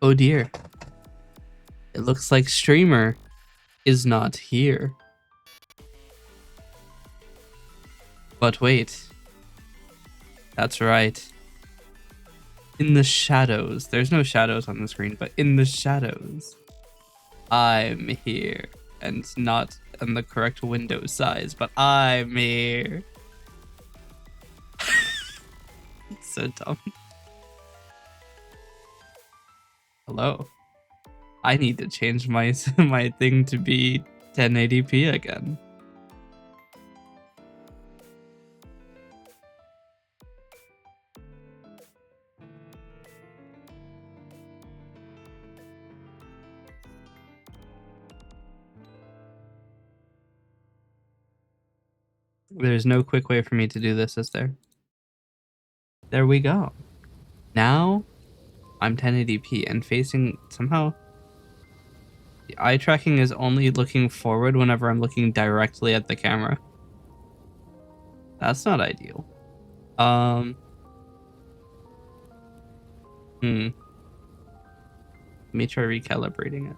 Oh dear. It looks like streamer is not here. But wait. That's right. In the shadows. There's no shadows on the screen, but in the shadows. I'm here. And not on the correct window size, but I'm here. It's so dumb. Hello. I need to change my my thing to be 1080p again. There's no quick way for me to do this, is there? There we go. Now I'm 1080p and facing somehow. The eye tracking is only looking forward whenever I'm looking directly at the camera. That's not ideal. Let me try recalibrating it.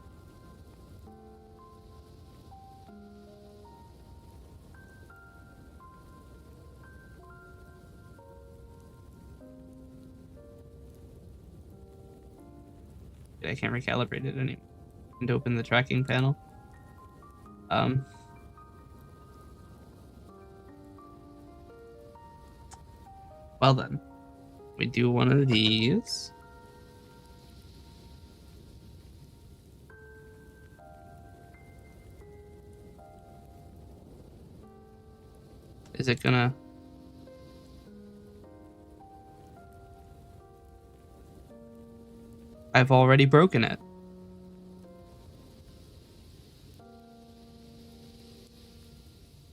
I can't recalibrate it anymore. And open the tracking panel. Well then, we do one of these. Is it gonna? I've already broken it.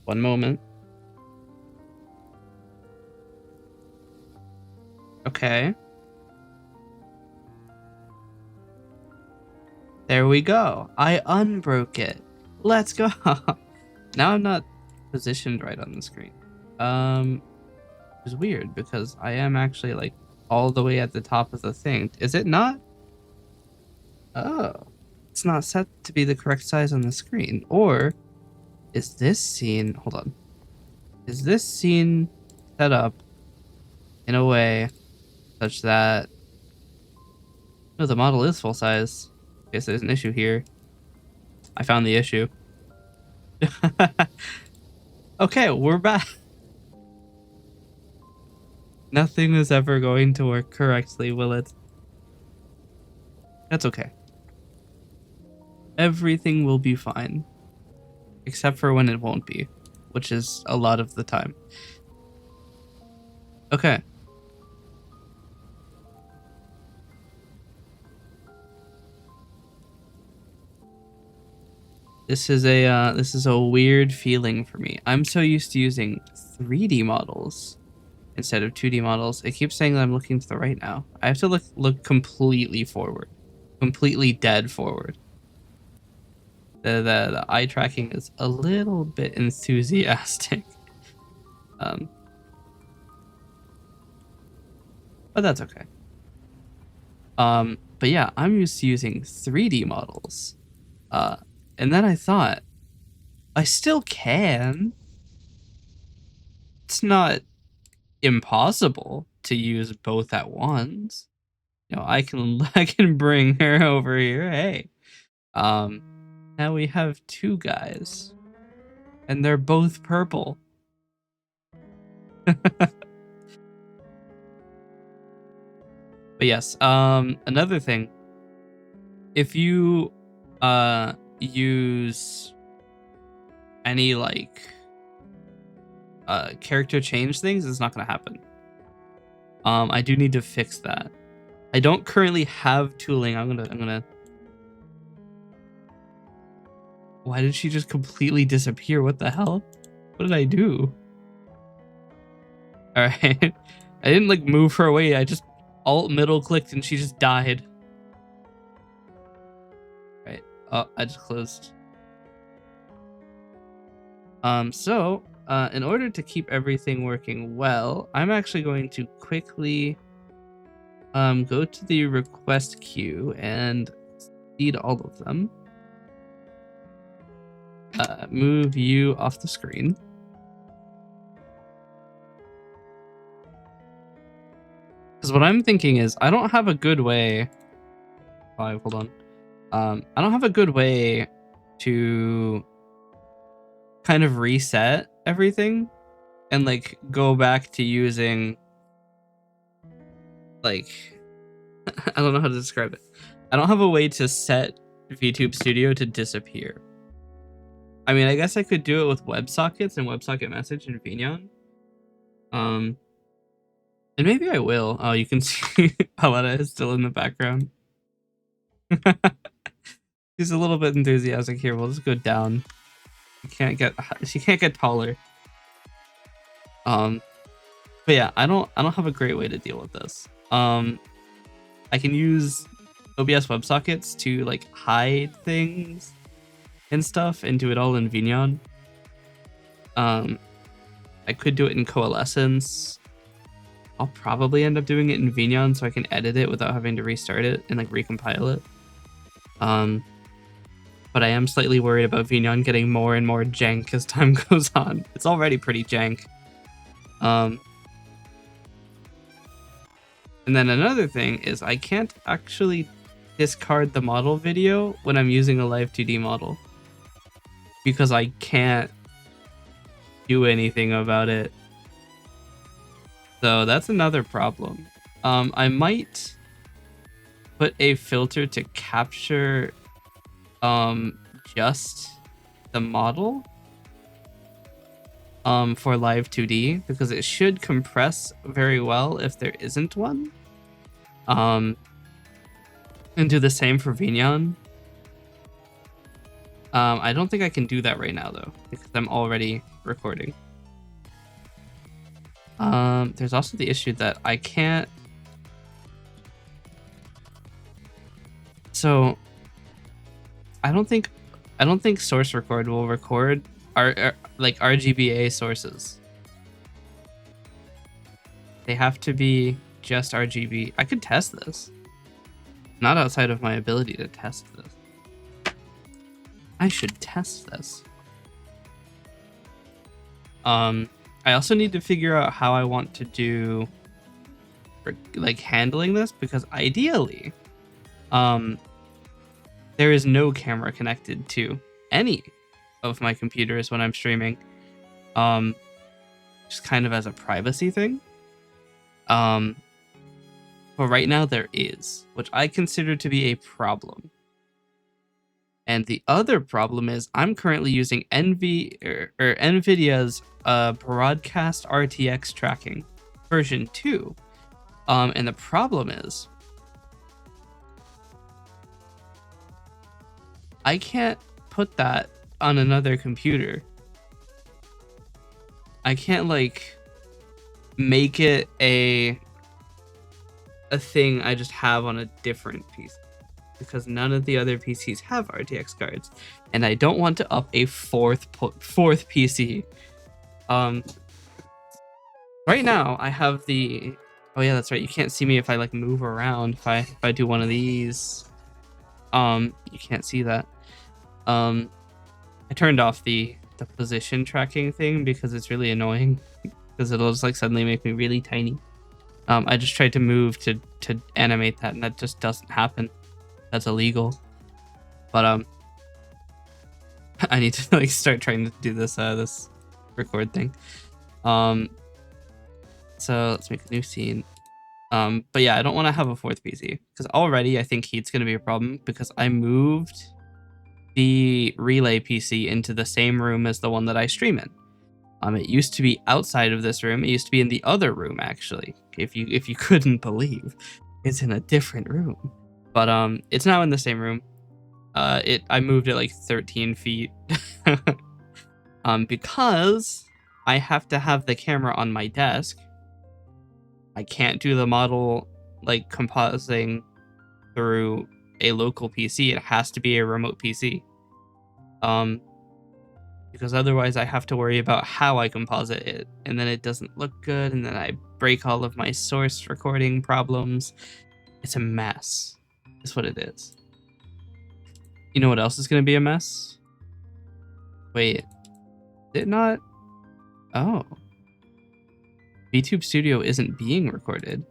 One moment. Okay. There we go. I unbroke it. Let's go. Now I'm not positioned right on the screen. It's weird because I am actually like all the way at the top of the thing. Is it not? Oh. It's not set to be the correct size on the screen. Or is this scene, hold on. Is this scene set up in a way such that, no, the model is full size. Okay, so there's an issue here. I found the issue. Okay, we're back. Nothing is ever going to work correctly, will it? That's okay. Everything will be fine. Except for when it won't be, which is a lot of the time. Okay. This is a weird feeling for me. I'm so used to using 3D models instead of 2D models. It keeps saying that I'm looking to the right now. I have to look completely forward, completely dead forward. The eye tracking is a little bit enthusiastic. But that's okay. But yeah, I'm used to using 3D models. And then I thought, I still can. It's not impossible to use both at once. You know, I can I can bring her over here. Hey. Now we have two guys. And they're both purple. But yes, another thing. If you use any like character change things, it's not gonna happen. I do need to fix that. I don't currently have tooling. I'm gonna Why did she just completely disappear? What the hell? What did I do? Alright. I didn't like move her away. I just alt middle clicked and she just died. Right. Oh, I just closed. So in order to keep everything working well, I'm actually going to quickly go to the request queue and seed all of them. Move you off the screen. Because what I'm thinking is I don't have a good way. Hold on. I don't have a good way to kind of reset everything and like go back to using like I don't know how to describe it. I don't have a way to set VTube Studio to disappear. I mean, I guess I could do it with WebSockets and WebSocket Message and Vignon. And maybe I will. Oh, you can see Aletta is still in the background. She's a little bit enthusiastic here. We'll just go down. She can't get taller. But yeah, I don't have a great way to deal with this. I can use OBS WebSockets to like hide things and stuff and do it all in Vignon. I could do it in Coalescence. I'll probably end up doing it in Vignon so I can edit it without having to restart it and like recompile it. But I am slightly worried about Vignon getting more and more jank as time goes on. It's already pretty jank. And then another thing is I can't actually discard the model video when I'm using a live 2D model because I can't do anything about it. So that's another problem. I might put a filter to capture just the model for live 2D because it should compress very well if there isn't one. And do the same for Vignon. I don't think I can do that right now though because I'm already recording. There's also the issue that I can't. So I don't think source record will record our like RGBA sources. They have to be just RGB. I could test this. Not outside of my ability to test this. I should test this. I also need to figure out how I want to do like handling this because ideally there is no camera connected to any of my computers when I'm streaming. Just kind of as a privacy thing. But right now there is, which I consider to be a problem. And the other problem is I'm currently using NVIDIA's broadcast RTX tracking version 2. And the problem is I can't put that on another computer. I can't like make it a thing I just have on a different PC, because none of the other PCs have RTX cards, and I don't want to up a fourth PC. Right now I have the. Oh yeah, that's right. You can't see me if I like move around. If I do one of these, you can't see that. I turned off the position tracking thing because it's really annoying, because it'll just like suddenly make me really tiny. I just tried to move to animate that, and that just doesn't happen. That's illegal. But I need to like start trying to do this this record thing. So let's make a new scene. But yeah, I don't want to have a fourth PC because already I think heat's gonna be a problem because I moved the relay PC into the same room as the one that I stream in. It used to be outside of this room. It used to be in the other room, actually. If you couldn't believe, it's in a different room. But it's now in the same room. I moved it like 13 feet. Because I have to have the camera on my desk. I can't do the model like compositing through a local PC. It has to be a remote PC. Because otherwise I have to worry about how I composite it, and then it doesn't look good, and then I break all of my source recording problems. It's a mess. That's what it is. You know what else is going to be a mess? Wait, did it not? Oh. VTube Studio isn't being recorded.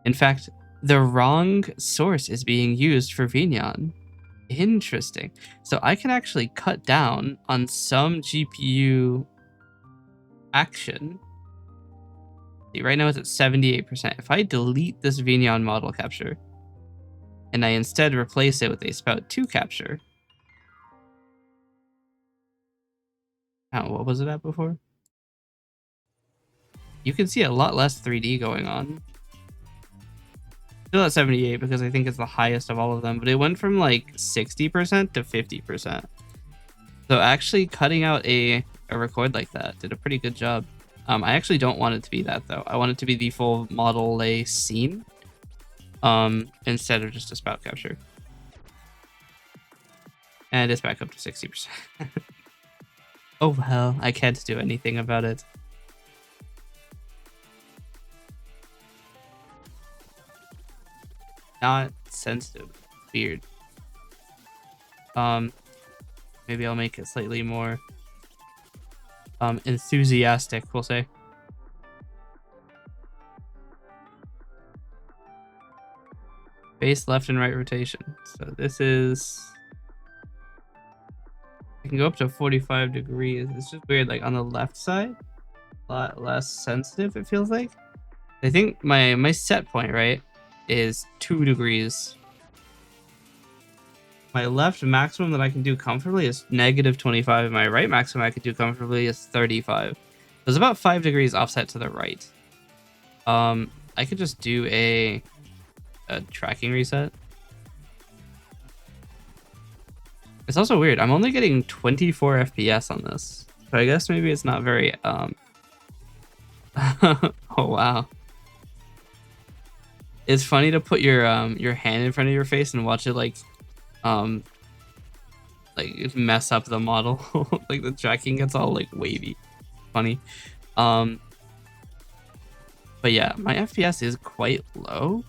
In fact, the wrong source is being used for Vignon. Interesting. So I can actually cut down on some GPU action. See, right now it's at 78%. If I delete this Vignon model capture and I instead replace it with a Spout 2 capture. Oh, what was it at before? You can see a lot less 3D going on. Still at 78 because I think it's the highest of all of them, but it went from like 60% to 50%. So actually cutting out a record like that did a pretty good job. I actually don't want it to be that though. I want it to be the full model lay scene instead of just a spout capture. And it's back up to 60%. Oh well, I can't do anything about it. Not sensitive. Weird. Maybe I'll make it slightly more enthusiastic, we'll say. Base left and right rotation. So this is, I can go up to 45 degrees. It's just weird, like on the left side, a lot less sensitive, it feels like. I think my set point, right, is 2 degrees. My left maximum that I can do comfortably is -25. My right maximum I could do comfortably is 35. There's about 5 degrees offset to the right. I could just do a tracking reset. It's also weird. I'm only getting 24 FPS on this. So I guess maybe it's not very oh wow. It's funny to put your hand in front of your face and watch it like mess up the model. Like the tracking gets all like wavy. Funny. But yeah, my FPS is quite low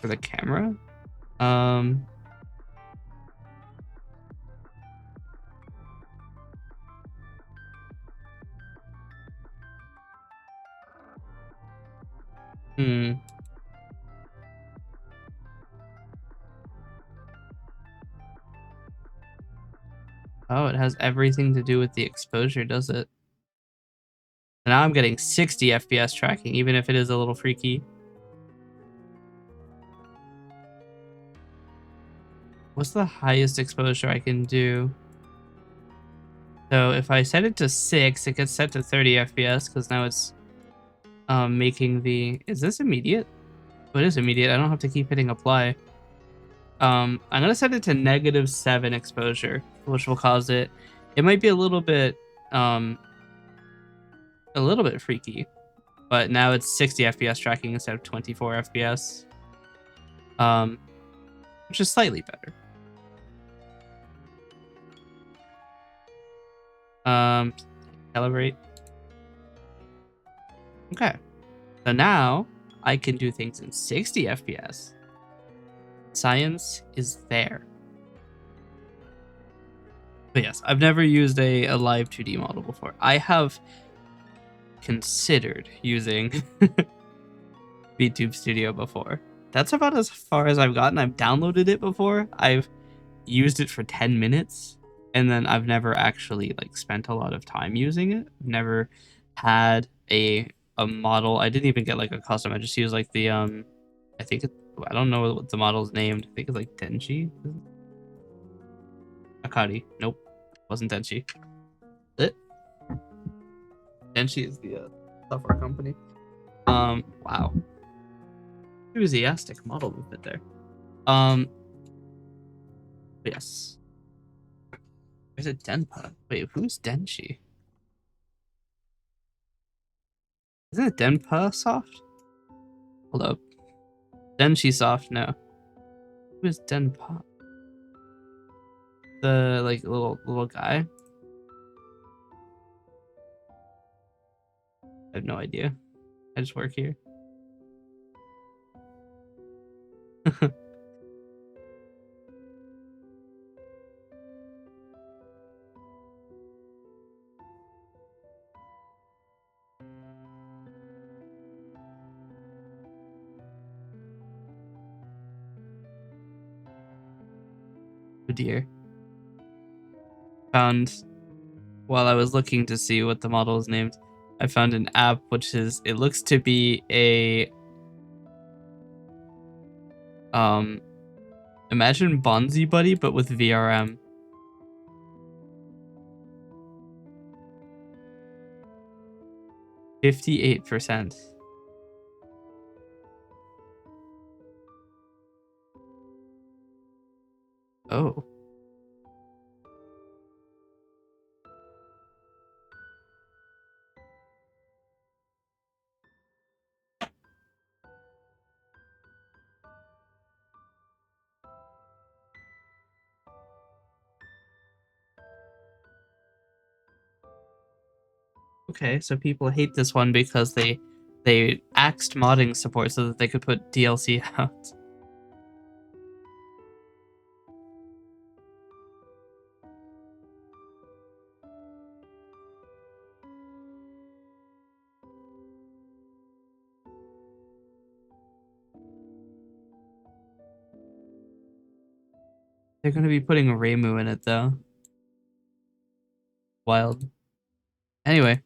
for the camera. Oh, it has everything to do with the exposure, does it? So now I'm getting 60 FPS tracking, even if it is a little freaky. What's the highest exposure I can do? So if I set it to 6, it gets set to 30 FPS because now it's making the... Is this immediate? Oh, it is immediate. I don't have to keep hitting apply. I'm going to set it to -7 exposure, which will cause it... It might be a little bit a little bit freaky, but now it's 60 FPS tracking instead of 24 FPS, which is slightly better. Calibrate. Okay, so now I can do things in 60 FPS. Science is there. But yes, I've never used a live 2D model before. I have considered using VTube Studio before. That's about as far as I've gotten. I've downloaded it before. I've used it for 10 minutes, and then I've never actually like spent a lot of time using it. I've never had a model. I didn't even get like a custom. I just used like the I think I don't know what the model's named. I think it's like Denshi. Akari. Nope. Wasn't Denshi. It? Denshi is the software company. Wow. Enthusiastic model movement there. Yes. There's a Denpa. Wait, who's Denshi? Isn't it Denpa Soft? Hold up. Denshi Soft, no. Who is Denpa? The like little guy? I have no idea. I just work here. Oh dear. Found, while I was looking to see what the model is named, I found an app which is, it looks to be a imagine Bonzi Buddy but with VRM. 58%. Oh. Okay, so people hate this one because they axed modding support so that they could put DLC out. They're gonna be putting Reimu in it though. Wild. Anyway,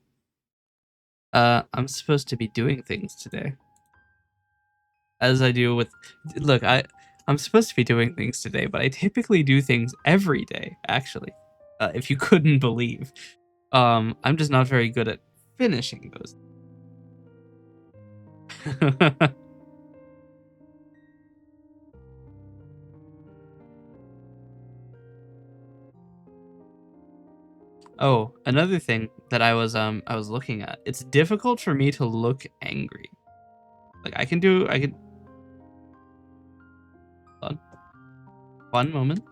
I'm supposed to be doing things today. As I do with, look, I'm supposed to be doing things today, but I typically do things every day, actually. If you couldn't believe. I'm just not very good at finishing those. Oh, another thing that I was looking at. It's difficult for me to look angry. Like I can hold on. One moment.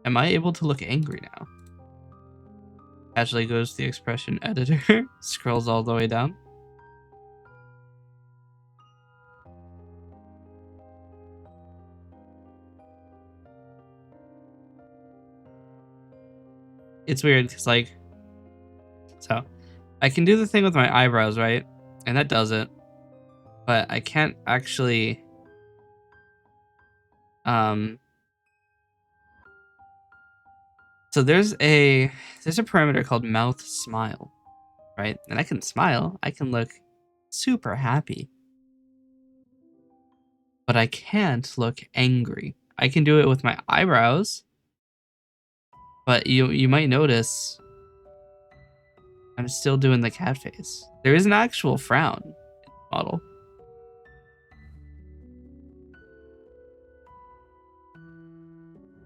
Am I able to look angry now? Casually goes to the expression editor, scrolls all the way down. It's weird because like, so I can do the thing with my eyebrows, right? And that does it. But I can't actually, so there's a parameter called mouth smile, right? And I can smile, I can look super happy. But I can't look angry. I can do it with my eyebrows, but you might notice I'm still doing the cat face. There is an actual frown in the model.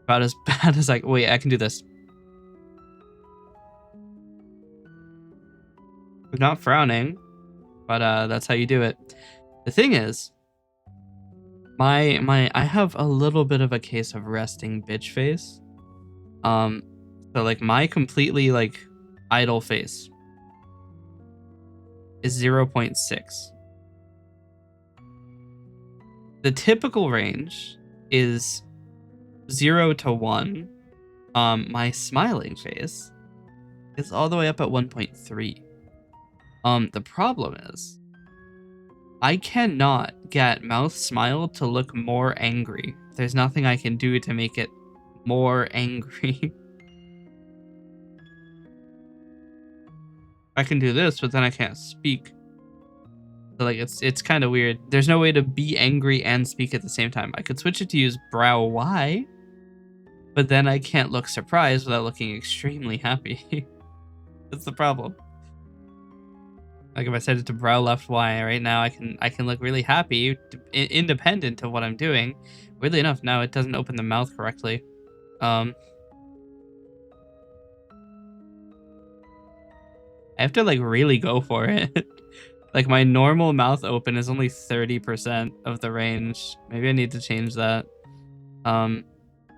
About as bad as wait, I can do this. I'm not frowning, but that's how you do it. The thing is, I have a little bit of a case of resting bitch face. So like my completely like idle face is 0.6. The typical range is 0 to 1. My smiling face is all the way up at 1.3. The problem is I cannot get mouth smile to look more angry. There's nothing I can do to make it more angry. I can do this, but then I can't speak. So like it's kind of weird. There's no way to be angry and speak at the same time. I could switch it to use brow Y, but then I can't look surprised without looking extremely happy. That's the problem. Like if I set it to brow left Y right now, I can look really happy, independent of what I'm doing. Weirdly enough, now it doesn't open the mouth correctly. I have to like really go for it. Like my normal mouth open is only 30% of the range. Maybe I need to change that.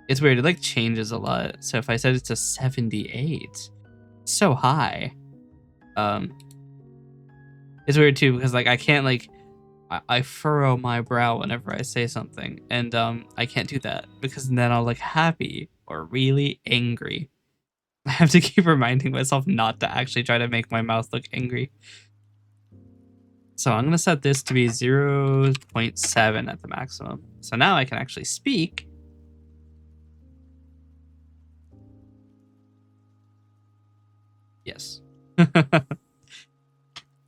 It's weird. It like changes a lot. So if I set it to 78, so high. It's weird too because like I can't like I furrow my brow whenever I say something, and I can't do that because then I'll look happy or really angry. I have to keep reminding myself not to actually try to make my mouth look angry. So I'm gonna set this to be 0.7 at the maximum. So now I can actually speak. Yes.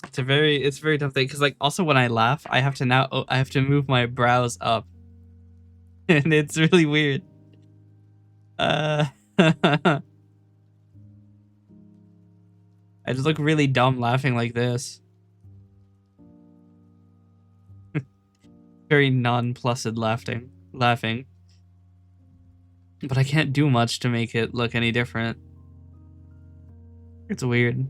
It's a very tough thing because like also when I laugh, I have to move my brows up, and it's really weird. I just look really dumb laughing like this. Very nonplussed laughing. But I can't do much to make it look any different. It's weird.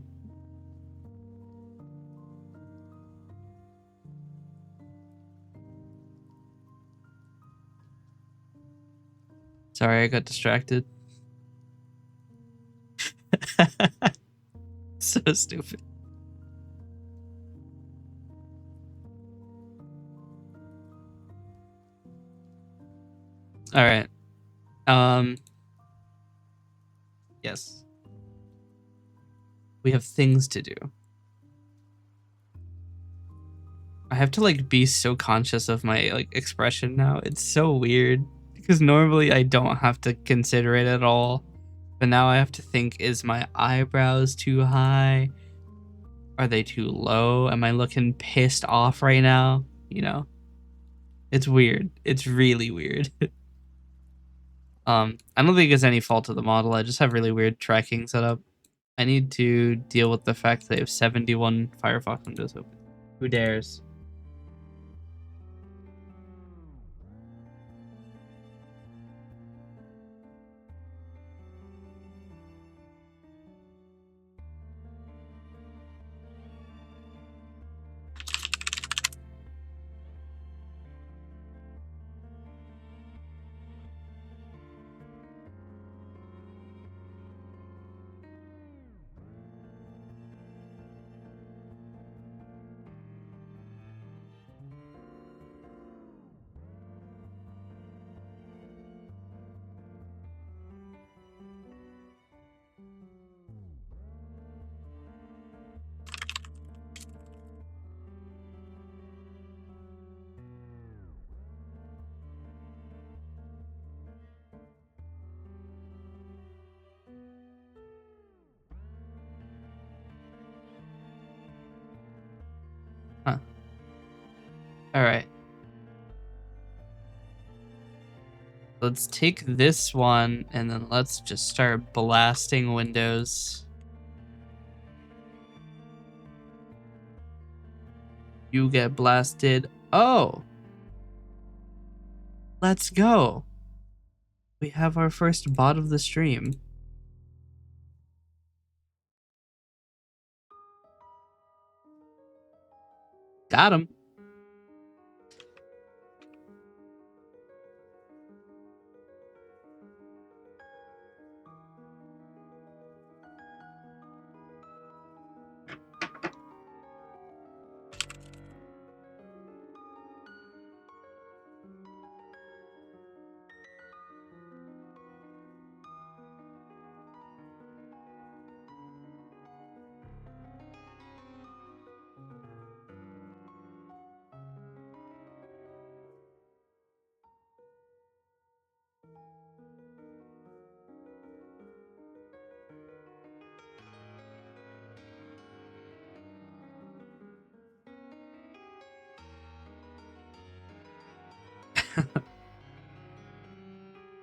Sorry, I got distracted. So stupid. All right. Yes. We have things to do. I have to like be so conscious of my like expression now. It's so weird because normally I don't have to consider it at all. But now I have to think, is my eyebrows too high? Are they too low? Am I looking pissed off right now? You know? It's weird. It's really weird. I don't think it's any fault of the model. I just have really weird tracking setup. I need to deal with the fact that I have 71 Firefox windows open. Who dares? Huh. All right. Let's take this one and then let's just start blasting windows. You get blasted. Oh. Let's go. We have our first bot of the stream. Got him.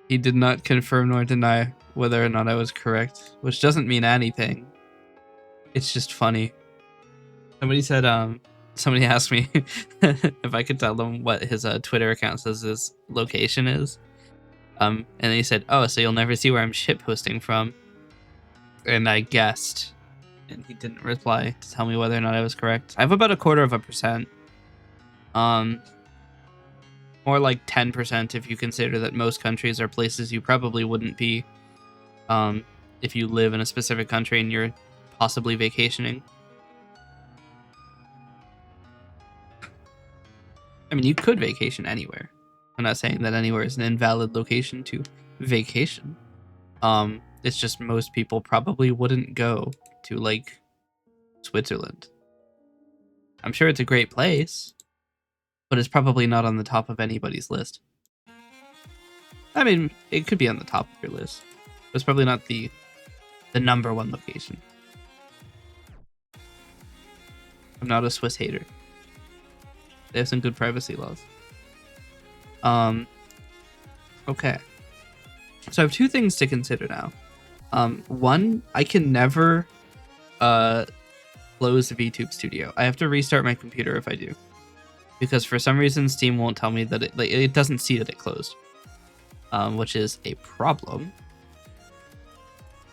He did not confirm nor deny whether or not I was correct, which doesn't mean anything. It's just funny. Somebody said, somebody asked me if I could tell them what his Twitter account says his location is. And then he said, oh, so you'll never see where I'm shitposting from. And I guessed. And he didn't reply to tell me whether or not I was correct. I have about 0.25%. More like 10% if you consider that most countries are places you probably wouldn't be if you live in a specific country and you're possibly vacationing. I mean, you could vacation anywhere. I'm not saying that anywhere is an invalid location to vacation. It's just most people probably wouldn't go to, like, Switzerland. I'm sure it's a great place, but it's probably not on the top of anybody's list. I mean, it could be on the top of your list, but it's probably not the number one location. I'm not a Swiss hater. They have some good privacy laws. Okay. So I have two things to consider now. One, I can never close the VTube Studio. I have to restart my computer if I do, because for some reason Steam won't tell me that it doesn't see that it closed, which is a problem.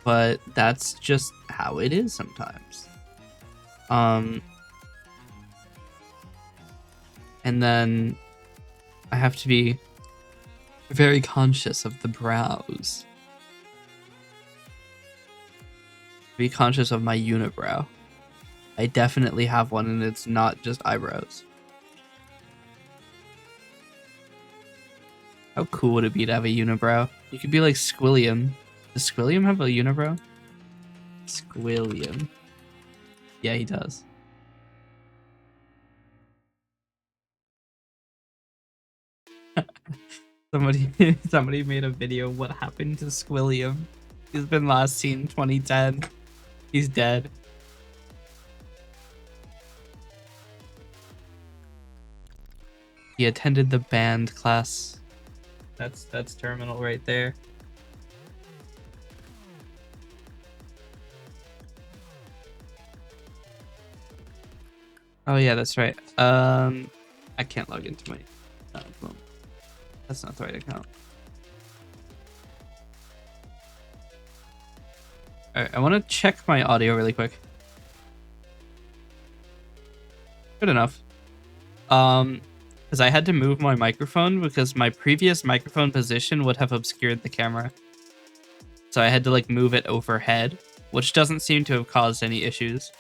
But that's just how it is sometimes. And then I have to be very conscious of the brows. Be conscious of my unibrow. I definitely have one, and it's not just eyebrows. How cool would it be to have a unibrow? You could be like Squilliam. Does Squilliam have a unibrow? Squilliam. Yeah, he does. Somebody made a video, what happened to Squilliam? He's been last seen 2010. He's dead. He attended the band class. That's terminal right there. Oh yeah, that's right. I can't log into my phone. That's not the right account. Alright, I want to check my audio really quick. Good enough. Because I had to move my microphone because my previous microphone position would have obscured the camera. So I had to like move it overhead, which doesn't seem to have caused any issues.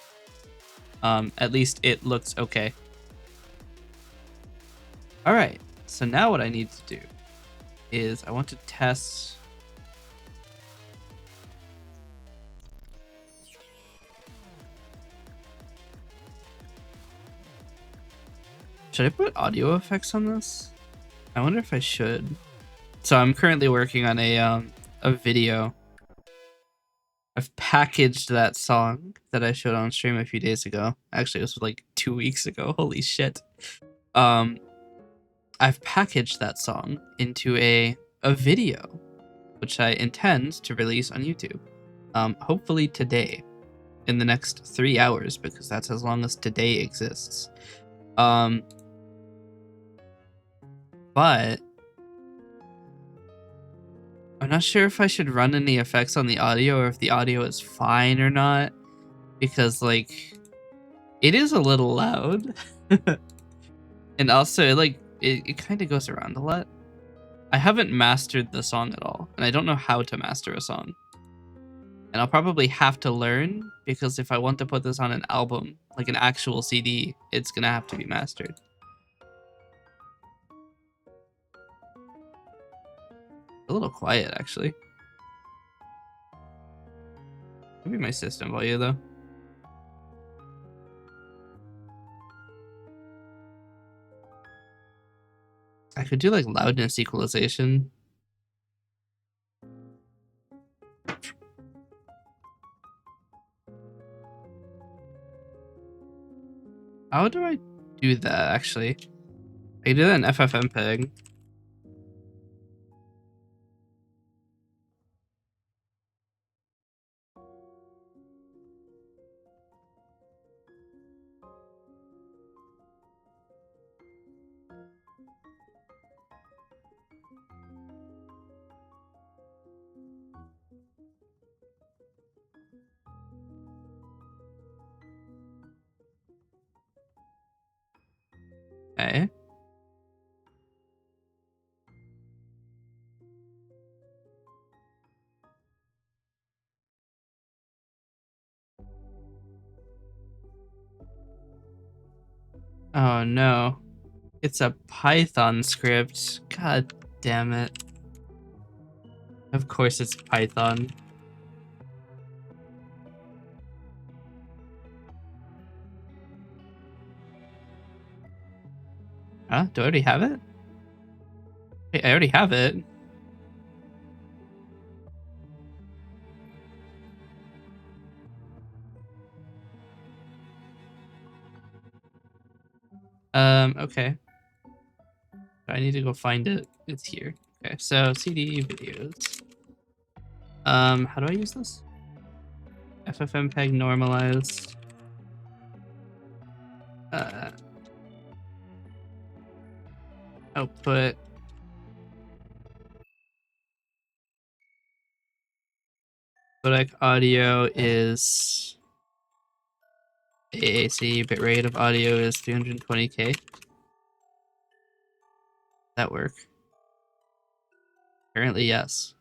At least it looks okay. Alright, so now what I need to do is I want to test... Should I put audio effects on this? I wonder if I should. So I'm currently working on a video. I've packaged that song that I showed on stream a few days ago. Actually, it was like 2 weeks ago. Holy shit. I've packaged that song into a video, which I intend to release on YouTube. Hopefully today, in the next 3 hours, because that's as long as today exists. But I'm not sure if I should run any effects on the audio or if the audio is fine or not, because like it is a little loud. And also, like, it kind of goes around a lot. I haven't mastered the song at all, and I don't know how to master a song. And I'll probably have to learn, because if I want to put this on an album, like an actual CD, it's gonna have to be mastered. A little quiet, actually. Maybe my system volume, though. I could do, like, loudness equalization. How do I do that, actually? I can do that in FFmpeg. Okay. Oh no. It's a Python script. God damn it. Of course it's Python. Huh? Do I already have it? Wait, I already have it. Okay. I need to go find it. It's here. Okay, so CD videos. How do I use this? FFmpeg normalized. Uh, Output. Codec audio is AAC. Bitrate of audio is 320k. That work? Apparently, yes.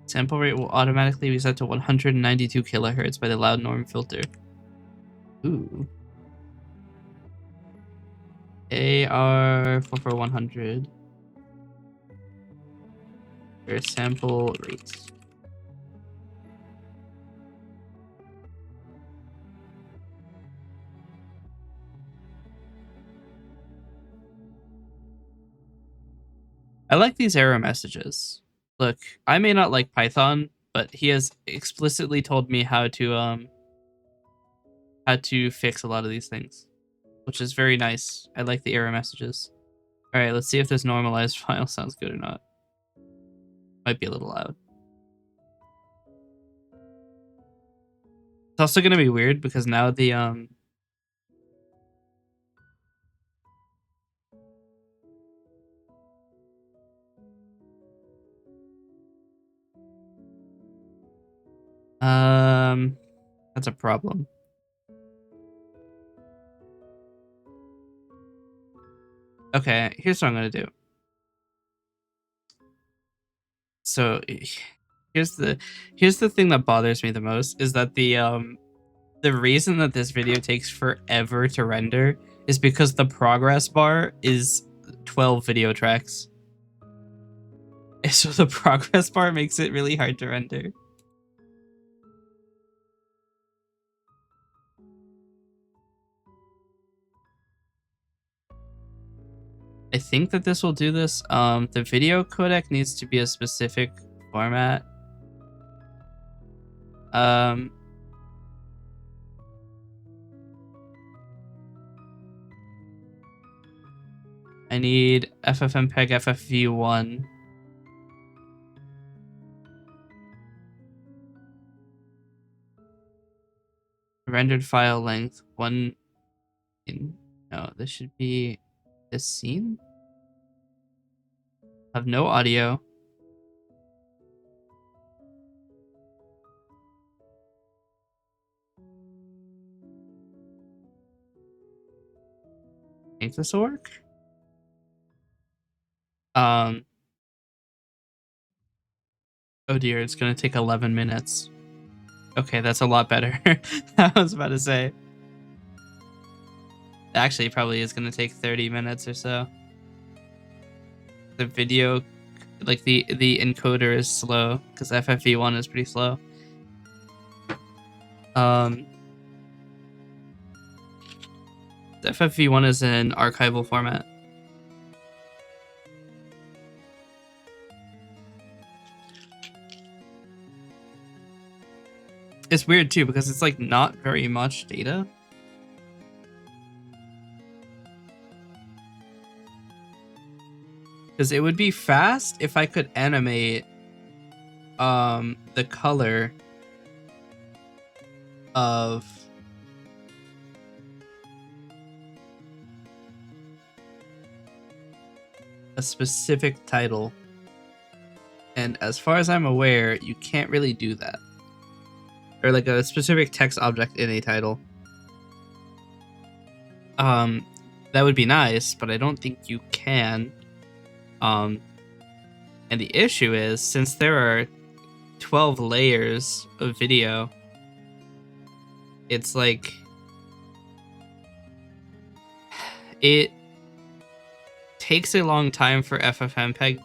Sample rate will automatically be set to 192 kilohertz by the loud norm filter. Ooh. AR44100. Your sample rate. I like these error messages. Look, I may not like Python, but he has explicitly told me how to fix a lot of these things, which is very nice. I like the error messages. All right, let's see if this normalized file sounds good or not. Might be a little loud. It's also going to be weird because now the that's a problem. Okay, here's what I'm going to do. So here's the thing that bothers me the most is that the reason that this video takes forever to render is because the progress bar is 12 video tracks. So the progress bar makes it really hard to render. I think that this will do this. The video codec needs to be a specific format. I need FFmpeg FFV1. Rendered file length 1. No, this should be This scene? Have no audio. Think this will work? Um. Oh dear, it's gonna take 11 minutes. Okay, that's a lot better. I was about to say. Actually, it probably is gonna take 30 minutes or so. The video, like the encoder is slow because FFV1 is pretty slow. The FFV1 is in archival format. It's weird too because it's like not very much data. Because it would be fast if I could animate the color of a specific title. And as far as I'm aware, you can't really do that. Or like a specific text object in a title. That would be nice, but I don't think you can. And the issue is, since there are 12 layers of video, it's like it takes a long time for FFmpeg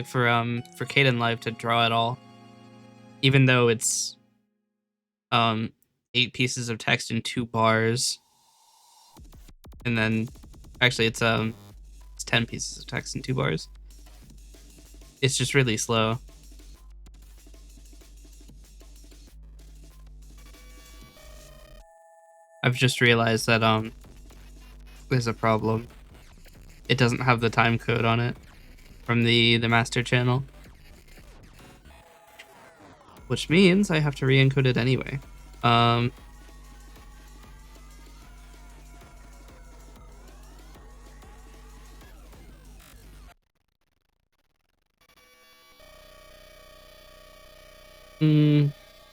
for Kdenlive to draw it all, even though it's 8 pieces of text in 2 bars, and then actually it's 10 pieces of text in 2 bars. It's just really slow. I've just realized that there's a problem. It doesn't have the time code on it from the master channel, which means I have to re-encode it anyway.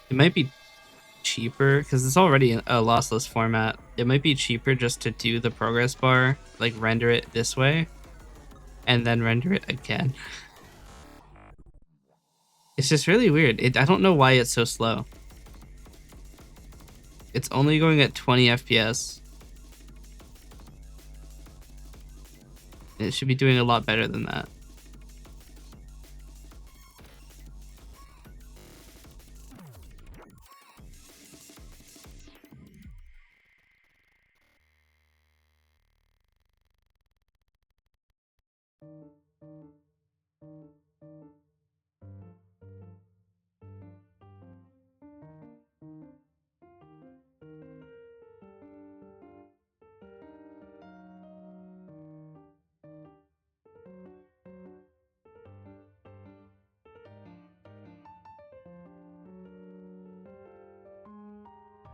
It might be cheaper because it's already a lossless format. It might be cheaper just to do the progress bar, like render it this way and then render it again. It's just really weird. I don't know why it's so slow. It's only going at 20 FPS. It should be doing a lot better than that.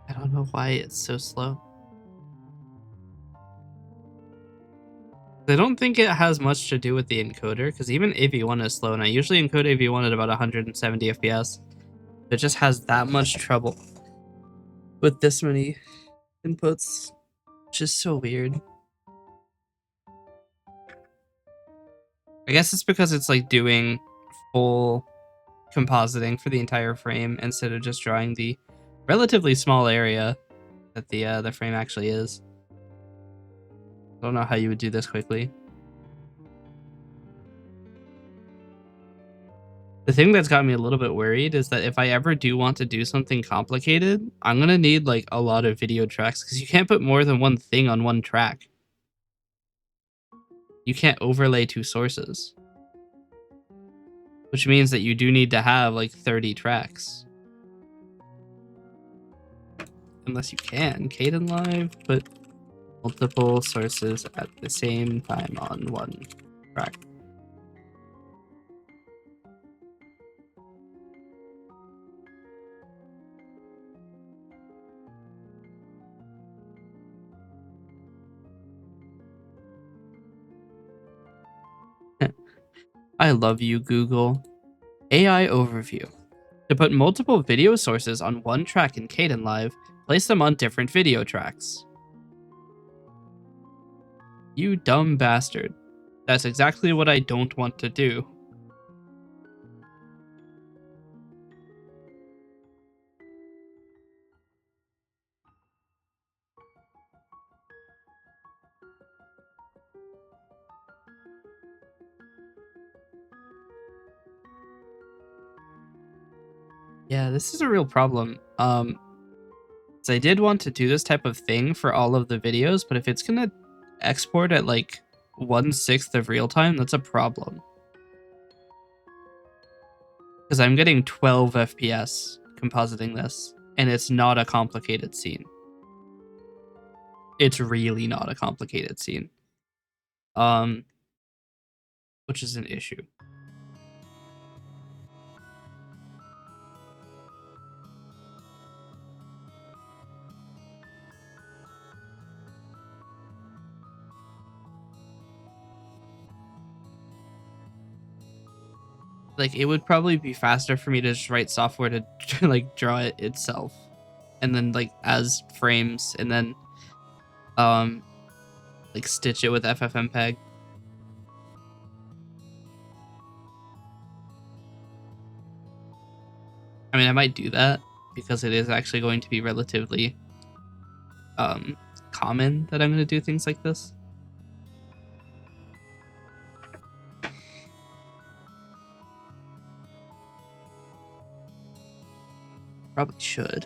I don't know why it's so slow. I don't think it has much to do with the encoder, because even AV1 is slow, and I usually encode AV1 at about 170 FPS. It just has that much trouble with this many inputs, which is so weird. I guess it's because it's like doing full compositing for the entire frame instead of just drawing the relatively small area that the frame actually is. I don't know how you would do this quickly. The thing that's got me a little bit worried is that if I ever do want to do something complicated, I'm gonna need like a lot of video tracks because you can't put more than one thing on one track. You can't overlay 2 sources, which means that you do need to have like 30 tracks. Unless you can. Kdenlive, put multiple sources at the same time on one track. I love you, Google. AI overview. To put multiple video sources on one track in Kdenlive, place them on different video tracks. You dumb bastard. That's exactly what I don't want to do. Yeah, this is a real problem. So I did want to do this type of thing for all of the videos, but if it's gonna export at like 1/6 of real time, that's a problem. Because I'm getting 12 FPS compositing this, and it's not a complicated scene. It's really not a complicated scene. Which is an issue. Like, it would probably be faster for me to just write software to like draw it itself, and then like as frames, and then like stitch it with FFmpeg. I mean, I might do that because it is actually going to be relatively common that I'm going to do things like this. Probably should.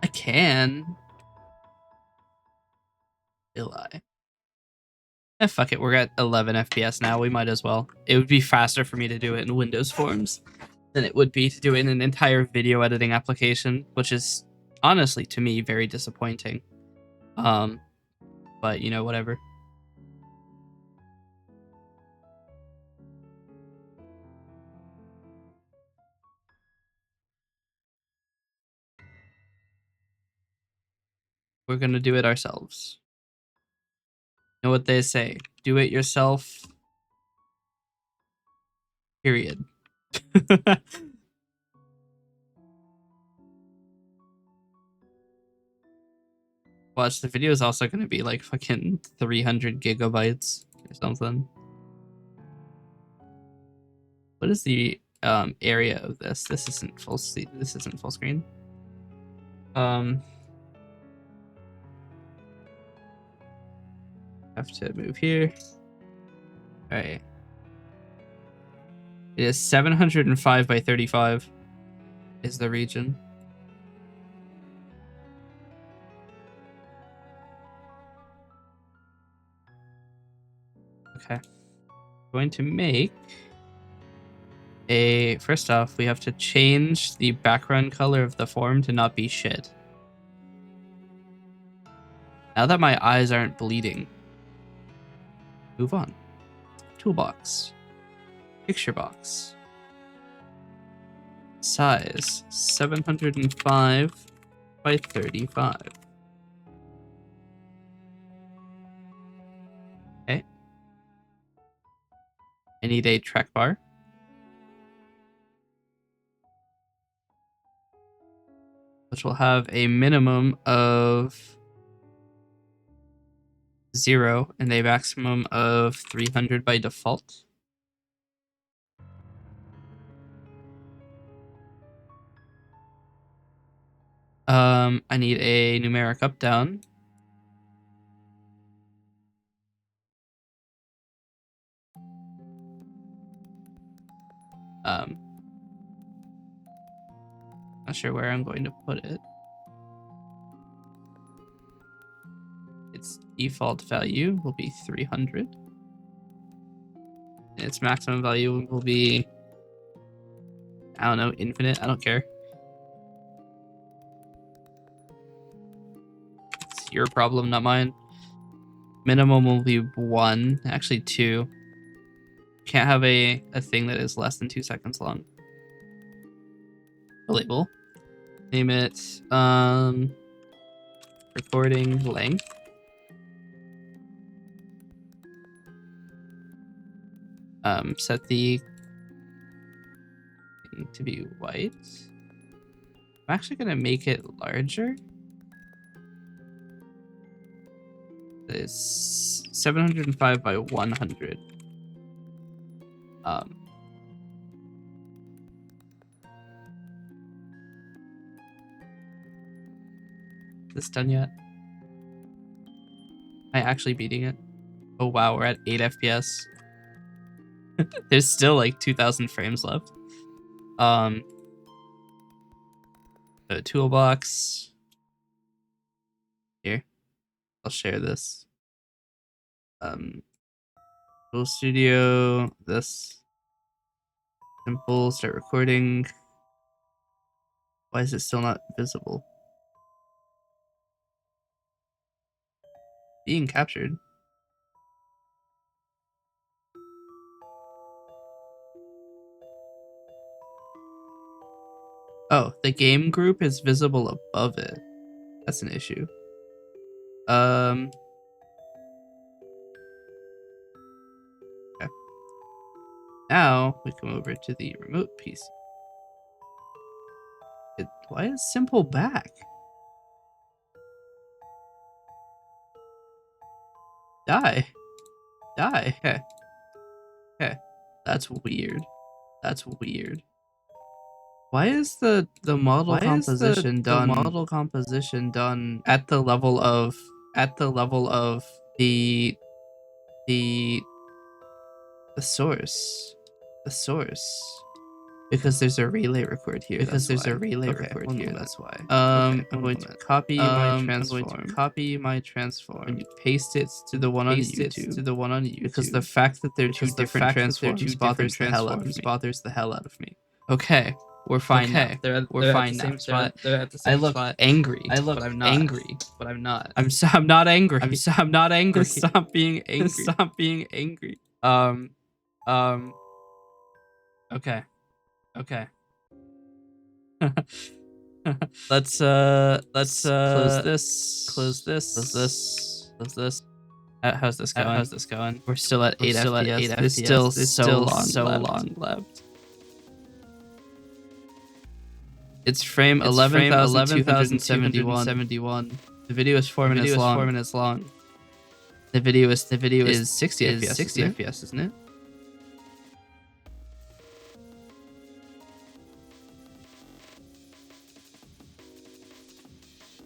I can. Will I? Fuck it. We're at 11 FPS now. We might as well. It would be faster for me to do it in Windows Forms than it would be to do it in an entire video editing application, which is honestly to me very disappointing. But you know, whatever. We're gonna do it ourselves. You know what they say? Do it yourself. Period. Watch, the video is also going to be like fucking 300 gigabytes or something. What is the area of this? This isn't full screen. Have to move here. All right. It is 705 by 35 is the region. Okay. Going to make a, first off, we have to change the background color of the form to not be shit. Now that my eyes aren't bleeding, move on. Toolbox. Picture box. Size 705 by 35. Okay. I need a track bar. Which will have a minimum of 0 and a maximum of 300 by default. I need a numeric up down. Not sure where I'm going to put it. Its default value will be 300. And its maximum value will be, I don't know, infinite. I don't care. It's your problem, not mine. Minimum will be 1, actually 2. Can't have a thing that is less than 2 seconds long. label. Name it recording length. Set the thing to be white. I'm actually gonna make it larger. It's 705 by 100. This done yet? Am I actually beating it? Oh wow, we're at 8 FPS. There's still like 2,000 frames left. A toolbox. Here, I'll share this. Tool Studio. This. Simple. Start recording. Why is it still not visible? Being captured. Oh, the game group is visible above it. That's an issue. Okay. Now we come over to the remote PC. Why is simple back? Die. Heh. That's weird. Why is the model composition done? The model composition done at the level of the source. Because there's a relay record here. That's why. I'm going to copy my transform. And you paste it to the one on YouTube. Because the fact that they're two different transforms bothers the hell out of me. Okay, we're fine now. We're fine now. They're at the same spot. I look angry. But I'm not. I'm not angry. I'm not angry. Stop being angry. Okay. Let's close this. How's this going? We're still at 8 FPS. There's still so long left. It's frame 11,271. The video is 4 minutes long. The video is 60 FPS, isn't it?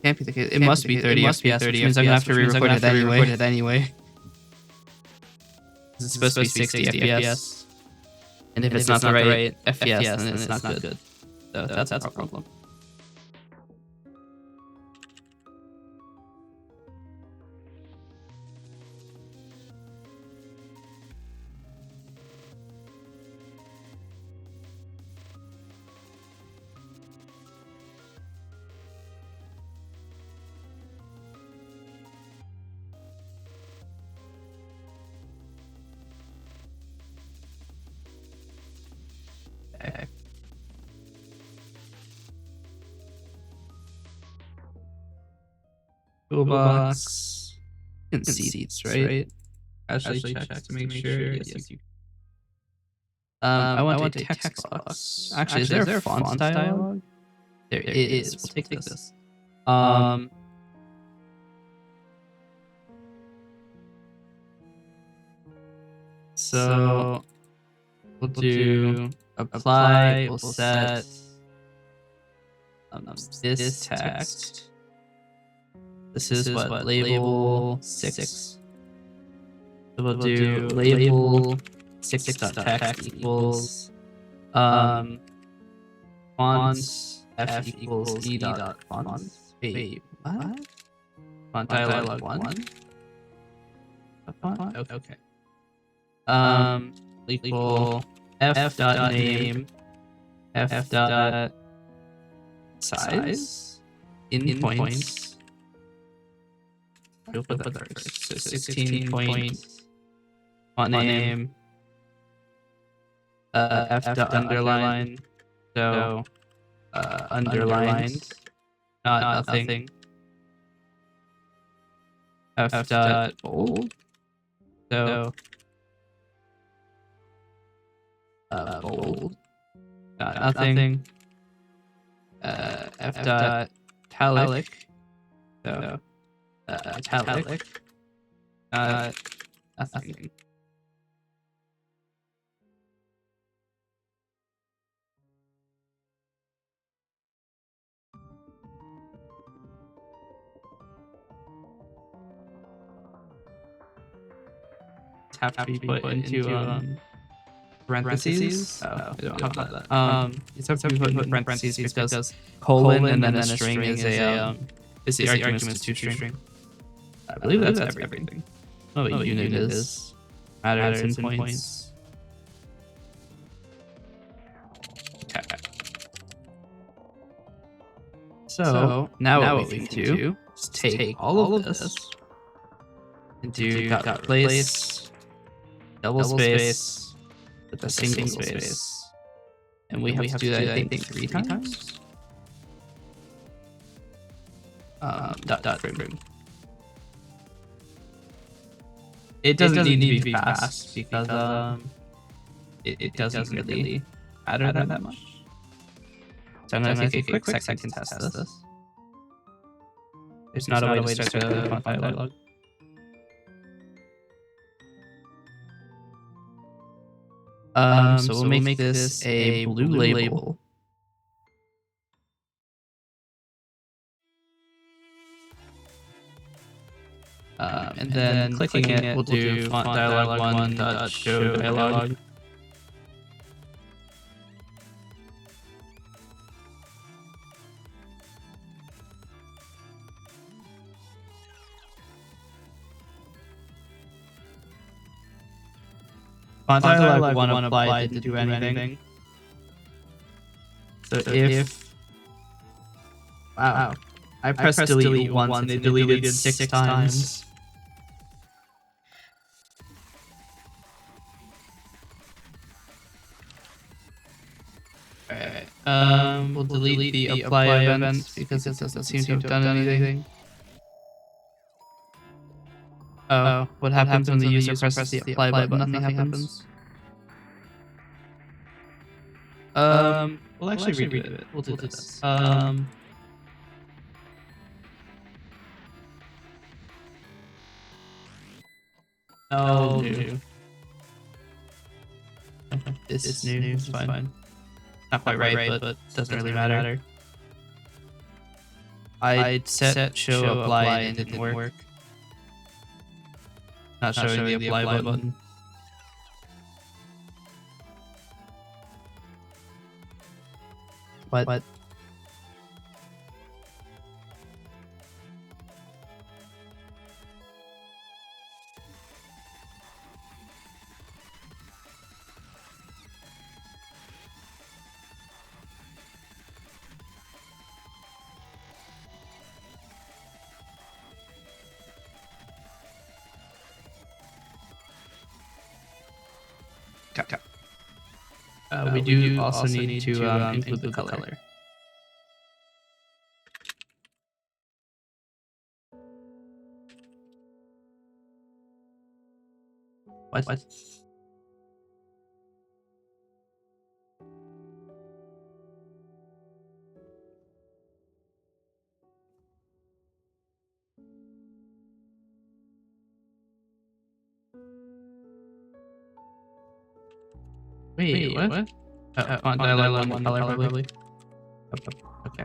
Can't be the case. It must be 30 FPS, which means I'm gonna have to re-record it anyway. It's supposed to be 60 FPS. And if it's not the right FPS, then it's not good. So that's a problem. Okay. Toolbox. You can see seats, right? Actually check to make sure. Yes, you. I want a text box. Actually, is there a font dialog? There is. We'll take this. So we'll do apply. We'll set this text. This is what label 6. So we'll do label 6.text equals font f equals e dot font. Wait, what? Font dialog 1. A font? Okay. Equal f dot name, f dot size in points. We'll put that first. So 16 points. Font name. F dot underline. So underlined, not nothing. F dot bold. So bold, nothing. F dot italic. So italic, nothing. Have to be put into parentheses. Oh, I don't have that. These have to be put in parentheses because colon and then a string is the argument is two string. I believe that's everything. Oh, what unit is matters in points. Okay. So now what we can do is take all of this and do dot replace double space with a single space. And we have to do that, I think, 3 times. Dot trim. It doesn't need to be fast because it doesn't really matter that much. So I'm gonna take a quick second to test this. There's not a way to start the font dialog. So we'll make this a blue label. And then clicking it, we'll do font dialog 1 show dialog. Font dialog 1 applied didn't do anything. So if wow, I pressed delete once and it deleted 6 times. Alright, we'll delete the apply event because it doesn't seem to have done anything. Oh, what happens when the user presses the apply button? Nothing happens. We'll actually redo it. We'll do this. No, new. This is new. It's fine. Not quite right, but doesn't really matter. I set show apply and it didn't work. Not showing the apply button. What? We do also need to include the color. What? Wait, what? Font dialog 1 color probably. Okay.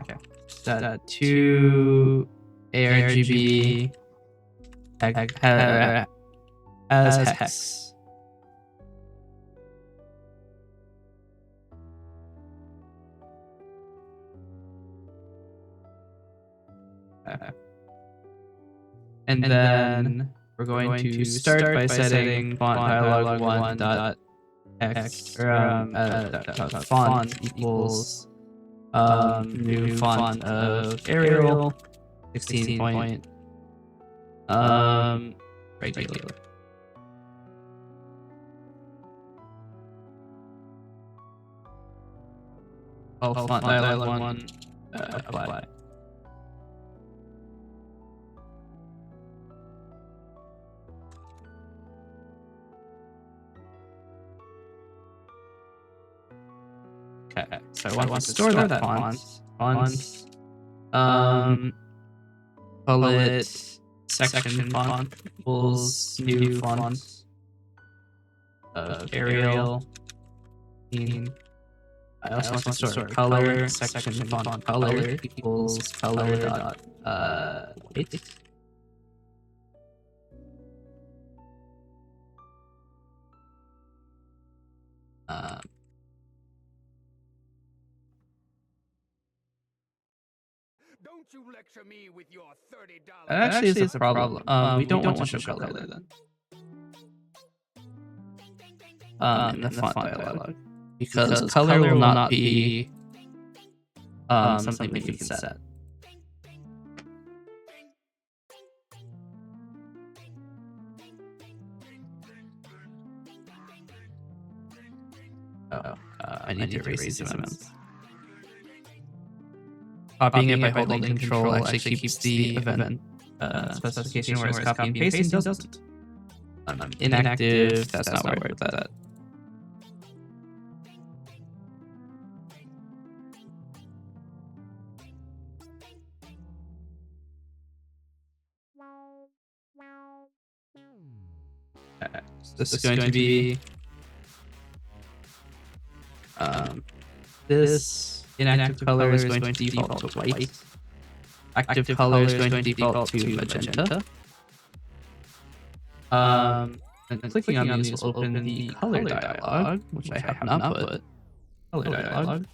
That 2 ARGB as hex. And then we're going to start by setting font dialog 1 dot x font equals new font of Arial 16 point regular. font dialog 1, apply. Okay, so I want to store that font. Call it section font equals new font of Arial. I also want to store color section font color equals color dot weight. Don't you lecture me with your $30. Actually, is a problem. We don't want to show color then. In the font dialog, because color will not be something we can set. I need to erase these events. Copying it by holding Control actually keeps the event specification, whereas copy and pasting doesn't. Inactive, that's not worried with that. This is going to be this inactive color is going to default to white. Active color is going to default to magenta. And clicking on these will open the color dialog, which I have not put. Color dialog.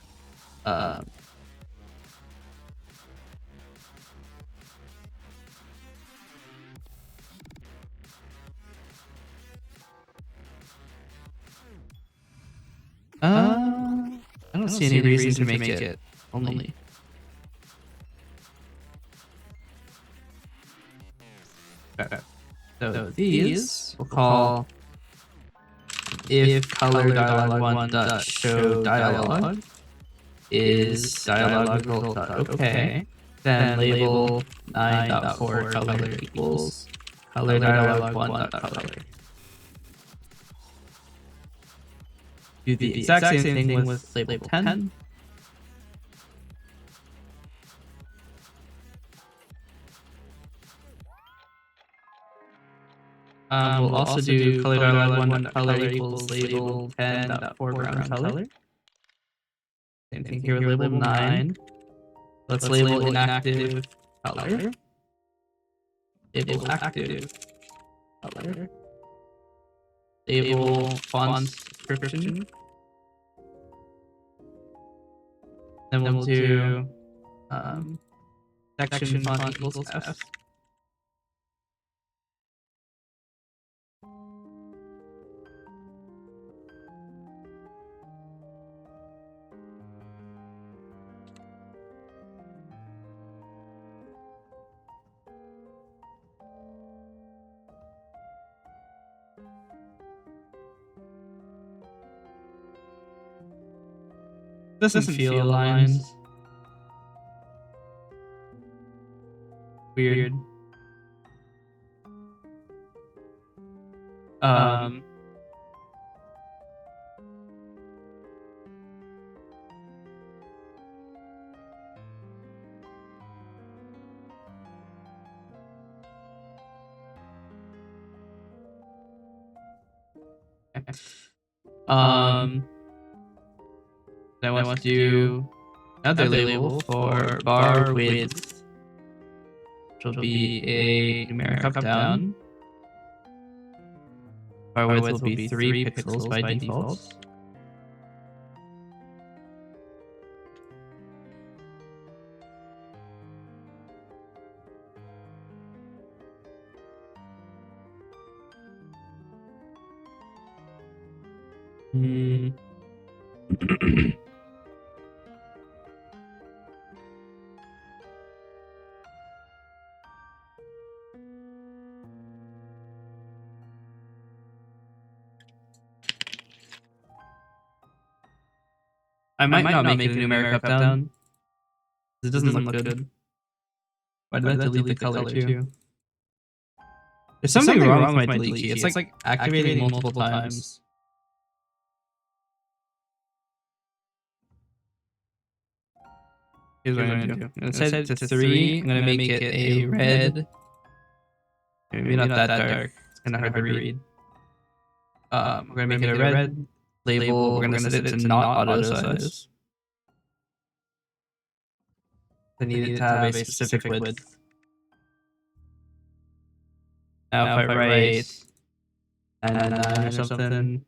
I don't see any reason to make it only. Okay. So these we'll call if color dialog 1 dot show dialog is dialog result dot okay, then label 9.4 color equals color dialog 1 dot color. Do the exact same thing with label 10. We'll also do color dialog 1 dot color equals label 10 dot foreground color. Same thing here with label 9. Let's label inactive color. Label active color. Label font description. Then we'll do section font equals F. Doesn't feel aligned. Weird. I want to do another label for bar width, which will be a numeric up down. Bar width will be 3 pixels by default. I might not make it a numeric up down. It doesn't look good. Why did that delete the color too? There's something wrong with my delete key. It's like activating multiple times. Here's what I'm gonna do. I'm gonna set it to 3. I'm gonna make it a red. Maybe not that dark. It's kind of hard to read. We're gonna make it a red label. We're gonna set it to not auto size. I need it to have a specific width. Now if I write 999 or something,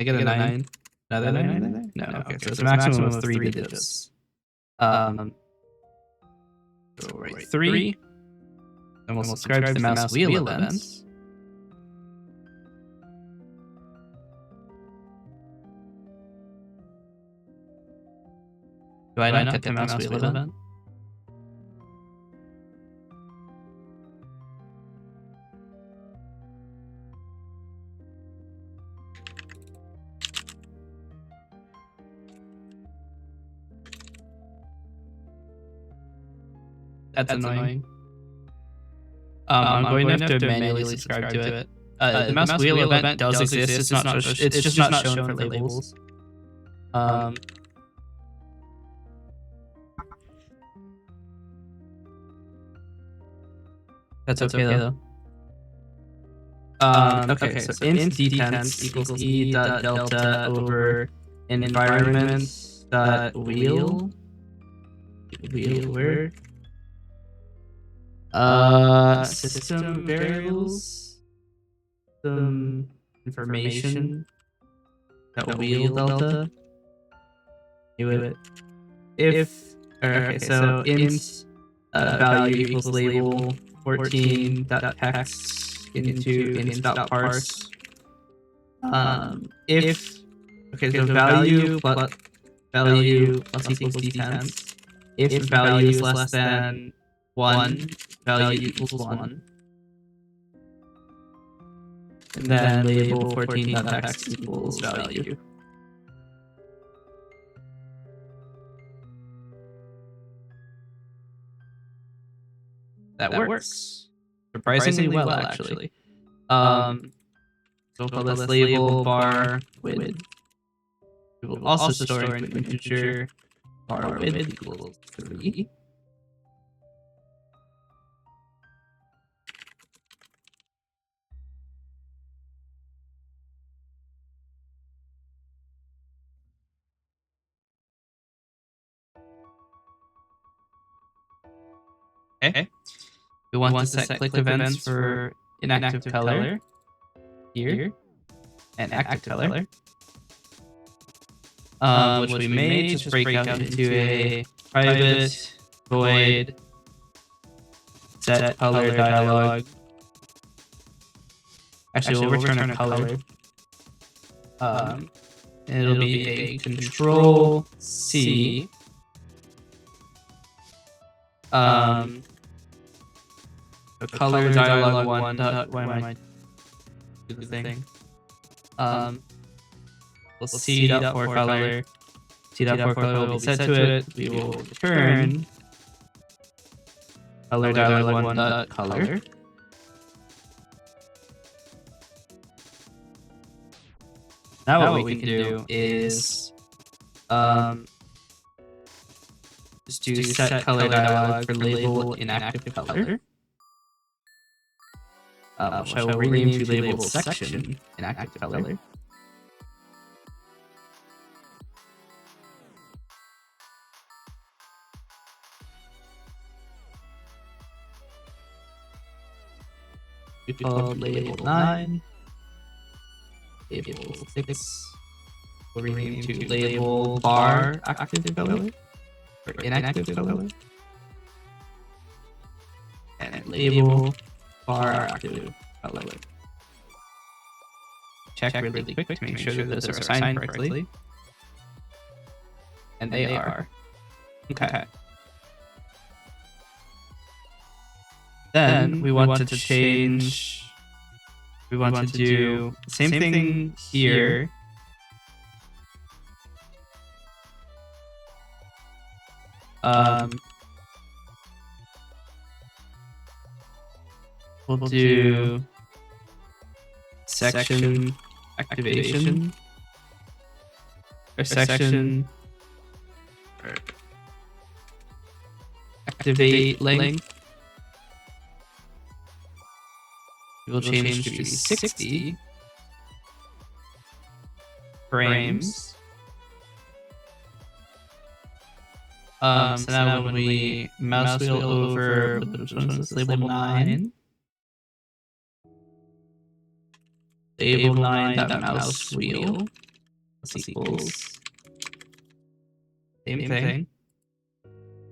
I get a 9. Another 9 in there? No, okay, so it's a maximum of 3 digits. So we'll write 3. And we'll subscribe to the mouse wheel events. Do I not get the mouse wheel event? That's annoying. I'm going to have to manually subscribe to it. The mouse wheel event does exist. It's just not shown for labels. That's okay though. Okay, so int dtense equals e dot delta over environment dot wheel. Where? System variables. Some information. That wheel delta. Do it. If okay, so int value equals label 14.text into int.parse. If okay, so value plus equals dtense. If value is less than 1, value equals 1. And then label 14.text equals value. That works surprisingly well, actually. So we'll call this label bar width. We will also store an integer bar width equals 3. Okay. We want to set click events for inactive color here and active color. Which we may just break out into a private void set color dialog. Actually, we'll return a color. It'll be a control C. So color dialog 1. Why am I do the thing? We'll C dot for color. C dot for color will be set to it. We will return color dialog 1 dot color. Now what we can do is just do set color dialog for label inactive color. Which I will rename to label section inactive color. We called label 9. Label 6. We'll rename to label bar active color. Or inactive color. And label bar active color. Check really quick to make sure that those are assigned correctly. And they are. Okay. Then we want to change. We want to do the same thing here. We'll do section activation or section or activate length. We'll change to 60 frames. So now when we mouse wheel over, which one is this? Label 9. Label 9.mouse wheel. This equals same thing.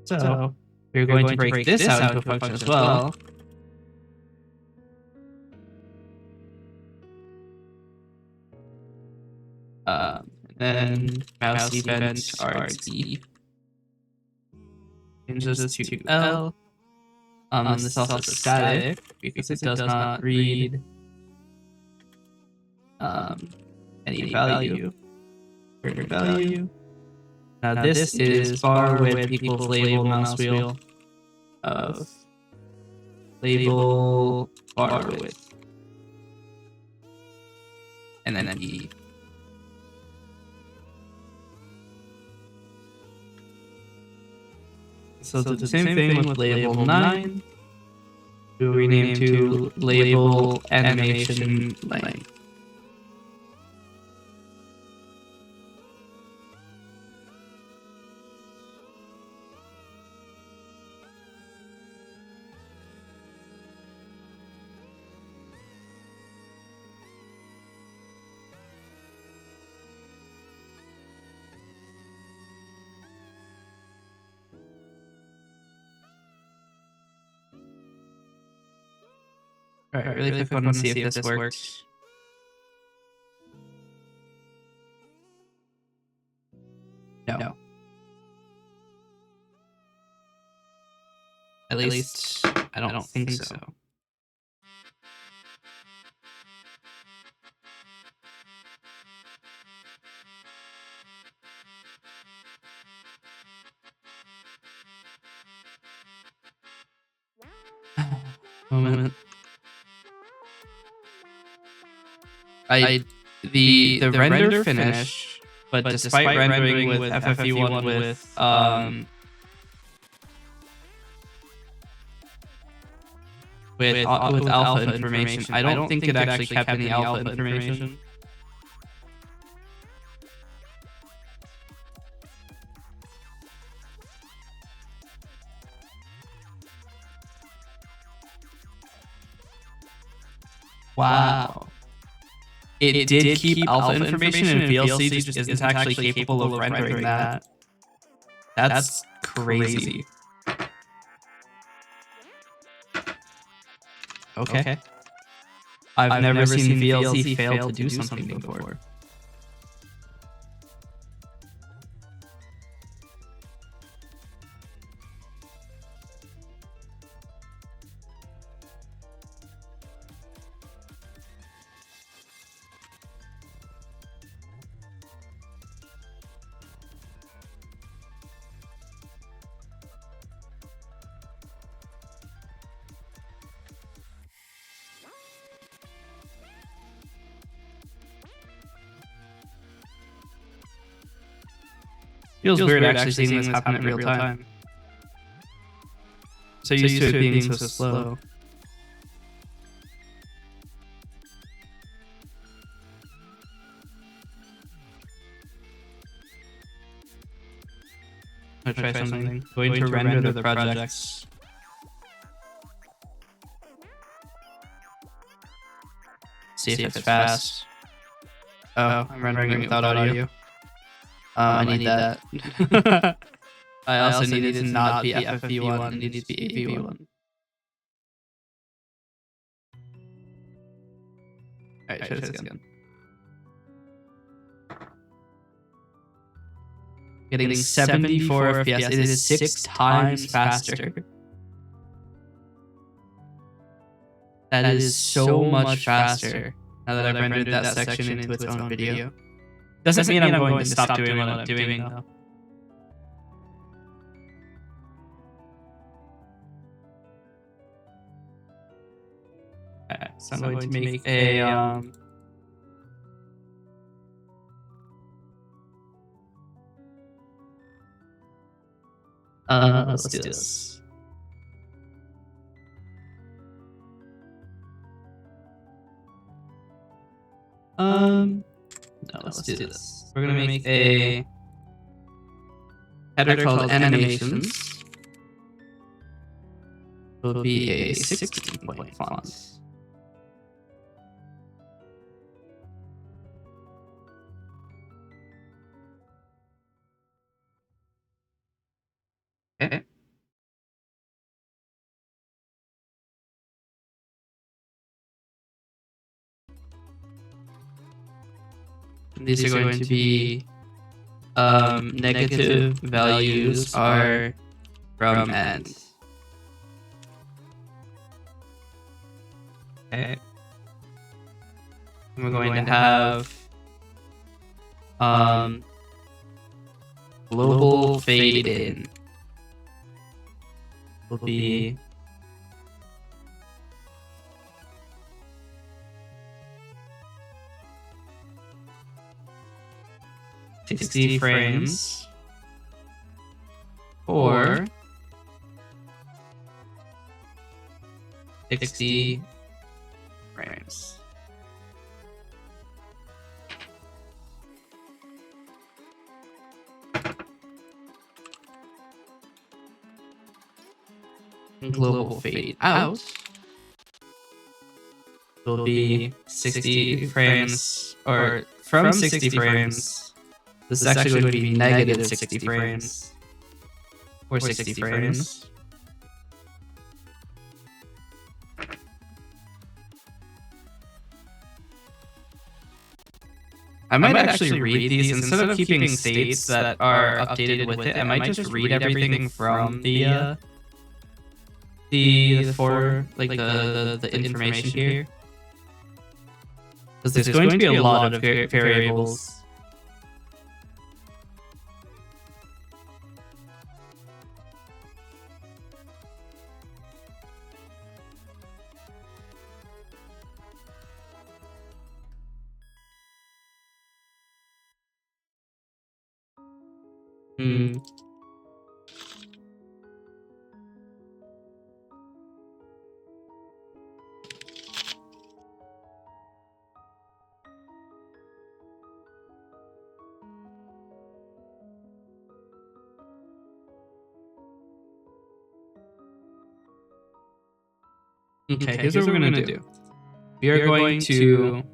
So we're going to break this out into a function as well. And then mouse event RT. Change this to L. This is also static because it does not read any value. Now this is bar width equals label mouse wheel of label bar width, and then E. So do the same thing with label 9. We'll rename to label animation length. Alright, really quick one to see if this works. No. At least I don't think so. Moment. The render finish, but despite rendering with FFE1 with alpha information, I don't think it actually kept any alpha information. Wow. It did keep alpha information, and VLC just isn't actually capable of rendering that. That's crazy. Okay. I've never seen VLC fail to do something before. Feels weird actually seeing this happen in real time. So used to it being so slow. I'll try something. Going to render the projects. See if it's fast. Oh, I'm rendering it without audio. I need that. I also need it to not be FFE1, it needs to be AV1. Alright, try this again. Getting 74 FPS, it is 6 times faster. That is so much faster now that I've rendered that section into its own video. Doesn't mean I'm going to stop doing what I'm doing though. So I'm going to make a let's do this. No, let's do this. We're gonna make a header called animations. Will be a 16-point font. Okay. And these are going to be negative values are from end. Okay. And we're going to have global fade in will be 60 frames or 60 frames. Global fade out will be 60 frames, or from 60 frames. This is actually going to be negative 60 frames, or 60 frames. I might actually read these instead of keeping states that are updated with it. I might just read everything from the information here, because there's going to be a lot of variables. Okay, here's what we're going to do. We are going to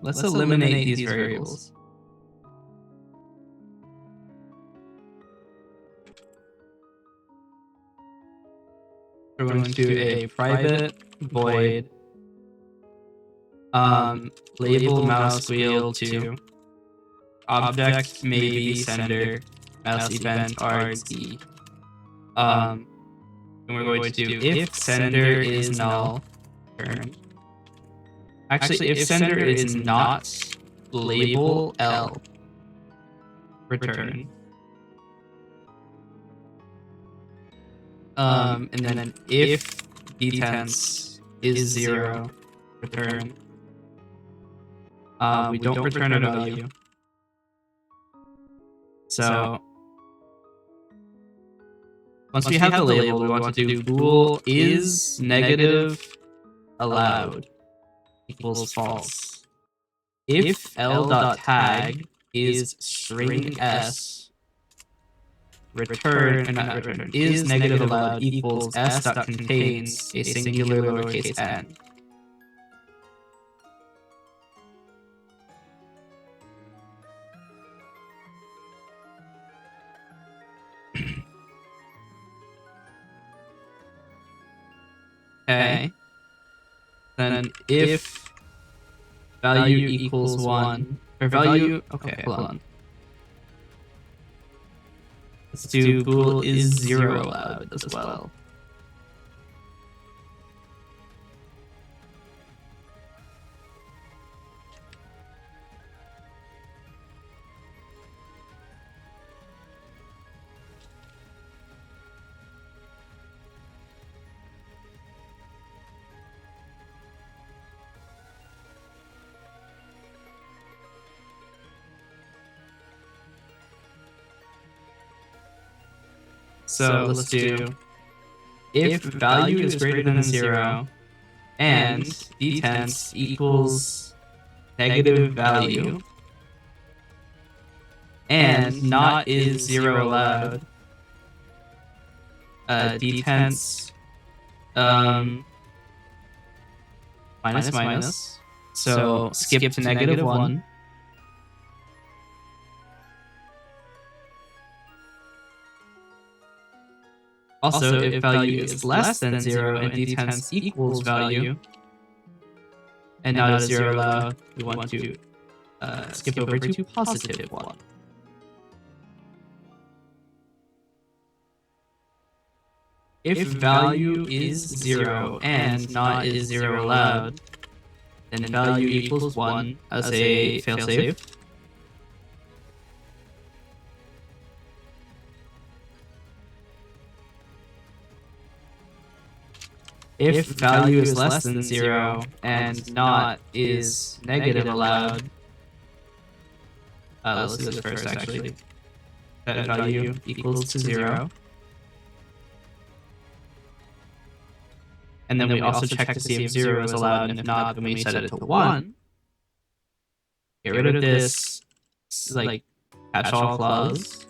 let's eliminate these variables. We're going to do a private void label mouse wheel to object maybe sender mouse event RZ. And we're going to do if sender is null, return. Actually, if sender is not label L, return. And then if dtense is 0, return. We don't return a value. So once we have the label, we want to do bool is negative allowed equals false. If l.tag is string s, return, or not return, is negative allowed equals s.contains a singular lowercase n. Okay. Then if value equals 1, or value, okay, hold on. Let's do bool is 0 allowed as well. So let's do if value is greater than 0 and d10 equals negative value and not is 0 allowed, d10 minus minus. So skip to negative 1. Also, if value is less than 0 and d10 equals value, and not a 0 allowed, we want to skip over to positive 1. If value is 0 and not is 0 allowed, then value equals 1 as a failsafe. If value is less than 0 and not is negative allowed, let's do this first actually. That value equals to 0. And then we also check to see if 0 is allowed, and if not, then we set it to 1. Get rid of this, like, catch-all clause.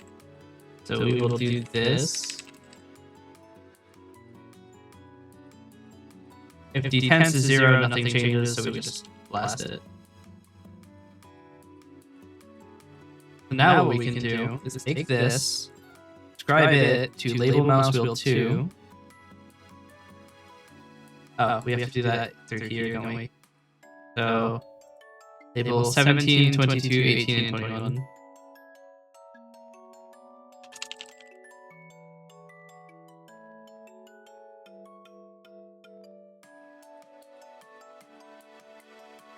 So we will do this. If d tends to 0, nothing changes, so we just blast it. So now what we can do is take this, describe it to label mouse wheel 2. Oh, we have to do that through here, don't we? So label 17, 22, 18, and 21.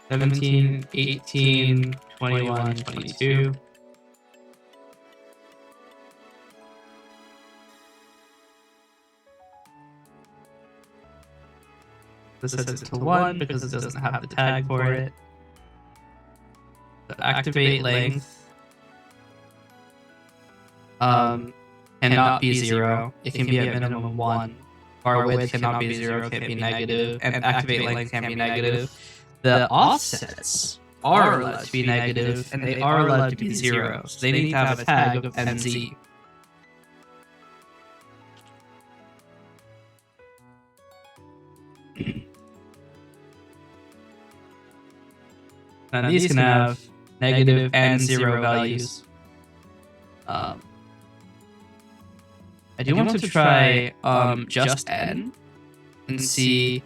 (17, 18, 21, 22). This sets it to 1 because it doesn't have the tag for it. So activate length cannot be 0. It can be a minimum 1. Bar width cannot be 0, can't be negative, and activate length can be negative. The offsets are allowed to be negative, and they are allowed to be 0. So they need to have a tag of NZ. Now these can have negative and 0 values. I do want to try just n and see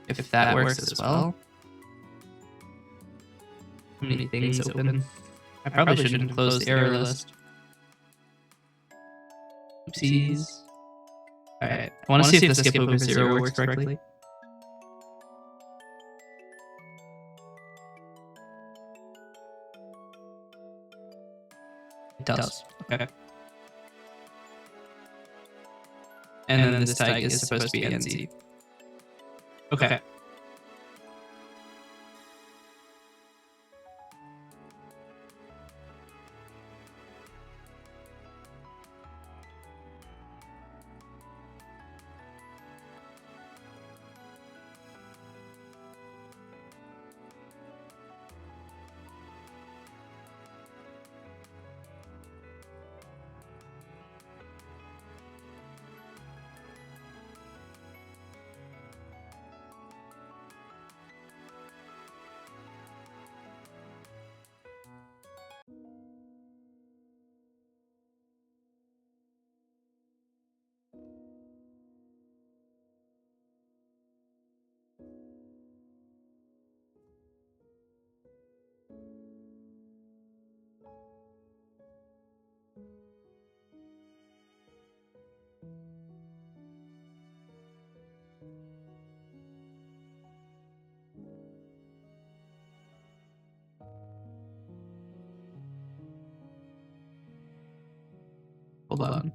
if that works as well. How many things open? I probably shouldn't close the error list. Oopsies. Alright, I want to see if the skip over 0 works correctly. It does. Okay. And then this tag is supposed to be NZ. Okay. Hold on.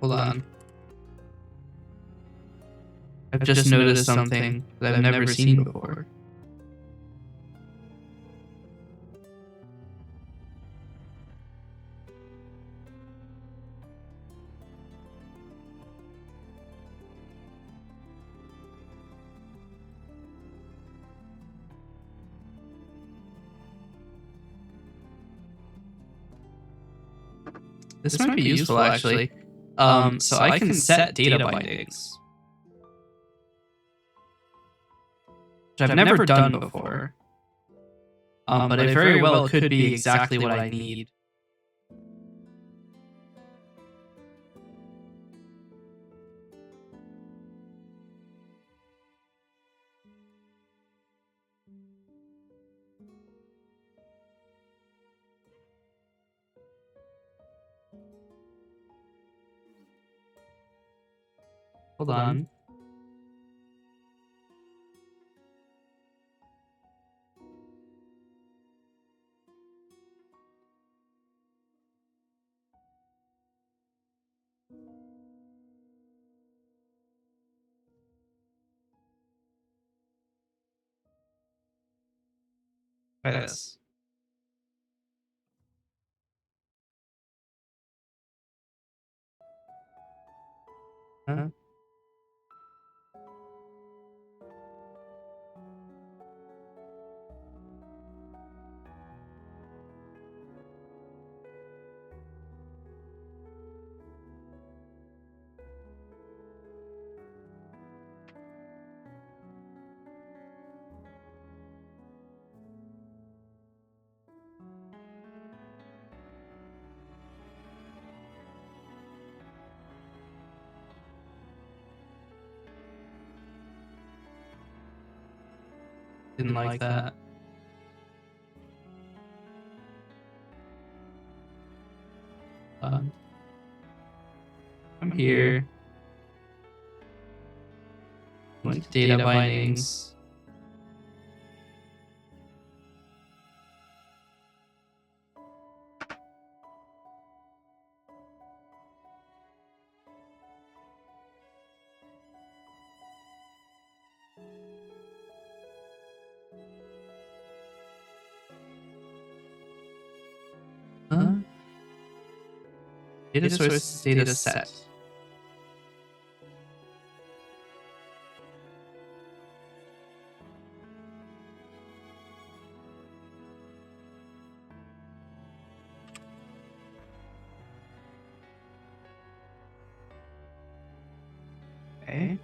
Hold on. I've just noticed something that I've never seen before. This might be useful, actually. So I can set data bindings, which I've never done before. But it very well could be exactly what I need. Hold on. Try this. Huh? Didn't like that. I'm here. Like data bindings. Huh? Data source data set. Okay.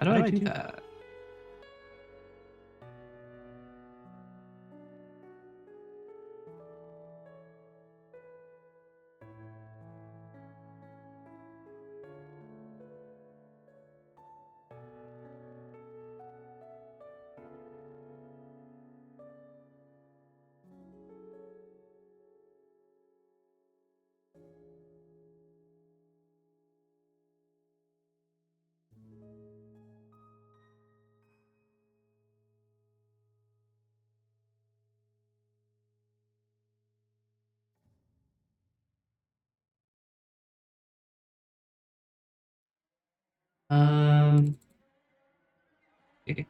How do I do that? Okay.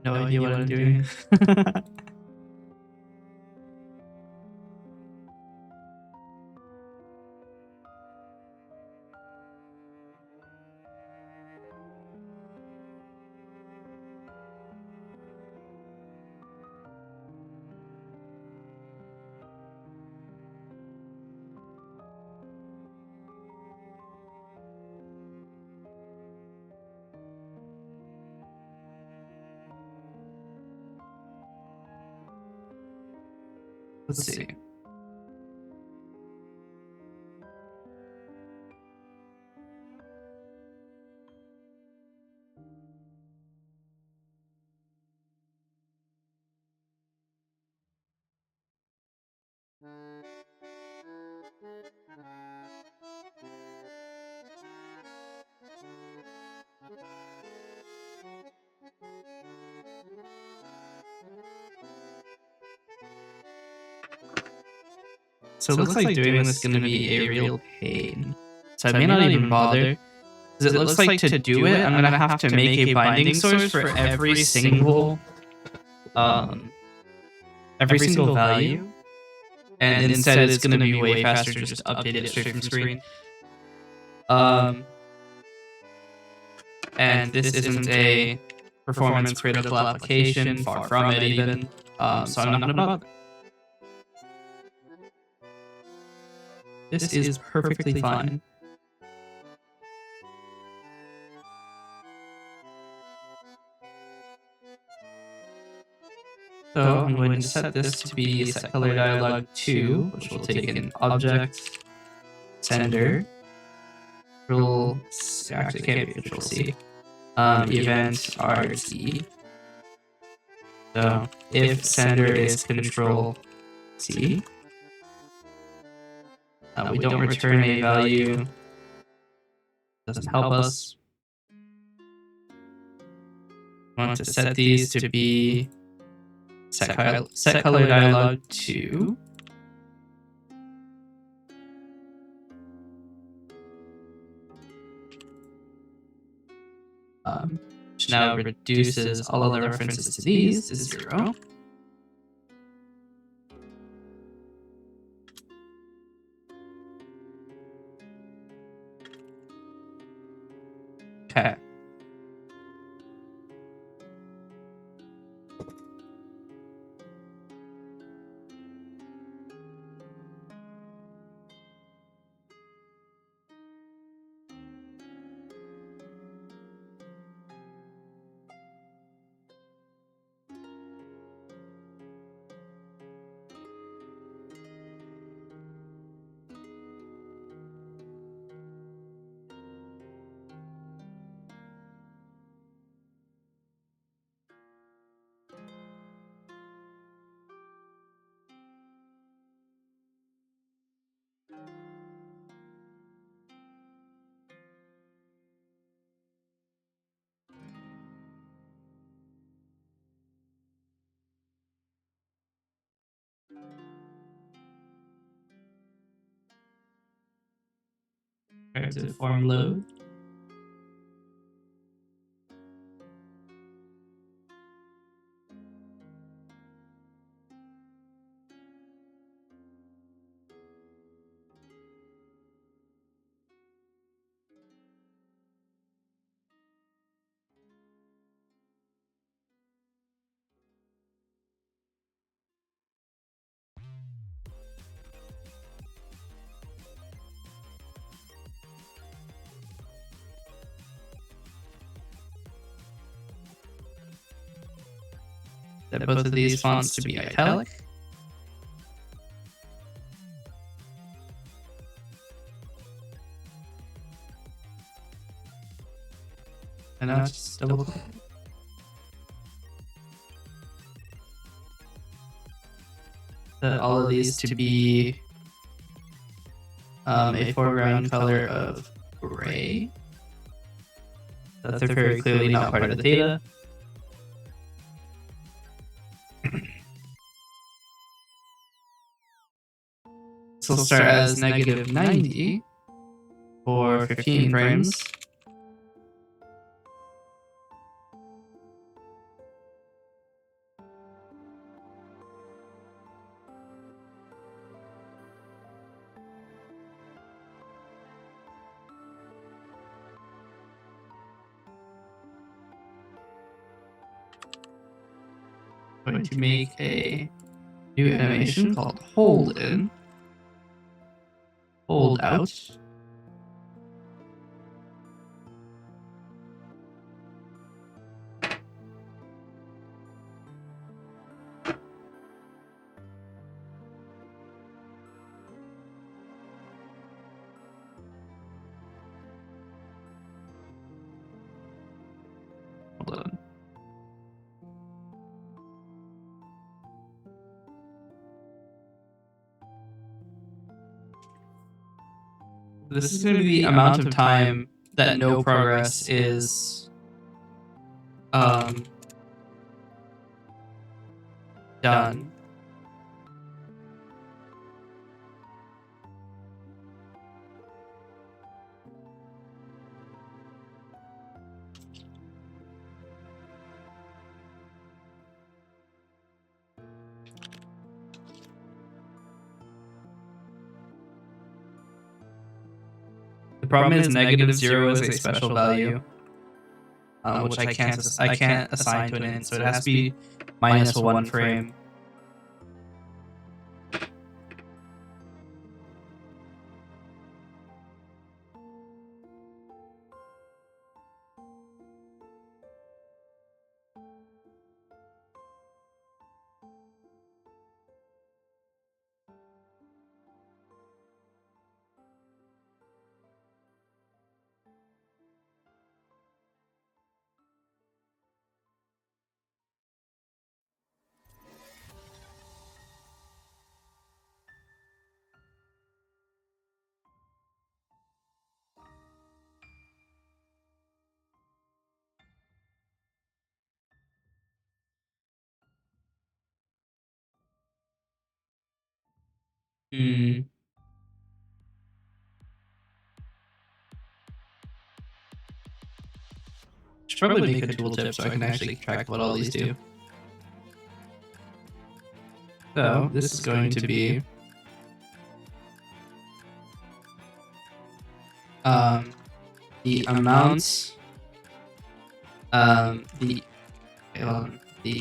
No idea what I'm doing. Let's see. So it looks like doing this is going to be a real pain. So I may not even bother. Because it looks like to do it, I'm going to have to make a binding source for every single value. And instead it's going to be way faster just to update it straight from screen. And this isn't a performance critical application, far from it even. So I'm not going to bother. This is perfectly fine. So I'm going to set this to be set color dialog 2, which will take an object, sender, control, actually can't be control C, event RT. So if sender is control C, we don't return a value, doesn't help us. I want to set these to be set color dialog 2. Which now reduces all of the references to these to 0. Okay. To form load. Set both of these fonts to be italic. And now just double click. Set all of these to be a foreground color of gray. So they're very clearly not part of the data. This will start as -90 for 15 frames. I'm going to make a new animation called hold in. Hold out. Hold on. This is going to be the amount of time that no progress is done. The problem is -0 is a special value, which I can't assign to an int, so it has to be -1 frame. Hmm. Should probably make a tooltip so I can actually track what all these do. So this is going to be the amounts, the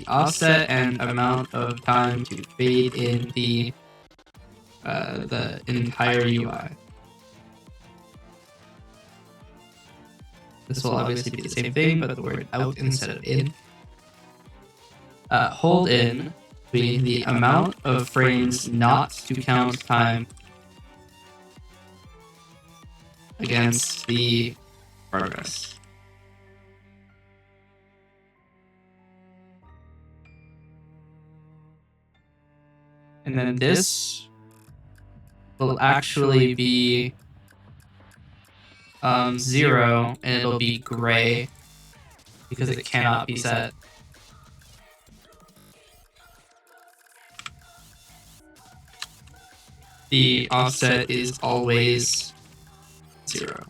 offset and amount of time to fade in the entire UI. This will obviously be the same thing, but the word out instead of in. Hold in be the amount of frames not to count time against the progress. And then this will actually be 0, and it'll be gray because it cannot be set. The offset is always 0.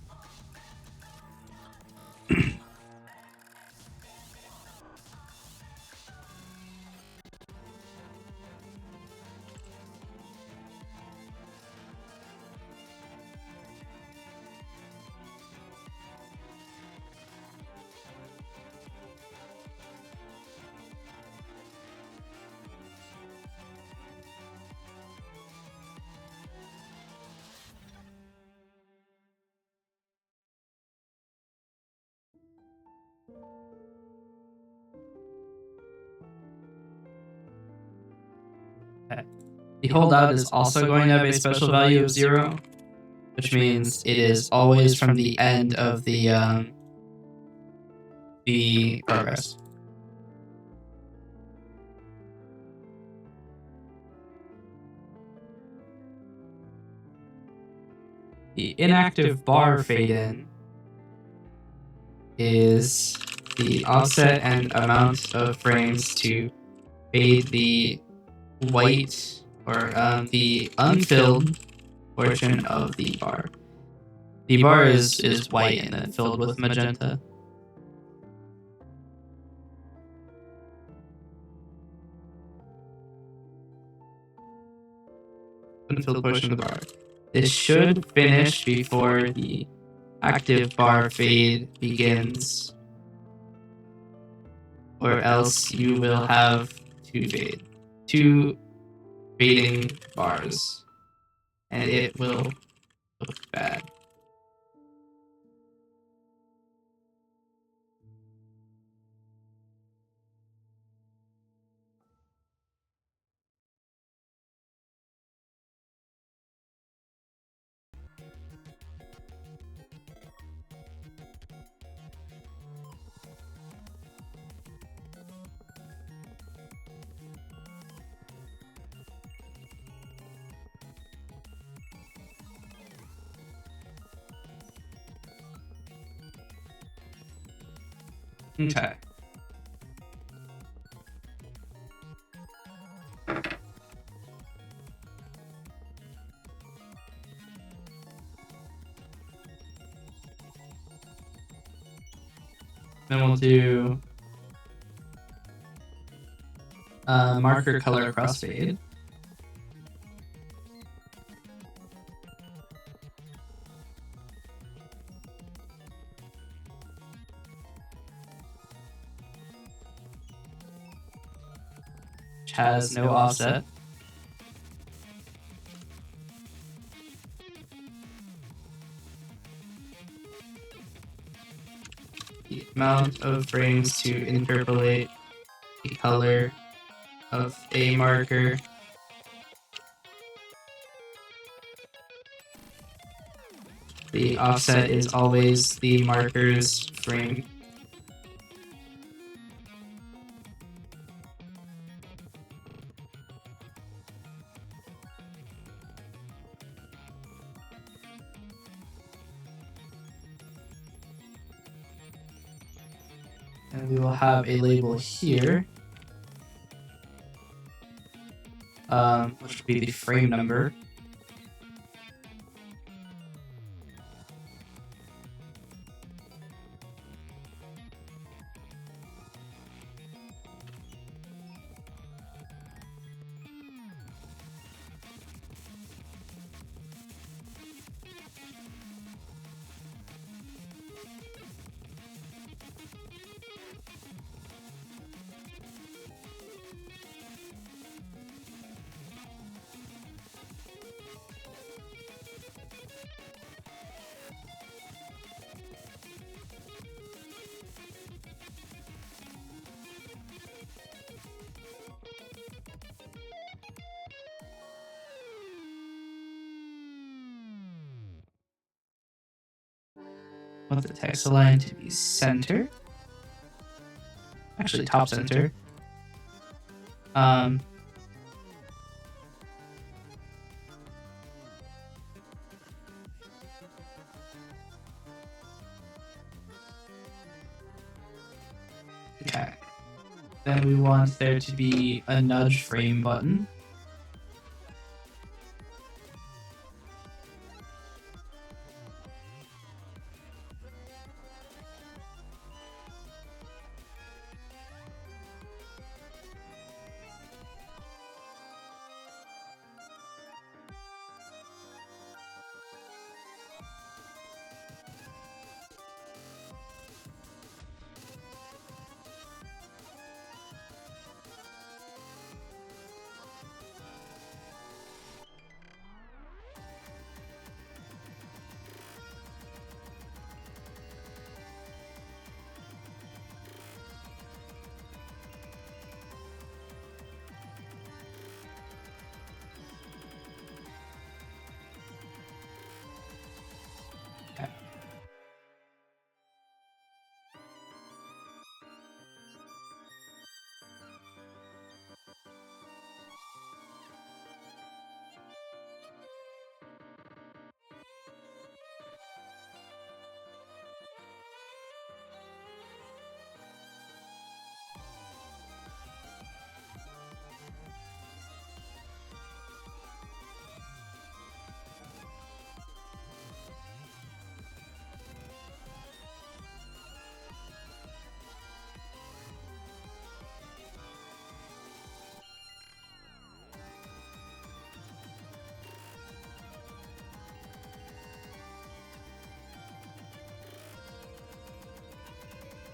The holdout is also going to have a special value of 0, which means it is always from the end of the progress. The inactive bar fade in is the offset and amount of frames to fade the white or the unfilled portion of the bar. The bar is white and then filled with magenta. Unfilled portion of the bar. This should finish before the active bar fade begins, or else you will have two fading bars, and it will look bad. Okay. Then we'll do marker color crossfade. Which has no offset. The amount of frames to interpolate the color of a marker. The offset is always the marker's frame. And we will have a label here, which will be the frame number. Want the text align to be center. Actually, top center. Okay. Then we want there to be a nudge frame button.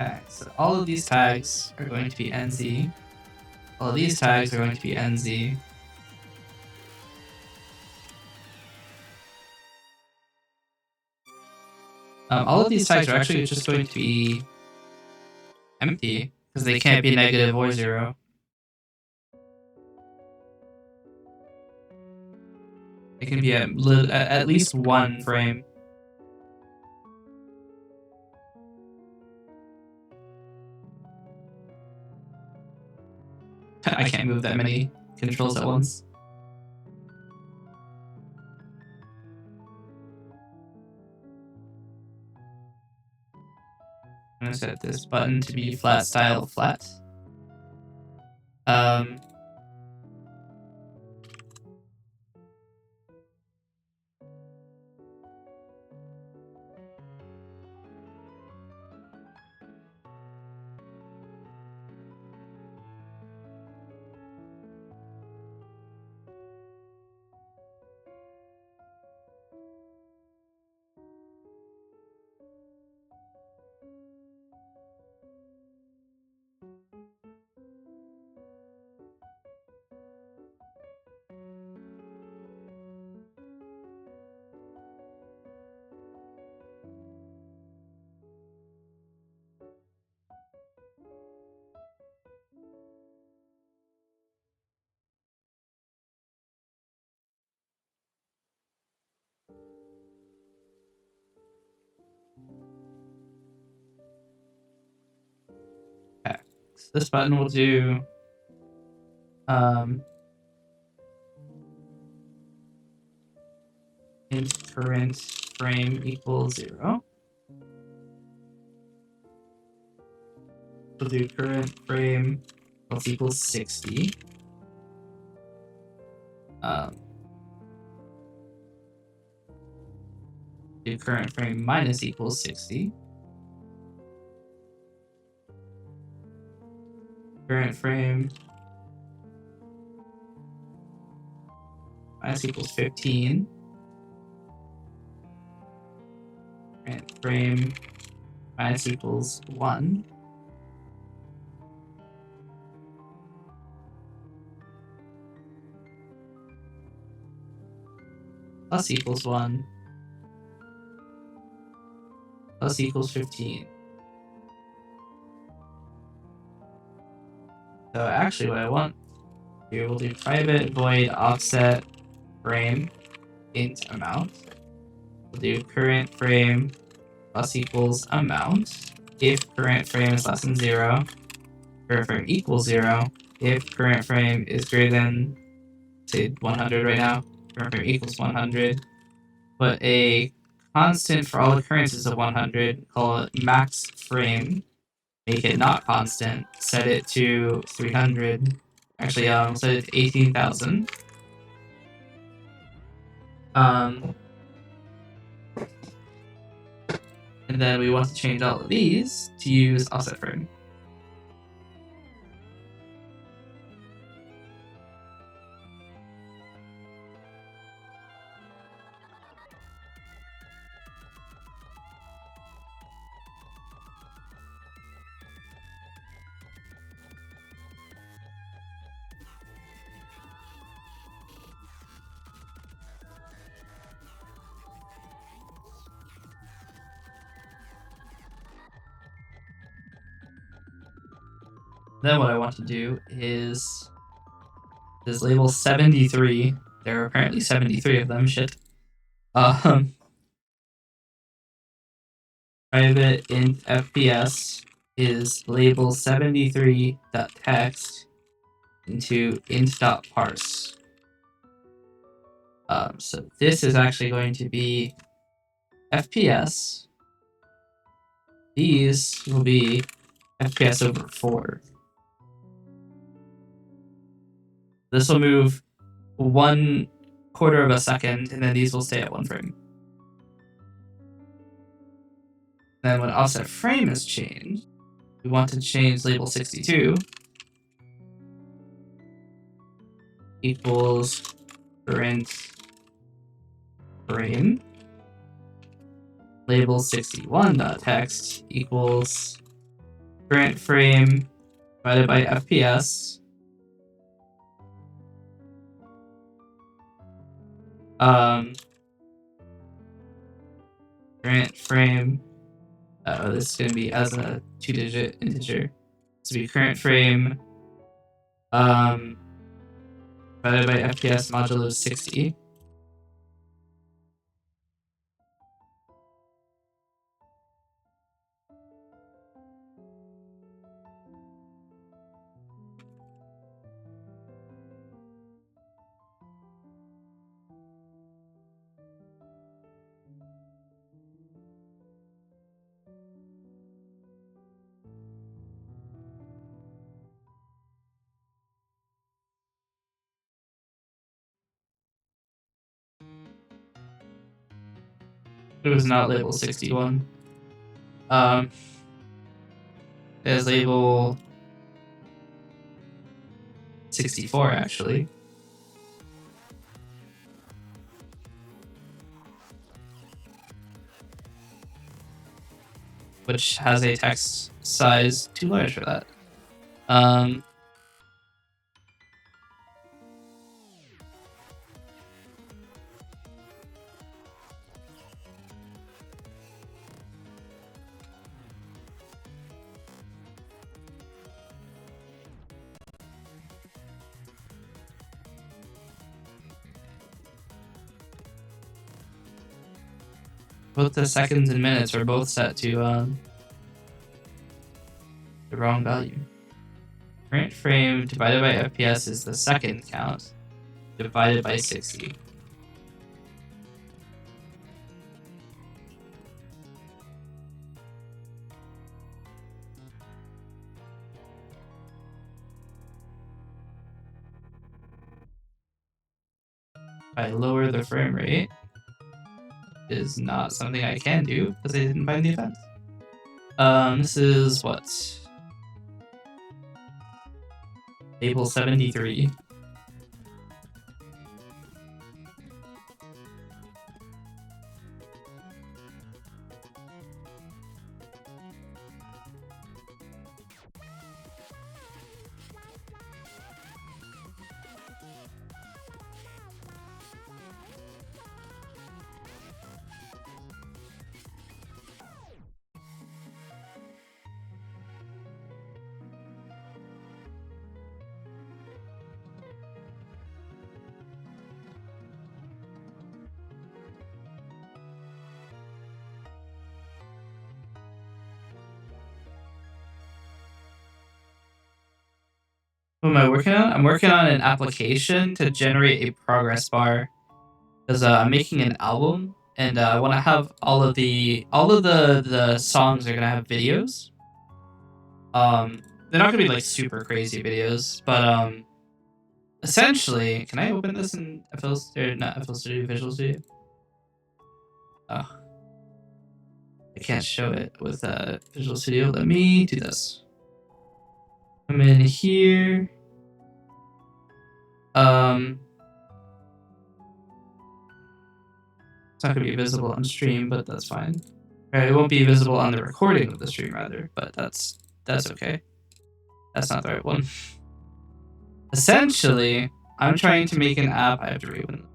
Okay, so all of these tags are going to be NZ. All of these tags are going to be NZ. All of these tags are actually just going to be empty because they can't be negative or zero. It can be at least one frame. I can't move that many controls at once. I'm gonna set this button to be flat style flat. Okay. So this button will do int current frame equals 0. We'll do current frame equals 60. Do current frame minus equals 60. Current frame minus equals 15. Current frame minus equals 1. Plus equals 1. Plus equals 15. So actually what I want to do, we'll do private void offset frame int amount. We'll do current frame plus equals amount. If current frame is less than 0, current frame equals 0. If current frame is greater than, say, 100 right now, current frame equals 100. Put a constant for all occurrences of 100, call it max frame. Make it not constant, set it to 300. Actually, set it to 18,000. And then we want to change all of these to use offset frame. Then what I want to do is this label 73. There are apparently 73 of them. Shit. Private int fps is label 73.text into int.parse. So this is actually going to be FPS. These will be FPS over 4. This will move 1/4 of a second, and then these will stay at 1 frame. Then when offset frame is changed, we want to change label 62 equals current frame. Label 61.text equals current frame divided by FPS. Current frame. This is going to be as a 2-digit integer. This will be current frame divided by FPS modulo 60. It was not label 61. It is label 64 actually. Which has a text size too large for that. Both the seconds and minutes are both set to the wrong value. Current frame divided by FPS is the second count divided by 60. If I lower the frame rate, is not something I can do because I didn't find the event. This is what? Label 73. What am I working on? I'm working on an application to generate a progress bar because I'm making an album and I want to have all of the songs are gonna have videos. They're not gonna be like super crazy videos, but essentially, can I open this in FL Studio? Not FL Studio, Visual Studio. Oh, I can't show it with Visual Studio. Let me do this. Come in here. It's not gonna be visible on stream, but that's fine. It won't be visible on the recording of the stream, rather, but that's okay. That's not the right one. Essentially, I'm trying to make an app. I have to reopen.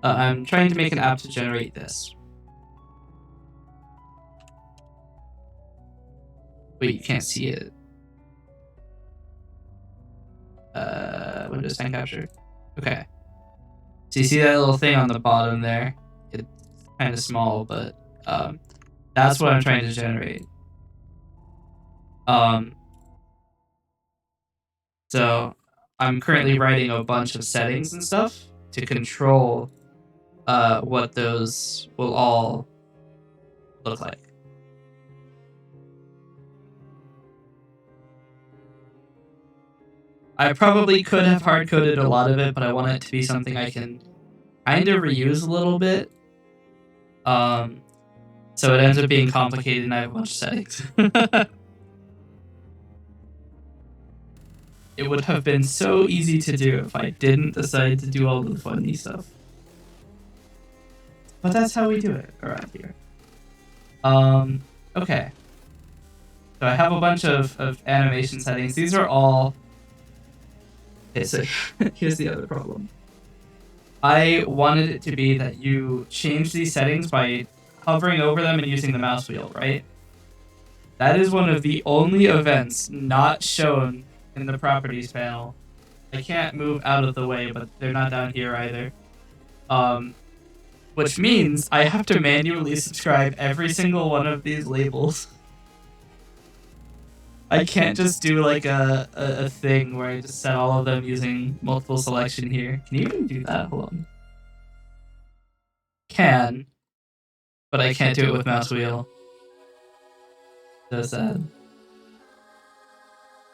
I'm trying to make an app to generate this. Wait, you can't see it. Windows 10 capture. Okay. So you see that little thing on the bottom there? It's kind of small, but that's what I'm trying to generate. So I'm currently writing a bunch of settings and stuff to control what those will all look like. I probably could have hard-coded a lot of it, but I want it to be something I can kind of reuse a little bit. So it ends up being complicated and I have a bunch of settings. It would have been so easy to do if I didn't decide to do all the funny stuff. But that's how we do it around here. Okay. So I have a bunch of animation settings. These are all... Okay, so here's the other problem. I wanted it to be that you change these settings by hovering over them and using the mouse wheel, right? That is one of the only events not shown in the properties panel. I can't move out of the way, but they're not down here either. Which means I have to manually subscribe every single one of these labels. I can't just do like a thing where I just set all of them using multiple selection here. Can you even do that? Hold on. Can, but I can't do it with mouse wheel. So sad.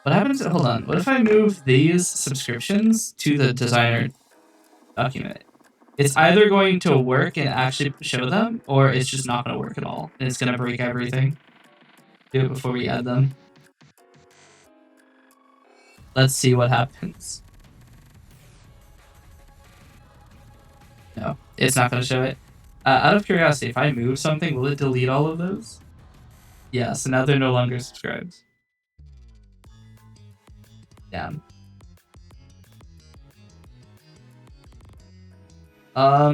What happens? Hold on. What if I move these subscriptions to the designer document? It's either going to work and actually show them, or it's just not going to work at all. And it's going to break everything. Do it before we add them. Let's see what happens. No, it's not going to show it. Out of curiosity, if I move something, will it delete all of those? Yeah, so now they're no longer subscribed. Damn. How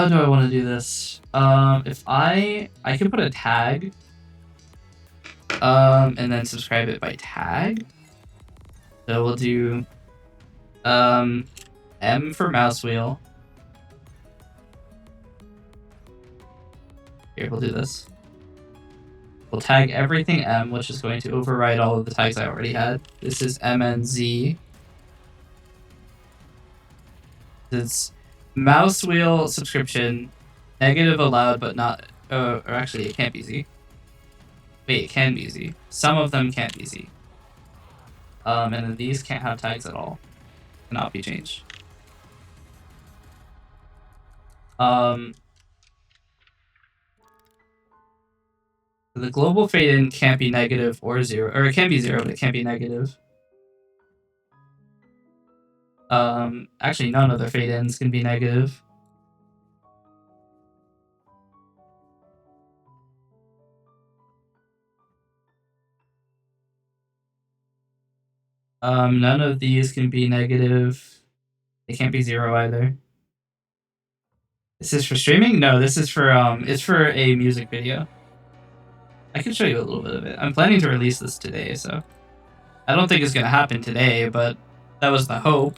do I want to do this? If I can put a tag, and then subscribe it by tag. So we'll do, M for mouse wheel. Here, we'll do this. We'll tag everything M, which is going to override all of the tags I already had. This is MNZ. It's mouse wheel subscription, negative allowed, but not, or actually it can't be Z. Wait, it can be Z. Some of them can't be Z. And then these can't have tags at all. Cannot be changed. The global fade-in can't be negative or 0, or it can be 0, but it can't be negative. Actually, none of the fade-ins can be negative. None of these can be negative. They can't be 0 either. This is for streaming? No, this is for, it's for a music video. I can show you a little bit of it. I'm planning to release this today, so I don't think it's gonna happen today, but that was the hope.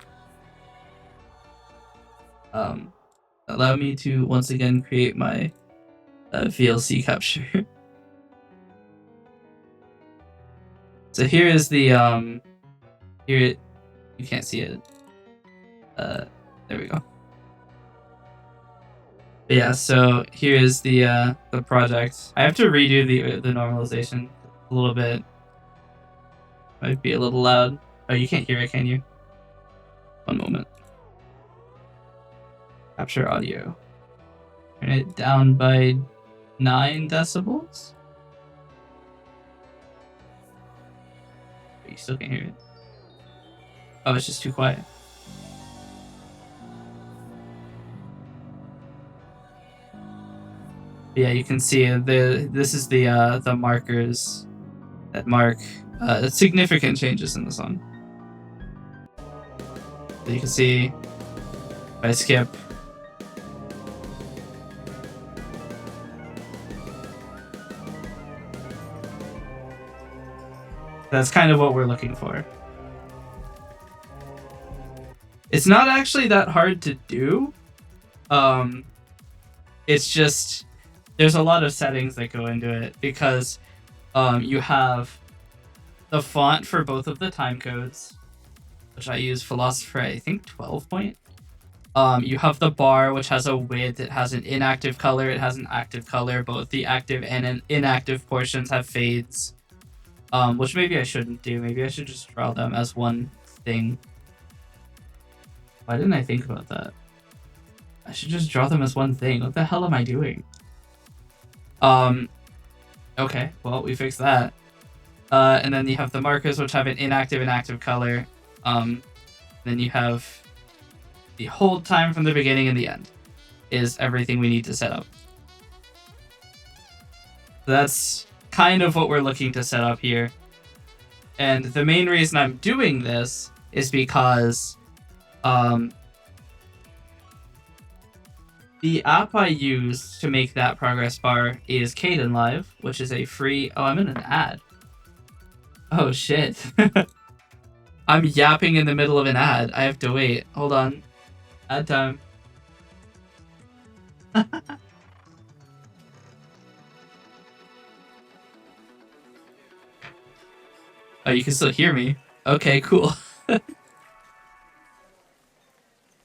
Allow me to once again create my VLC capture. So here is the here you can't see it. There we go. But yeah, so here is the project. I have to redo the normalization a little bit. Might be a little loud. Oh, you can't hear it, can you? One moment. Capture audio. Turn it down by 9 decibels. But you still can't hear it. Oh, it's just too quiet. Yeah, you can see this is the markers that mark significant changes in the song. So you can see if I skip, that's kind of what we're looking for. It's not actually that hard to do. It's just there's a lot of settings that go into it because you have the font for both of the time codes, which I use Philosopher, I think 12 point. You have the bar, which has a width, it has an inactive color, it has an active color. Both the active and inactive portions have fades, which maybe I shouldn't do. Maybe I should just draw them as one thing. Why didn't I think about that? I should just draw them as one thing. What the hell am I doing? Okay, well, we fixed that. And then you have the markers, which have an inactive and active color. Then you have the hold time from the beginning and the end is everything we need to set up. So that's kind of what we're looking to set up here. And the main reason I'm doing this is because the app I use to make that progress bar is Kdenlive, which is a free... Oh, I'm in an ad. Oh, shit. I'm yapping in the middle of an ad. I have to wait. Hold on. Ad time. Oh, you can still hear me. Okay, cool.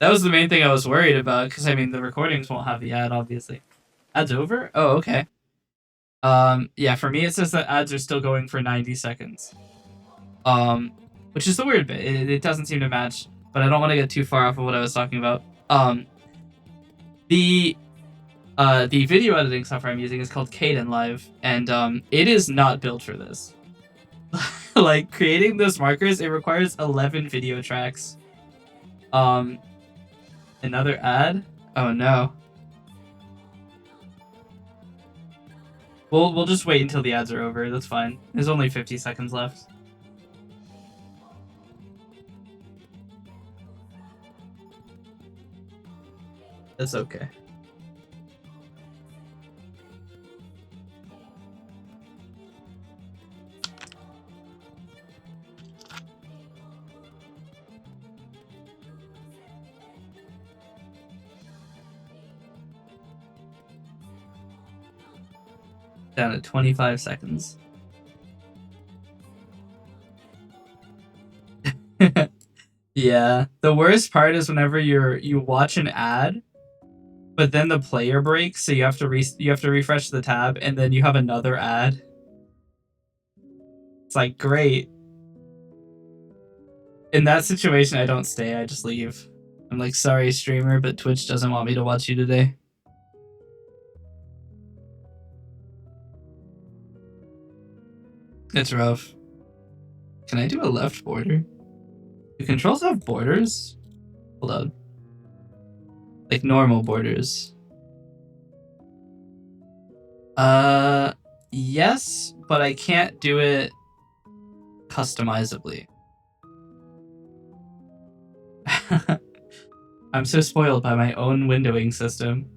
That was the main thing I was worried about, because I mean the recordings won't have the ad, obviously. Ads over? Oh, okay. Yeah, for me it says that ads are still going for 90 seconds. Which is the weird bit. It doesn't seem to match, but I don't want to get too far off of what I was talking about. The video editing software I'm using is called Kdenlive, and it is not built for this. Like, creating those markers, it requires 11 video tracks. Another ad? Oh no. We'll just wait until the ads are over. That's fine. There's only 50 seconds left. That's okay. Down to 25 seconds. Yeah, the worst part is whenever you watch an ad, but then the player breaks, so you have to refresh the tab, and then you have another ad. It's like, great. In that situation, I don't stay. I just leave. I'm like, sorry, streamer, but Twitch doesn't want me to watch you today. It's rough. Can I do a left border? Do controls have borders? Hold on. Like normal borders. Yes, but I can't do it customizably. I'm so spoiled by my own windowing system.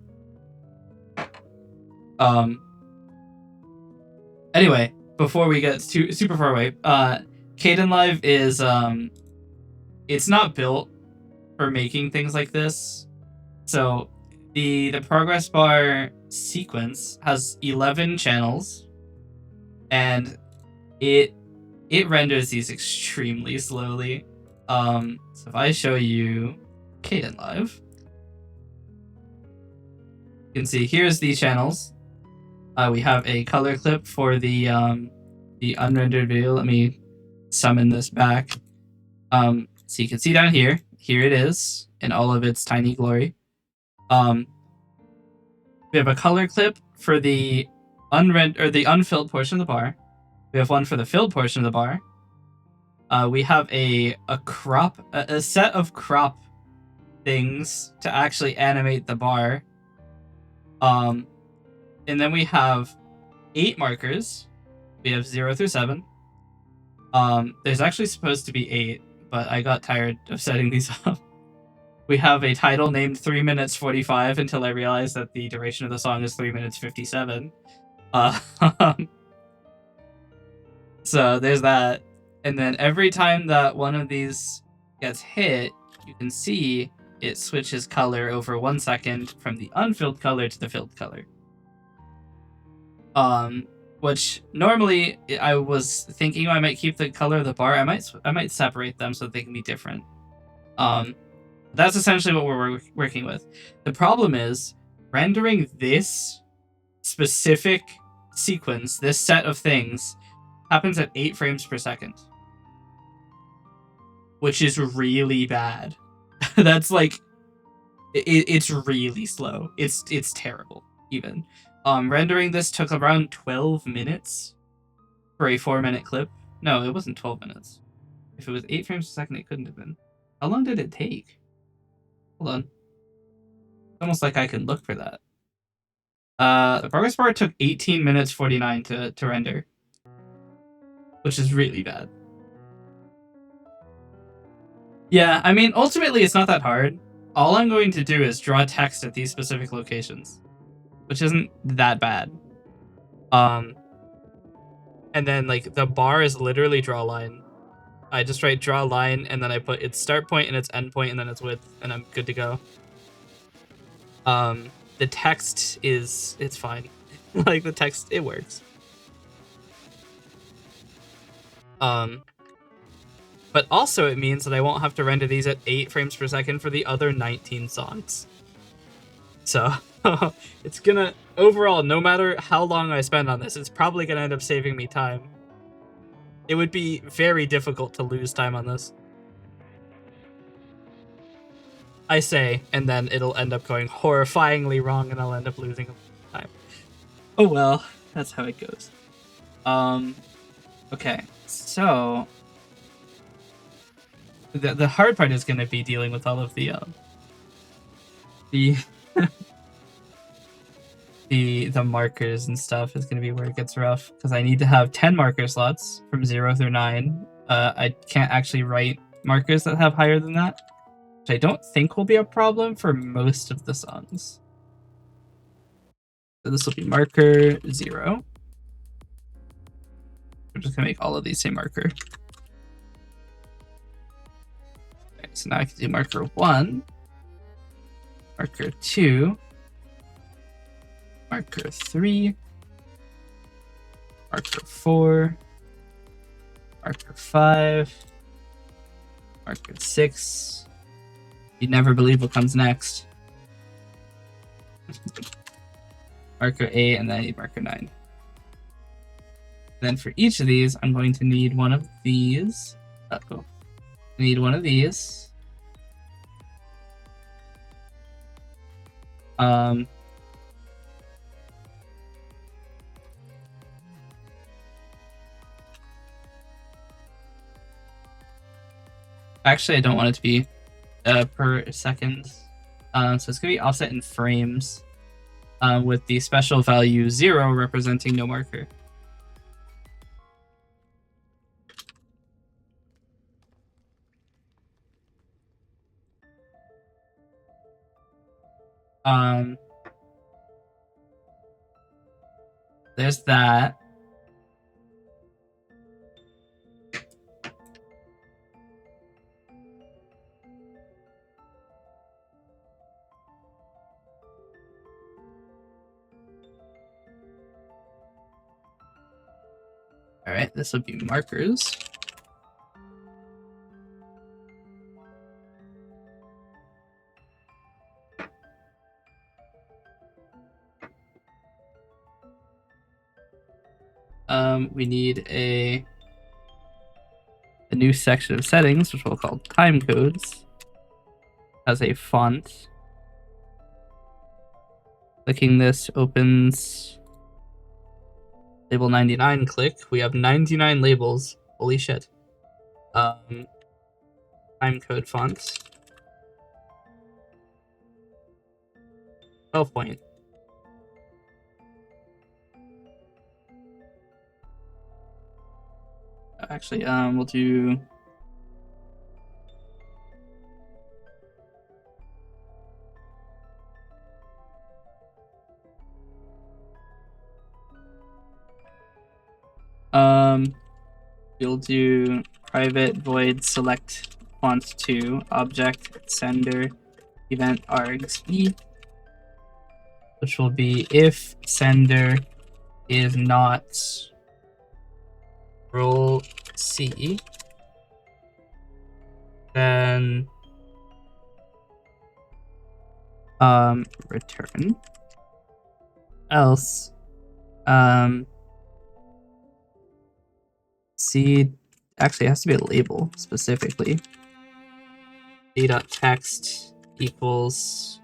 Anyway, before we get too super far away, Kdenlive is it's not built for making things like this. So the progress bar sequence has 11 channels, and it renders these extremely slowly. So if I show you Kdenlive, you can see here's the channels. We have a color clip for the unrendered video. Let me summon this back. So you can see down here. Here it is in all of its tiny glory. We have a color clip for the unfilled portion of the bar. We have one for the filled portion of the bar. We have a set of crop things to actually animate the bar. And then we have 8 markers. We have 0 through 7. There's actually supposed to be 8, but I got tired of setting these up. We have a title named 3 minutes 45 until I realized that the duration of the song is 3 minutes 57. So there's that. And then every time that one of these gets hit, you can see it switches color over 1 second from the unfilled color to the filled color. Which normally I was thinking I might keep the color of the bar. I might separate them so they can be different. That's essentially what we're working with. The problem is rendering this specific sequence, this set of things, happens at 8 frames per second, which is really bad. That's like, it's really slow. It's terrible, even. Rendering this took around 12 minutes for a 4-minute clip. No, it wasn't 12 minutes. If it was 8 frames per second, it couldn't have been. How long did it take? Hold on. It's almost like I can look for that. The progress bar took 18 minutes 49 to render, which is really bad. Yeah, I mean, ultimately, it's not that hard. All I'm going to do is draw text at these specific locations, which isn't that bad. And then, like, the bar is literally draw line. I just write draw line, and then I put its start point and its end point, and then its width, and I'm good to go. The text it's fine. Like, the text, it works. But But also it means that I won't have to render these at 8 frames per second for the other 19 songs. So it's gonna, overall, no matter how long I spend on this, it's probably gonna end up saving me time. It would be very difficult to lose time on this. I say, and then it'll end up going horrifyingly wrong and I'll end up losing time. Oh well, that's how it goes. Okay, so the hard part is going to be dealing with all of the the markers and stuff is going to be where it gets rough, because I need to have 10 marker slots from 0 through 9. I can't actually write markers that have higher than that, which I don't think will be a problem for most of the songs. So this will be marker 0. I'm just going to make all of these say marker. Okay, so now I can do marker 1, marker 2, marker 3, marker 4, marker 5, marker 6. You never believe what comes next. Marker 8, and then I need marker 9. Then for each of these, I'm going to need one of these. Uh-oh. I need one of these. Actually, I don't want it to be per second. So it's going to be offset in frames with the special value 0 representing no marker. There's that. All right, this will be markers. We need a new section of settings, which we'll call timecodes, as a font. Clicking this opens label 99. Click. We have 99 labels. Holy shit. Timecode fonts. 12 point. Actually, we'll do we'll do private void select font to object sender event args e, which will be if sender is not role C, then return. Else C actually has to be a label specifically. C.text equals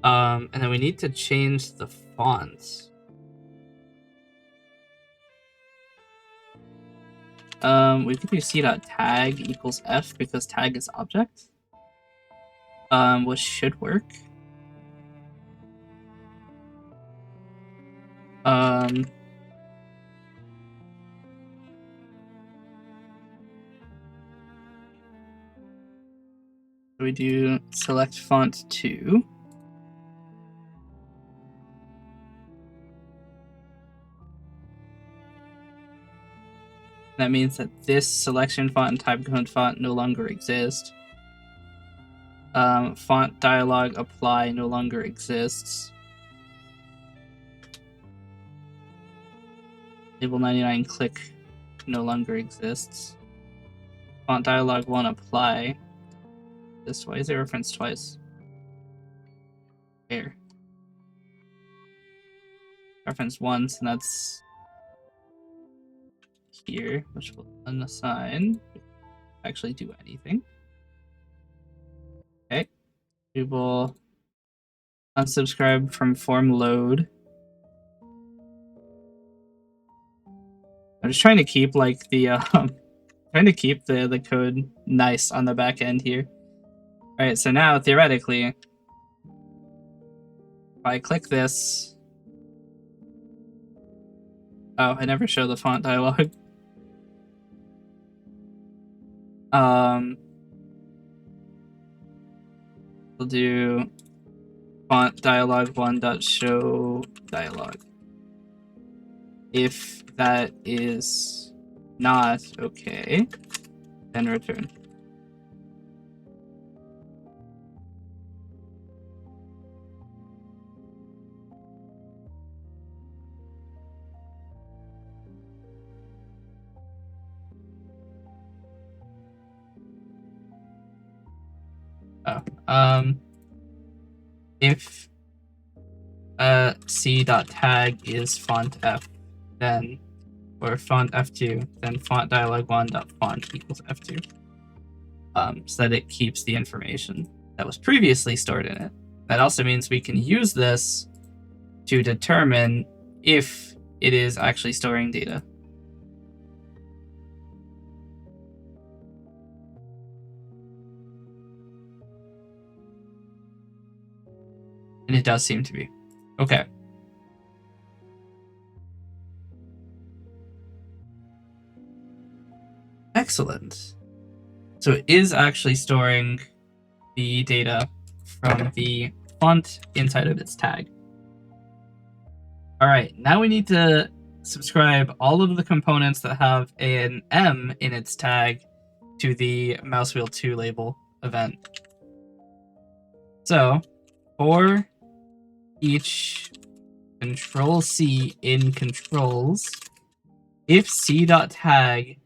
and then we need to change the fonts. We could do C.tag equals F because tag is object. Which should work. We do select font 2. That means that this selection font and timecode font no longer exist. Font dialog apply no longer exists. Label 99 click no longer exists. Font dialog 1 apply. This why is it referenced twice? Here. Reference once, and that's here, which will unassign. Actually do anything. Okay. We will unsubscribe from form load. I'm just trying to keep like the trying to keep the code nice on the back end here. Alright, so now theoretically, if I click this. Oh, I never show the font dialog. We'll do font dialog 1.show dialog. If that is not okay, then return. If c.tag is font f, then or font f2, then font dialog 1.font equals f2. So that it keeps the information that was previously stored in it. That also means we can use this to determine if it is actually storing data. And it does seem to be. Okay. Excellent. So it is actually storing the data from the font inside of its tag. All right, now we need to subscribe all of the components that have an M in its tag to the mousewheel2 label event. So for each control C in controls, if c.tag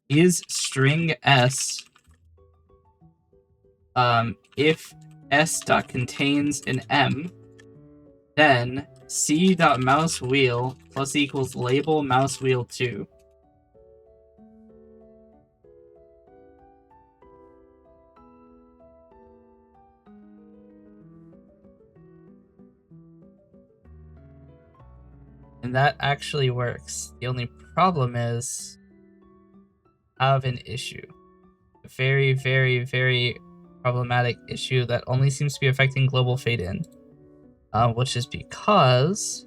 is string s, if s.contains an m, then c.mousewheel plus equals label mousewheel2. And that actually works. The only problem is I have an issue. A very, very, very problematic issue that only seems to be affecting global fade-in. Which is because...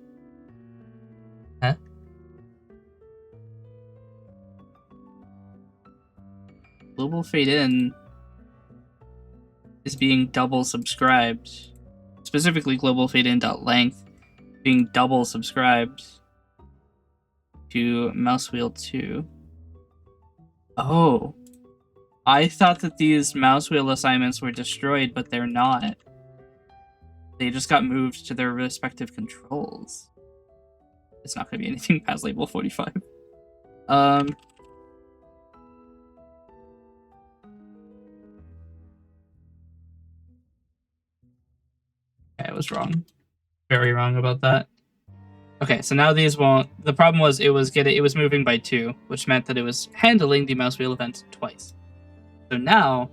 Global fade-in is being double subscribed. Specifically global fade-in.length being double subscribed to mousewheel2. Oh. I thought that these mousewheel assignments were destroyed, but they're not. They just got moved to their respective controls. It's not going to be anything past label 45. Okay, I was wrong. Very wrong about that. Okay, so now these won't... The problem was it was moving by 2, which meant that it was handling the mousewheel event twice. So now,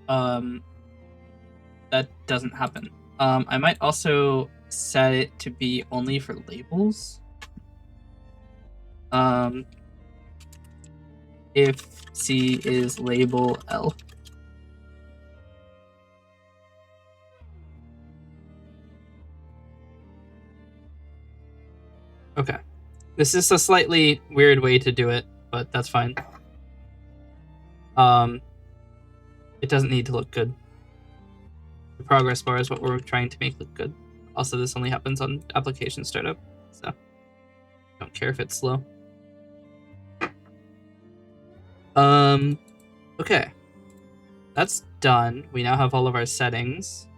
that doesn't happen. I might also set it to be only for labels. If C is label L. Okay. This is a slightly weird way to do it, but that's fine. It doesn't need to look good. The progress bar is what we're trying to make look good. Also, this only happens on application startup, so I don't care if it's slow. Okay. That's done. We now have all of our settings.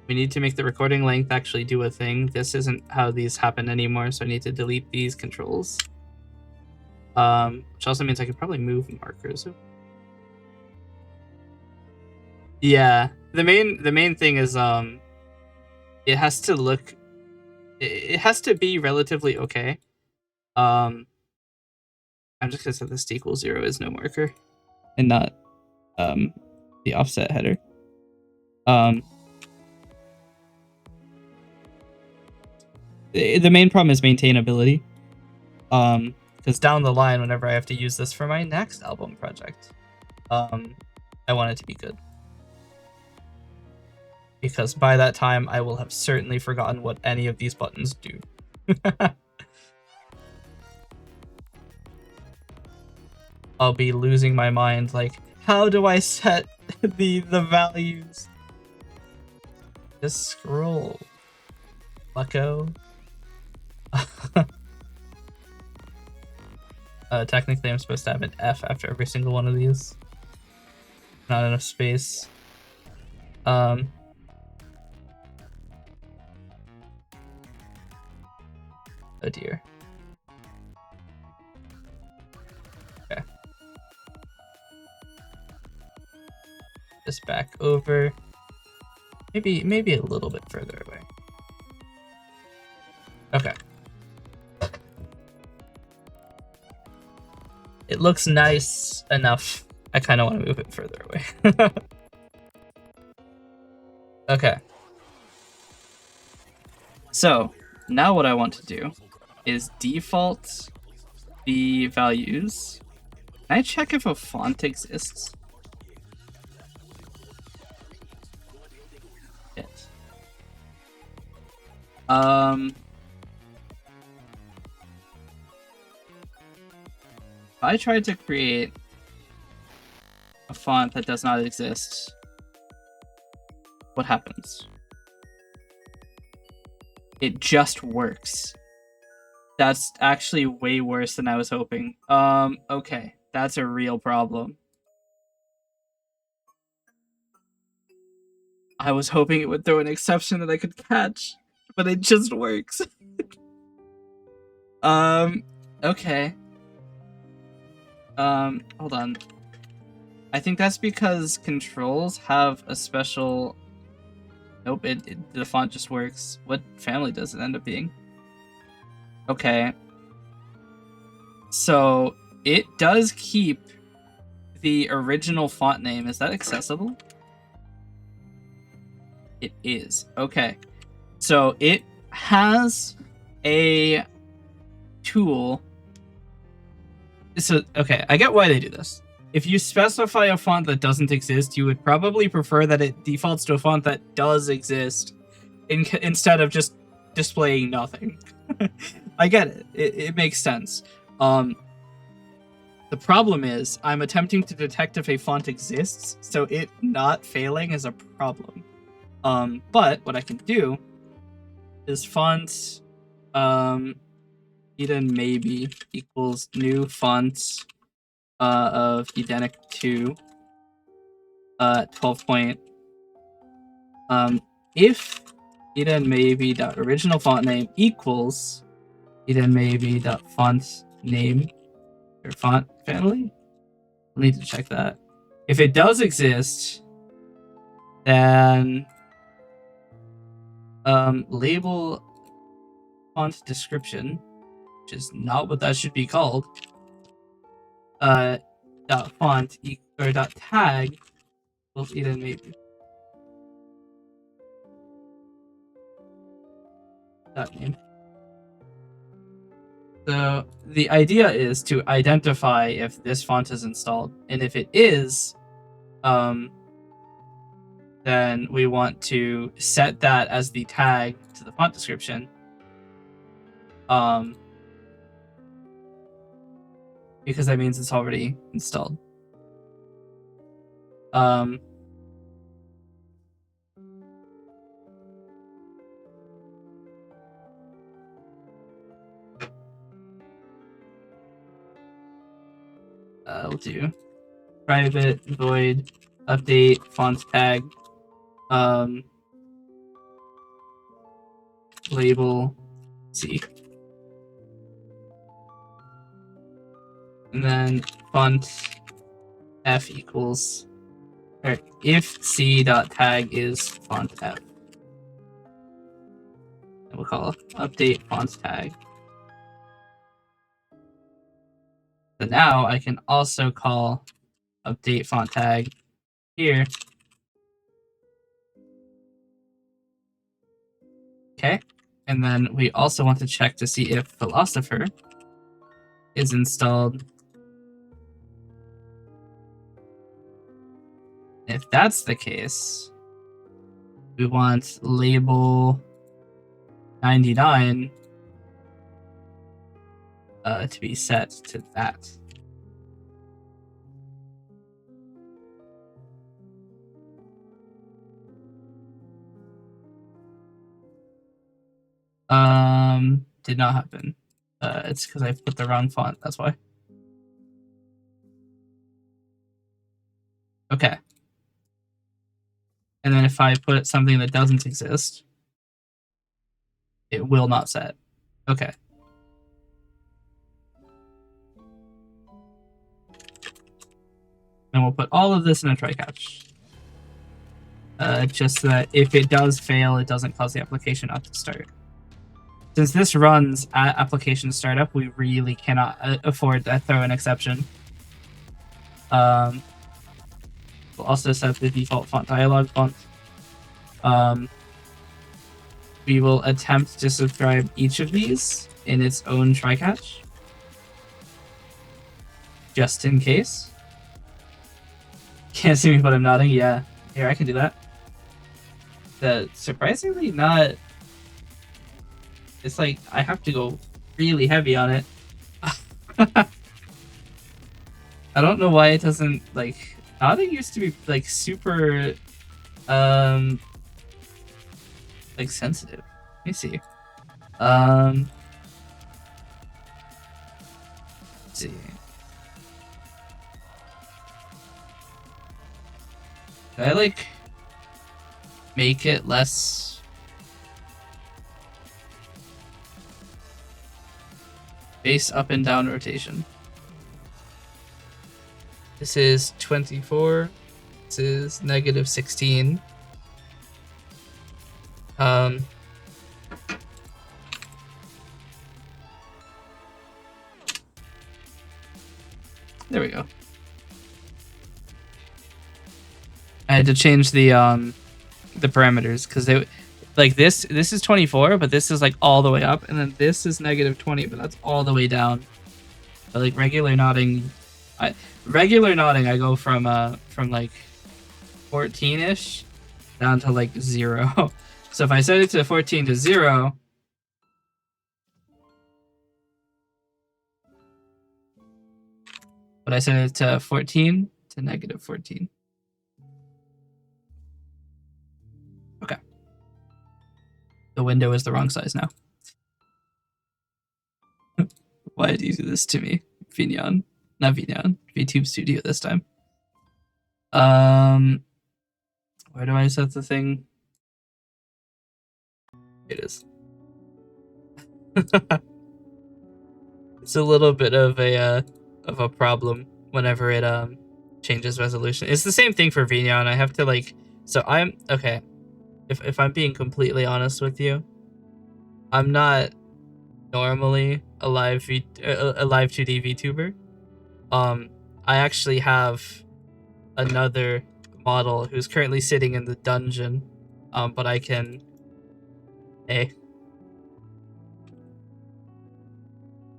We need to make the recording length actually do a thing. This isn't how these happen anymore, so I need to delete these controls. Which also means I could probably move markers. Yeah, the main thing is it has to look, it has to be relatively okay. I'm just gonna set this to equal 0 as no marker, and not the offset header. The main problem is maintainability. Because down the line, whenever I have to use this for my next album project, I want it to be good. Because by that time, I will have certainly forgotten what any of these buttons do. I'll be losing my mind, like, how do I set the values? Just scroll. Lucko. Technically, I'm supposed to have an F after every single one of these. Not enough space. Oh dear. Okay. Just back over. Maybe a little bit further away. Okay. It looks nice enough. I kind of want to move it further away. Okay. So, now what I want to do is default the values. Can I check if a font exists? Yes. If I tried to create a font that does not exist, what happens? It just works. That's actually way worse than I was hoping. Okay, that's a real problem. I was hoping it would throw an exception that I could catch, but it just works. Okay. Hold on. I think that's because controls have a special... Nope, the font just works. What family does it end up being? Okay. So, it does keep the original font name. Is that accessible? It is. Okay. So, it has a tool. So, okay, I get why they do this. If you specify a font that doesn't exist, you would probably prefer that it defaults to a font that does exist instead of just displaying nothing. I get it. It makes sense. The problem is I'm attempting to detect if a font exists, so it not failing is a problem. But what I can do is font Eden maybe equals new font of Edenic 2 12 point. If Eden maybe dot original font name equals Eden maybe dot font name or font family. I'll need to check that. If it does exist, then label font description, which is not what that should be called. Dot font or dot tag equals Eden maybe. Dot name. So the idea is to identify if this font is installed, and if it is, then we want to set that as the tag to the font description. Because that means it's already installed. We'll do private void update font tag. label C. And then font F equals, or if C.tag is font F. And we'll call update font tag. So now I can also call update font tag here. Okay. And then we also want to check to see if philosopher is installed. If that's the case, we want label 99 to be set to that. Did not happen. It's because I put the wrong font, that's why. Okay. And then if I put something that doesn't exist, it will not set. Okay. And we'll put all of this in a try catch. Just so that if it does fail, it doesn't cause the application not to start. Since this runs at application startup, we really cannot afford to throw an exception. We'll also set the default font dialog font. We will attempt to subscribe each of these in its own try catch, just in case. Can't see me, but I'm nodding. Yeah, here I can do that. Surprisingly not. It's like I have to go really heavy on it. I don't know why it doesn't like. Nodding used to be like super, like sensitive. Let me see. Let's see. Can I like make it less base up and down rotation? This is 24. This is negative 16. There we go. I had to change the parameters because they like this is 24, but this is like all the way up, and then this is negative 20, but that's all the way down. But like regular nodding, I go from like 14-ish down to like 0. So if I set it to 14 to 0, but I set it to 14 to negative 14. Okay. The window is the wrong size now. Why did you do this to me, Vignon? Not Vignon, VTube Studio this time. Where do I set the thing? It is. It's a little bit of a problem whenever it changes resolution. It's the same thing for Vignon. I have to like, so I'm okay. If I'm being completely honest with you, I'm not normally a live 2D VTuber. I actually have another model who's currently sitting in the dungeon, but I can. Hey,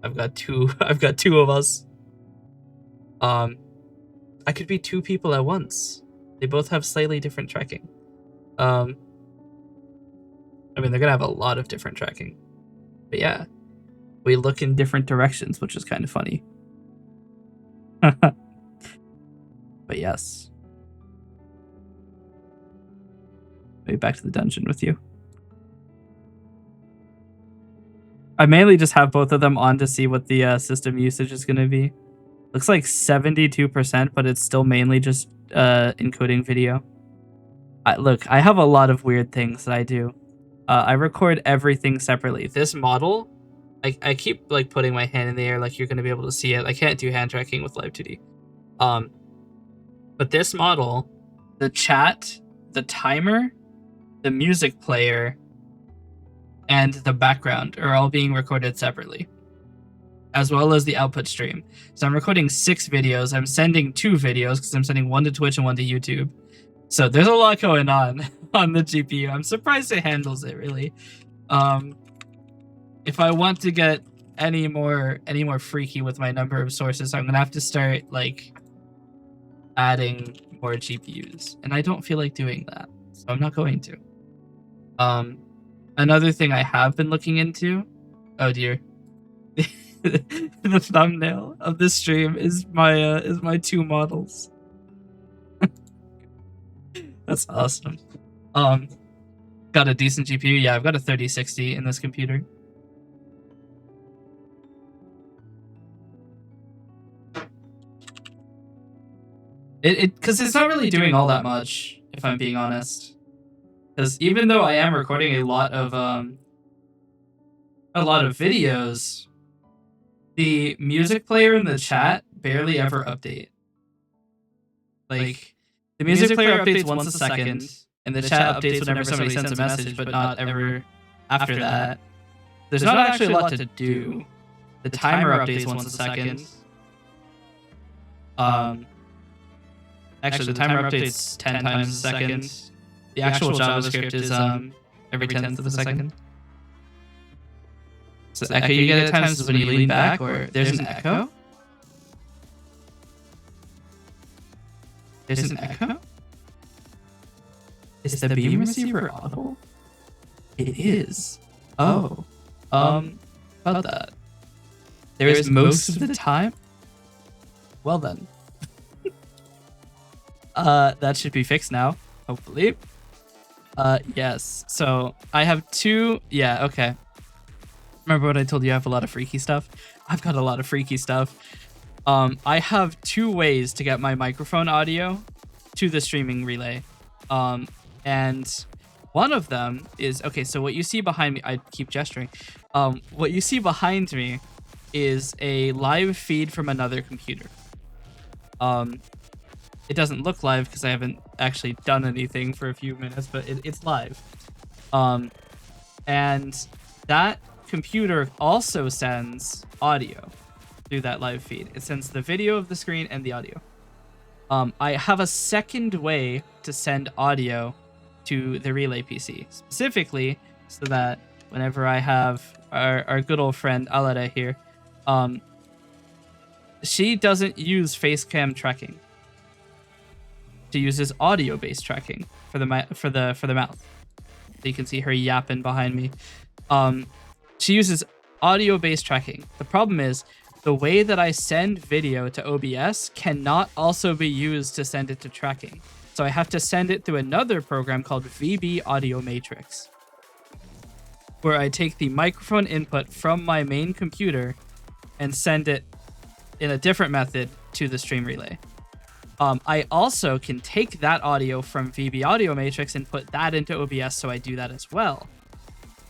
I've got two. I've got two of us. I could be two people at once. They both have slightly different tracking. I mean, they're gonna have a lot of different tracking, but yeah, we look in different directions, which is kind of funny. But yes. Maybe back to the dungeon with you. I mainly just have both of them on to see what the system usage is going to be. Looks like 72%, but it's still mainly just encoding video. Look, I have a lot of weird things that I do. I record everything separately. This model, I keep like putting my hand in the air like you're gonna be able to see it. I can't do hand tracking with Live 2D. But this model, the chat, the timer, the music player, and the background are all being recorded separately, as well as the output stream. So I'm recording 6 videos. I'm sending 2 videos because I'm sending one to Twitch and one to YouTube. So there's a lot going on the GPU. I'm surprised it handles it, really. If I want to get any more freaky with my number of sources, I'm gonna have to start like adding more GPUs, and I don't feel like doing that, so I'm not going to. Another thing I have been looking into. Oh dear. The thumbnail of this stream is my 2 models. That's awesome. Got a decent GPU. Yeah, I've got a 3060 in this computer. Because it's not really doing all that much, if I'm being honest. Because even though I am recording a lot of videos, the music player in the chat barely ever update. Like, the music player updates once a second, and the chat updates whenever somebody sends a message, but not ever after that. There's not actually a lot to do. The timer updates once a second. Actually, the timer updates 10 times a second. The actual JavaScript is every 10th of a second. So the echo you get at times is when you lean back, or there's an echo. There's an echo? Is the beam receiver audible? It is. Oh. About that. There is most of the time? Well then. That should be fixed now, hopefully. Yes. So I have 2. Yeah, okay. Remember what I told you? I have a lot of freaky stuff. I've got a lot of freaky stuff. I have 2 ways to get my microphone audio to the streaming relay. And one of them is, okay, so what you see behind me, I keep gesturing. What you see behind me is a live feed from another computer. It doesn't look live because I haven't actually done anything for a few minutes, but it's live. And that computer also sends audio through that live feed. It sends the video of the screen and the audio. I have a second way to send audio to the relay PC, specifically so that whenever I have our good old friend Alada here, she doesn't use face cam tracking. She uses audio-based tracking for the mouth. So you can see her yapping behind me. She uses audio-based tracking. The problem is the way that I send video to OBS cannot also be used to send it to tracking. So I have to send it through another program called VB Audio Matrix, where I take the microphone input from my main computer and send it in a different method to the stream relay. I also can take that audio from VB Audio Matrix and put that into OBS, so I do that as well.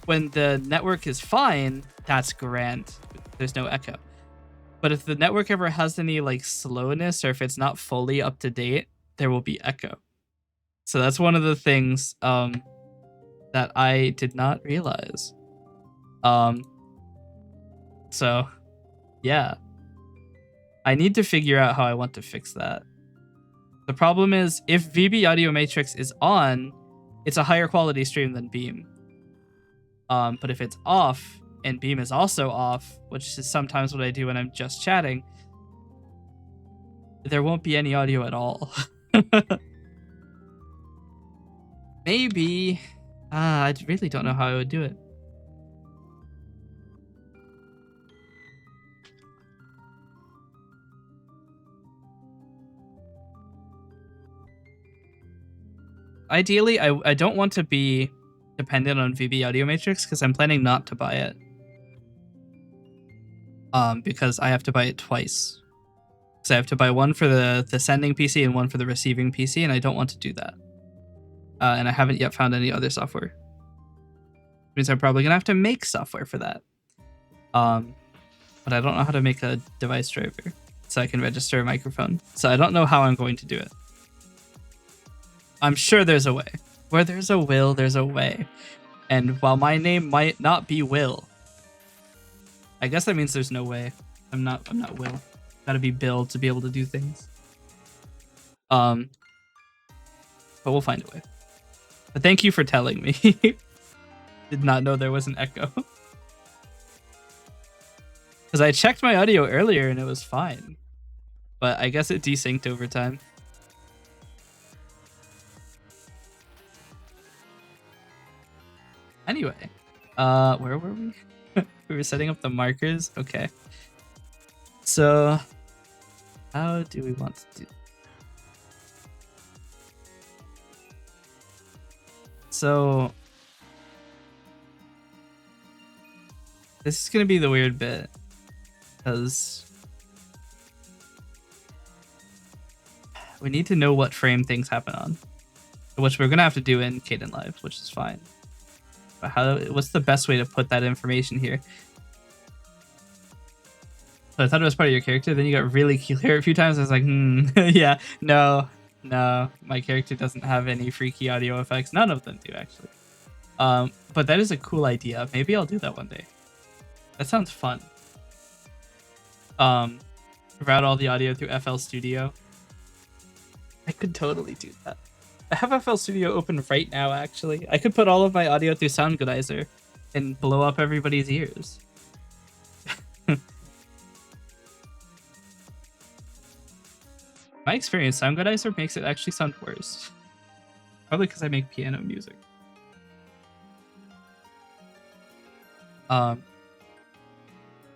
When the network is fine, that's grand. There's no echo. But if the network ever has any like slowness, or if it's not fully up to date, there will be echo. So that's one of the things that I did not realize. So yeah, I need to figure out how I want to fix that. The problem is, if VB Audio Matrix is on, it's a higher quality stream than Beam. But if it's off, and Beam is also off, which is sometimes what I do when I'm just chatting, there won't be any audio at all. Maybe. I really don't know how I would do it. Ideally, I don't want to be dependent on VB Audio Matrix because I'm planning not to buy it. Because I have to buy it twice. So I have to buy one for the sending PC and one for the receiving PC, and I don't want to do that. And I haven't yet found any other software. means I'm probably gonna have to make software for that. But I don't know how to make a device driver so I can register a microphone. So I don't know how I'm going to do it. I'm sure there's a way. Where there's a will, there's a way. And while my name might not be Will, I guess that means there's no way. I'm not Will. Gotta be Bill to be able to do things. But we'll find a way. But thank you for telling me. Did not know there was an echo. Because I checked my audio earlier and it was fine. But I guess it desynced over time. Anyway, where were we? We were setting up the markers. Okay. So, how do we want to do? So, this is gonna be the weird bit, because we need to know what frame things happen on, which we're gonna have to do in Kdenlive, which is fine. But what's the best way to put that information here? So I thought it was part of your character, then you got really clear a few times. I was like, yeah, no, my character doesn't have any freaky audio effects. None of them do, actually. But that is a cool idea. Maybe I'll do that one day. That sounds fun. Route all the audio through FL Studio. I could totally do that. I have FL Studio open right now, actually. I could put all of my audio through Soundgoodizer and blow up everybody's ears. My experience, Soundgoodizer makes it actually sound worse. Probably because I make piano music.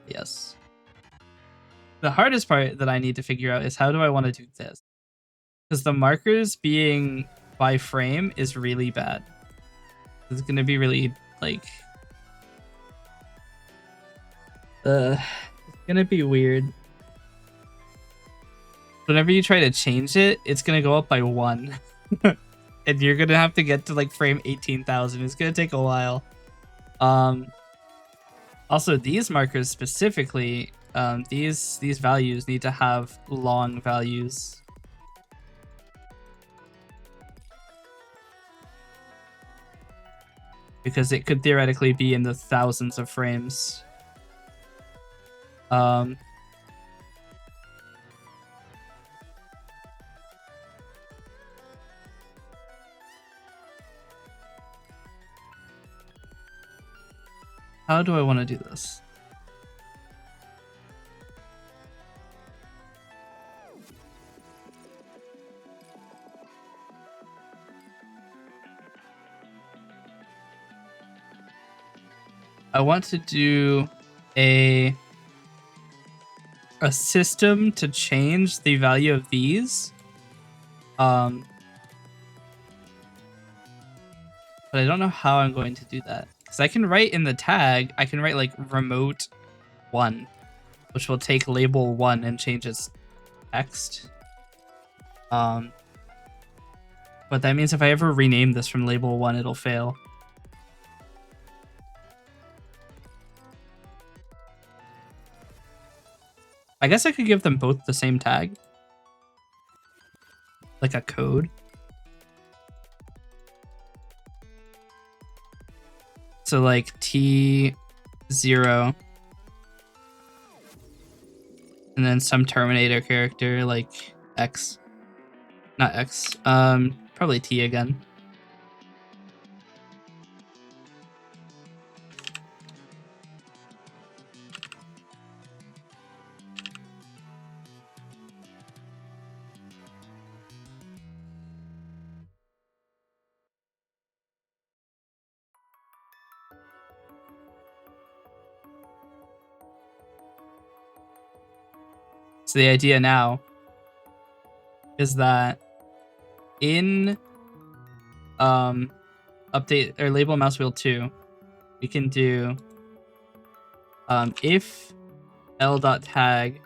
Yes. The hardest part that I need to figure out is how do I want to do this? Because the markers being by frame is really bad. It's gonna be really like it's gonna be weird. Whenever you try to change it, it's gonna go up by 1. And you're gonna have to get to like frame 18,000. It's gonna take a while. Also, these markers specifically, these values need to have long values. Because it could theoretically be in the thousands of frames. How do I want to do this? I want to do a system to change the value of these. But I don't know how I'm going to do that. Because I can write in the tag, I can write like remote 1, which will take label 1 and change its text. But that means if I ever rename this from label 1, it'll fail. I guess I could give them both the same tag. Like a code. So like T0 and then some Terminator character like X. Not X. Probably T again. So the idea now is that in update or label mouse wheel 2, we can do if l.tag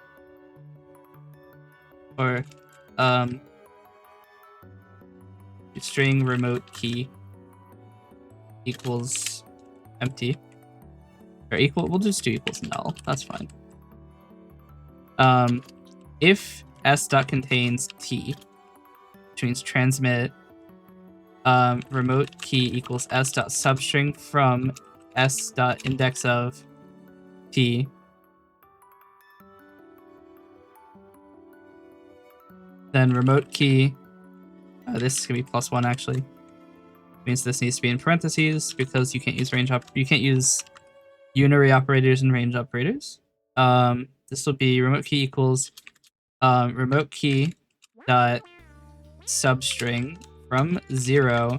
or string remote key equals empty. Or equal, we'll just do equals null. That's fine. If s dot contains t, which means transmit remote key equals s dot substring from s dot index of t, then remote key, this is gonna be +1 actually. Means this needs to be in parentheses because you can't use you can't use unary operators and range operators. This will be remote key equals remote key dot substring from 0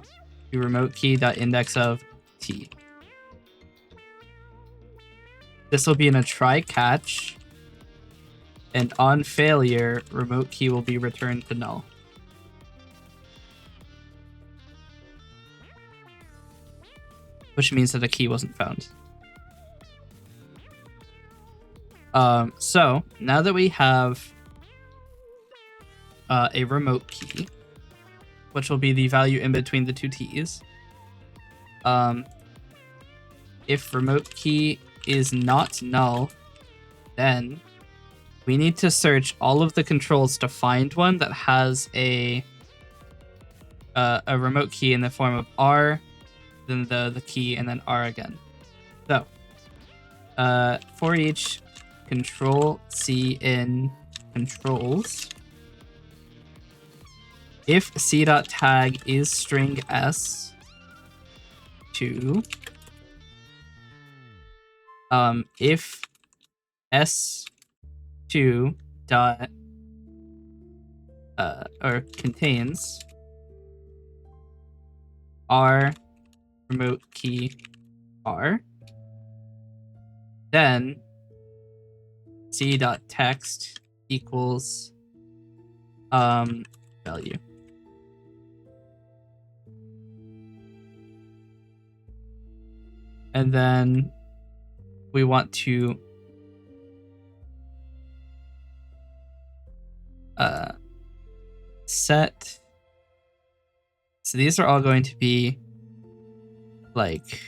to remote key dot index of t. This will be in a try catch, and on failure, remote key will be returned to null. Which means that a key wasn't found. So now that we have a remote key, which will be the value in between the two t's, if remote key is not null, then we need to search all of the controls to find one that has a remote key in the form of r, then the key, and then r again. So for each control C in controls, if c.tag is string s to if s2 dot or contains r remote key r, then c.text equals value. And then we want to set, so these are all going to be like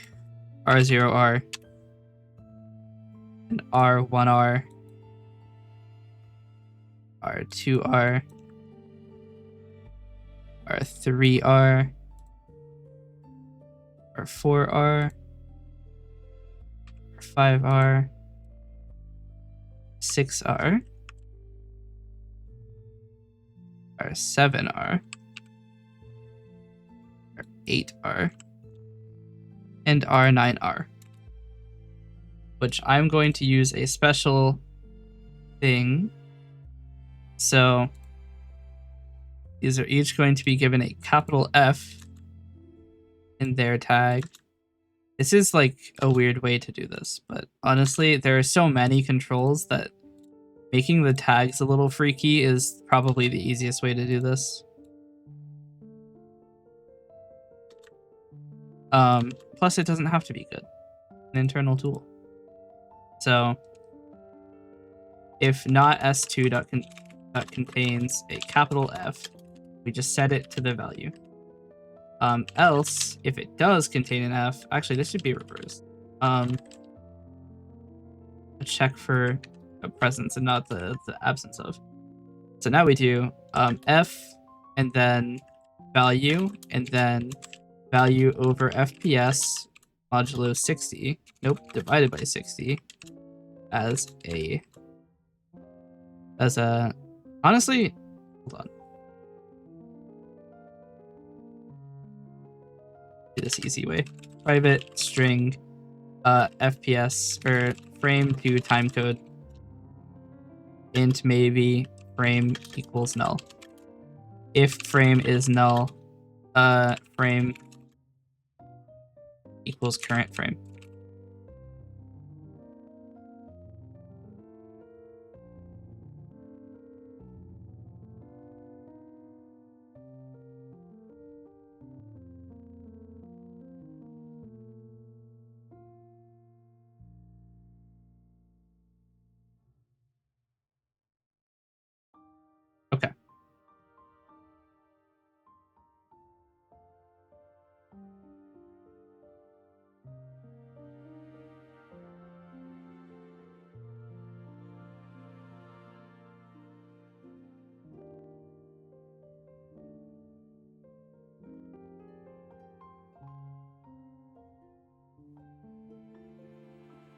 r0r and r1r, r2r, r3r, r4r, r5r, 6r, r7r, r8r, and r9r, which I'm going to use a special thing. So these are each going to be given a capital F in their tag. This is like a weird way to do this, but honestly, there are so many controls that making the tags a little freaky is probably the easiest way to do this. Plus, it doesn't have to be good. An internal tool. So if not s2 dot contains a capital F, we just set it to the value. Else, if it does contain an F, actually this should be reversed. Check for a presence and not the absence of. So now we do F and then value and then value over FPS modulo 60. Nope, divided by 60 as a honestly, hold on. Do this easy way. Private string FPS or frame to timecode int maybe frame equals null. If frame is null, frame equals current frame. Okay.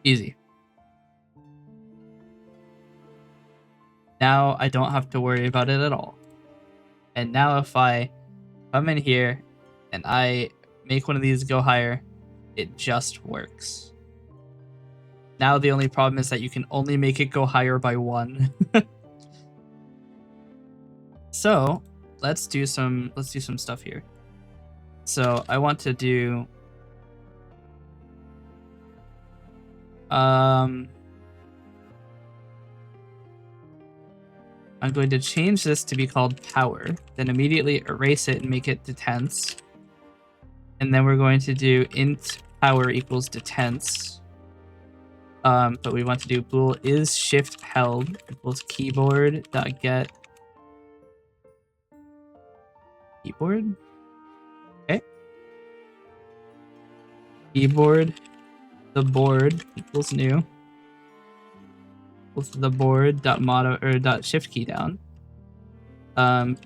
Easy. Now I don't have to worry about it at all. And now if I come in here and I make one of these go higher, it just works. Now the only problem is that you can only make it go higher by 1. So let's do some stuff here. So I want to do I'm going to change this to be called power, then immediately erase it and make it detents. And then we're going to do int power equals detents. But we want to do bool is shift held equals keyboard.get keyboard. Okay. Keyboard the board equals new. Equals the board dot motto or dot shift key down.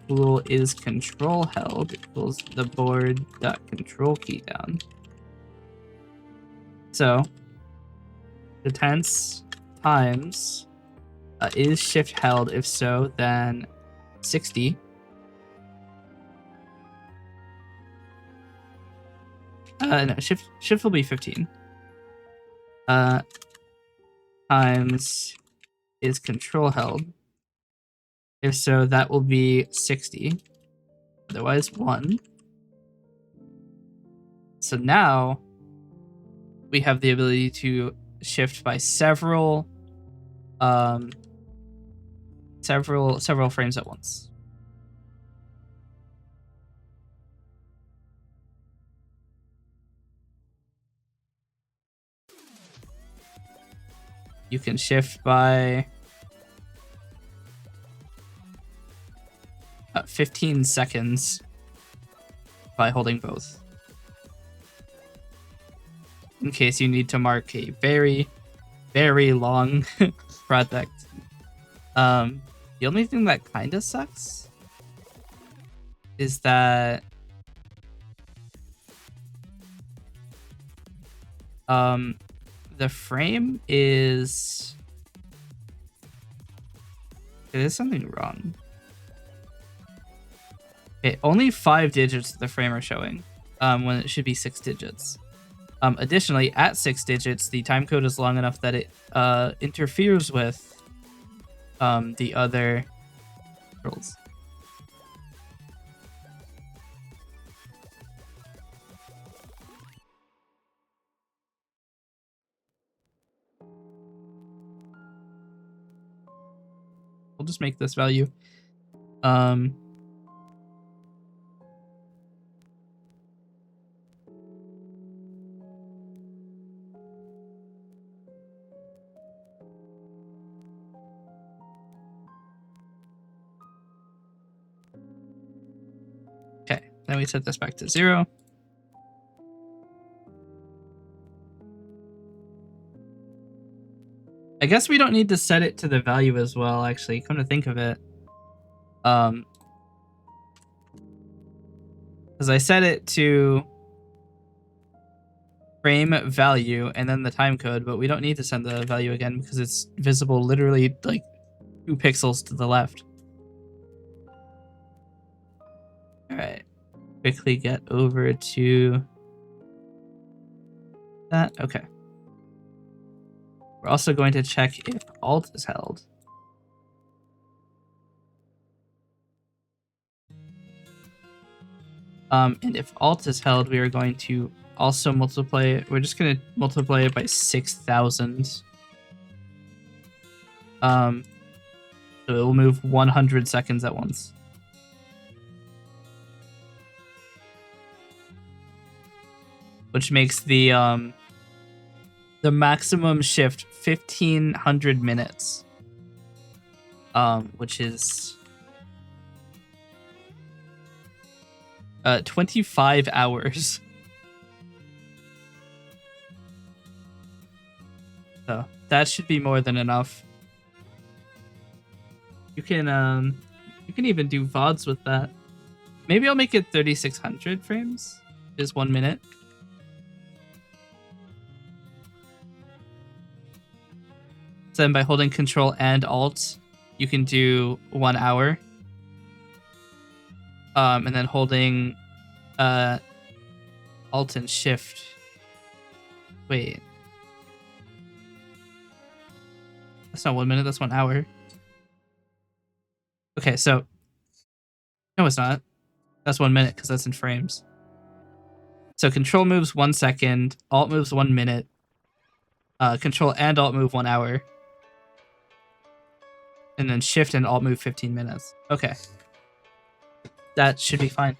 Bool is control held equals the board dot control key down. So detents times is shift held, if so then 60. No, shift will be 15. Times is control held. If so, that will be 60. Otherwise, 1. So now we have the ability to shift by several frames at once. You can shift by 15 seconds by holding both. In case you need to mark a very, very long project. The only thing that kind of sucks is that the frame is... There's something wrong. Okay, only 5 digits of the frame are showing when it should be 6 digits. Additionally, at 6 digits, the timecode is long enough that it interferes with the other controls. We'll just make this value. Okay, then we set this back to 0. I guess we don't need to set it to the value as well, actually, come to think of it. Because I set it to frame value and then the time code, but we don't need to send the value again because it's visible literally like 2 pixels to the left. Alright, quickly get over to that. Okay. We're also going to check if Alt is held. And if Alt is held, we are going to also multiply it. We're just going to multiply it by 6,000. So it will move 100 seconds at once. Which makes the maximum shift 1,500 minutes. Which is 25 hours. So that should be more than enough. You can even do VODs with that. Maybe I'll make it 3,600 frames. Is 1 minute. So then by holding Control and Alt, you can do 1 hour. And then holding Alt and Shift. Wait. That's not 1 minute, that's 1 hour. Okay, so... No, it's not. That's 1 minute, because that's in frames. So Control moves 1 second, Alt moves 1 minute, Control and Alt move 1 hour, and then Shift and Alt move 15 minutes. Okay. That should be fine.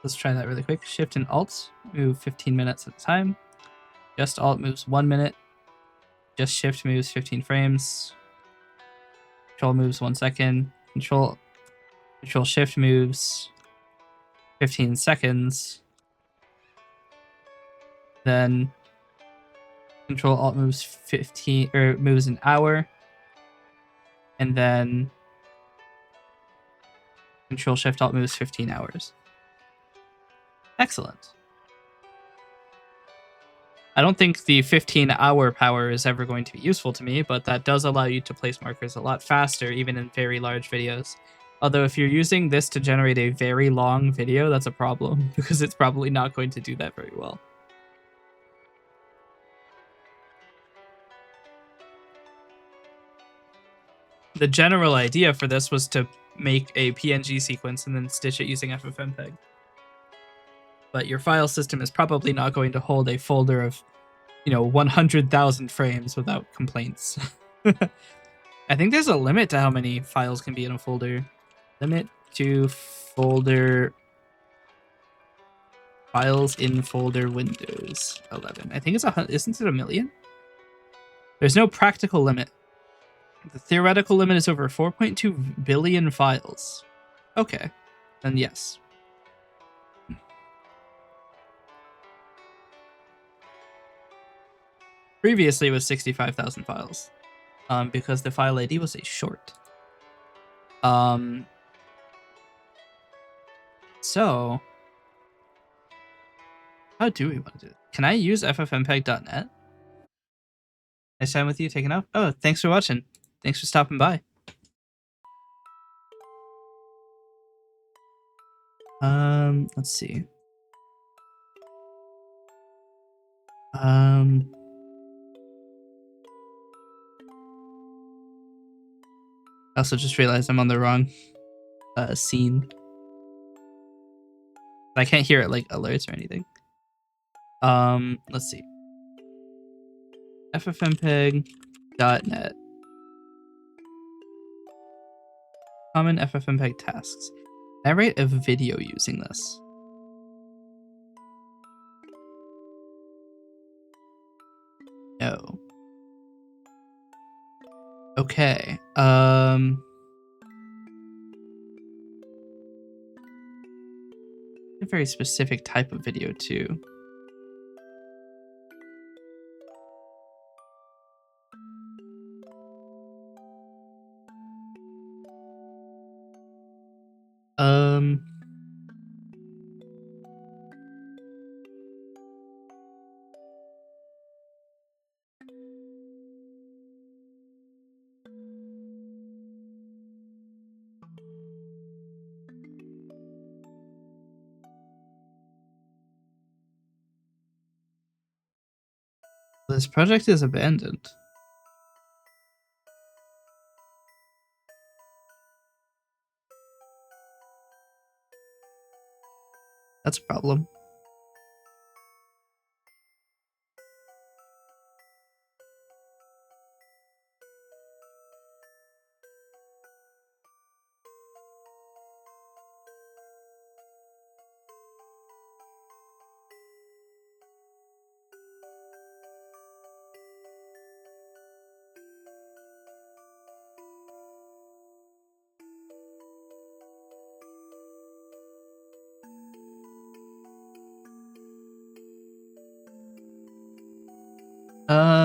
Let's try that really quick. Shift and Alt move 15 minutes at a time. Just Alt moves 1 minute. Just Shift moves 15 frames. Control moves 1 second. Control Shift moves 15 seconds. Then Control Alt moves 15 or moves an hour. And then Control Shift Alt moves 15 hours. Excellent. I don't think the 15-hour power is ever going to be useful to me, but that does allow you to place markers a lot faster, even in very large videos. Although if you're using this to generate a very long video, that's a problem, because it's probably not going to do that very well. The general idea for this was to make a PNG sequence and then stitch it using FFmpeg. But your file system is probably not going to hold a folder of, 100,000 frames without complaints. I think there's a limit to how many files can be in a folder. Limit to folder files in folder Windows 11. I think it's isn't it 1 million? There's no practical limit. The theoretical limit is over 4.2 billion files. Okay, then yes. Previously, it was 65,000 files, because the file ID was a short. So, how do we want to do it? Can I use ffmpeg.net? Nice time with you, taking off. Oh, thanks for watching. Thanks for stopping by. Let's see. I also just realized I'm on the wrong scene. I can't hear it like alerts or anything. Let's see. ffmpeg.net. Common ffmpeg tasks. Can I write a video using this? No. Okay. A very specific type of video too. This project is abandoned. That's a problem.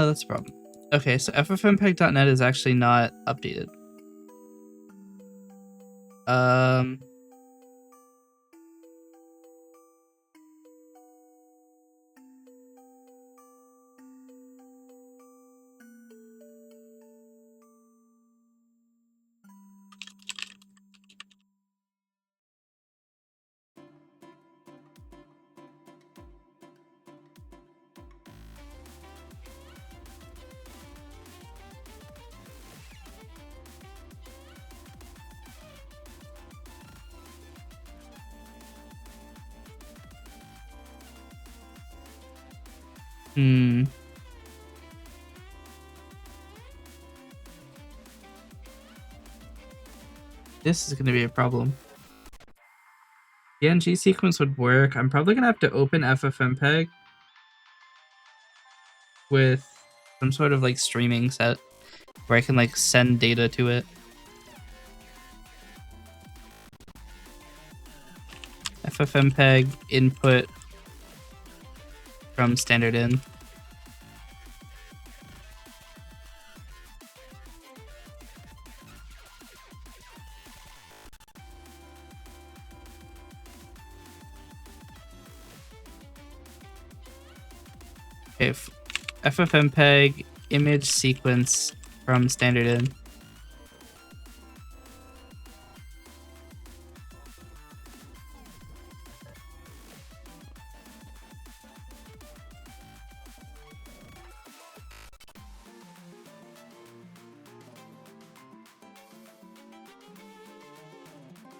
That's a problem. Okay, so ffmpeg.net is actually not updated. Hmm. This is going to be a problem. PNG sequence would work. I'm probably going to have to open FFmpeg with some sort of like streaming set where I can like send data to it. FFmpeg input from standard in. If FFmpeg image sequence from standard in.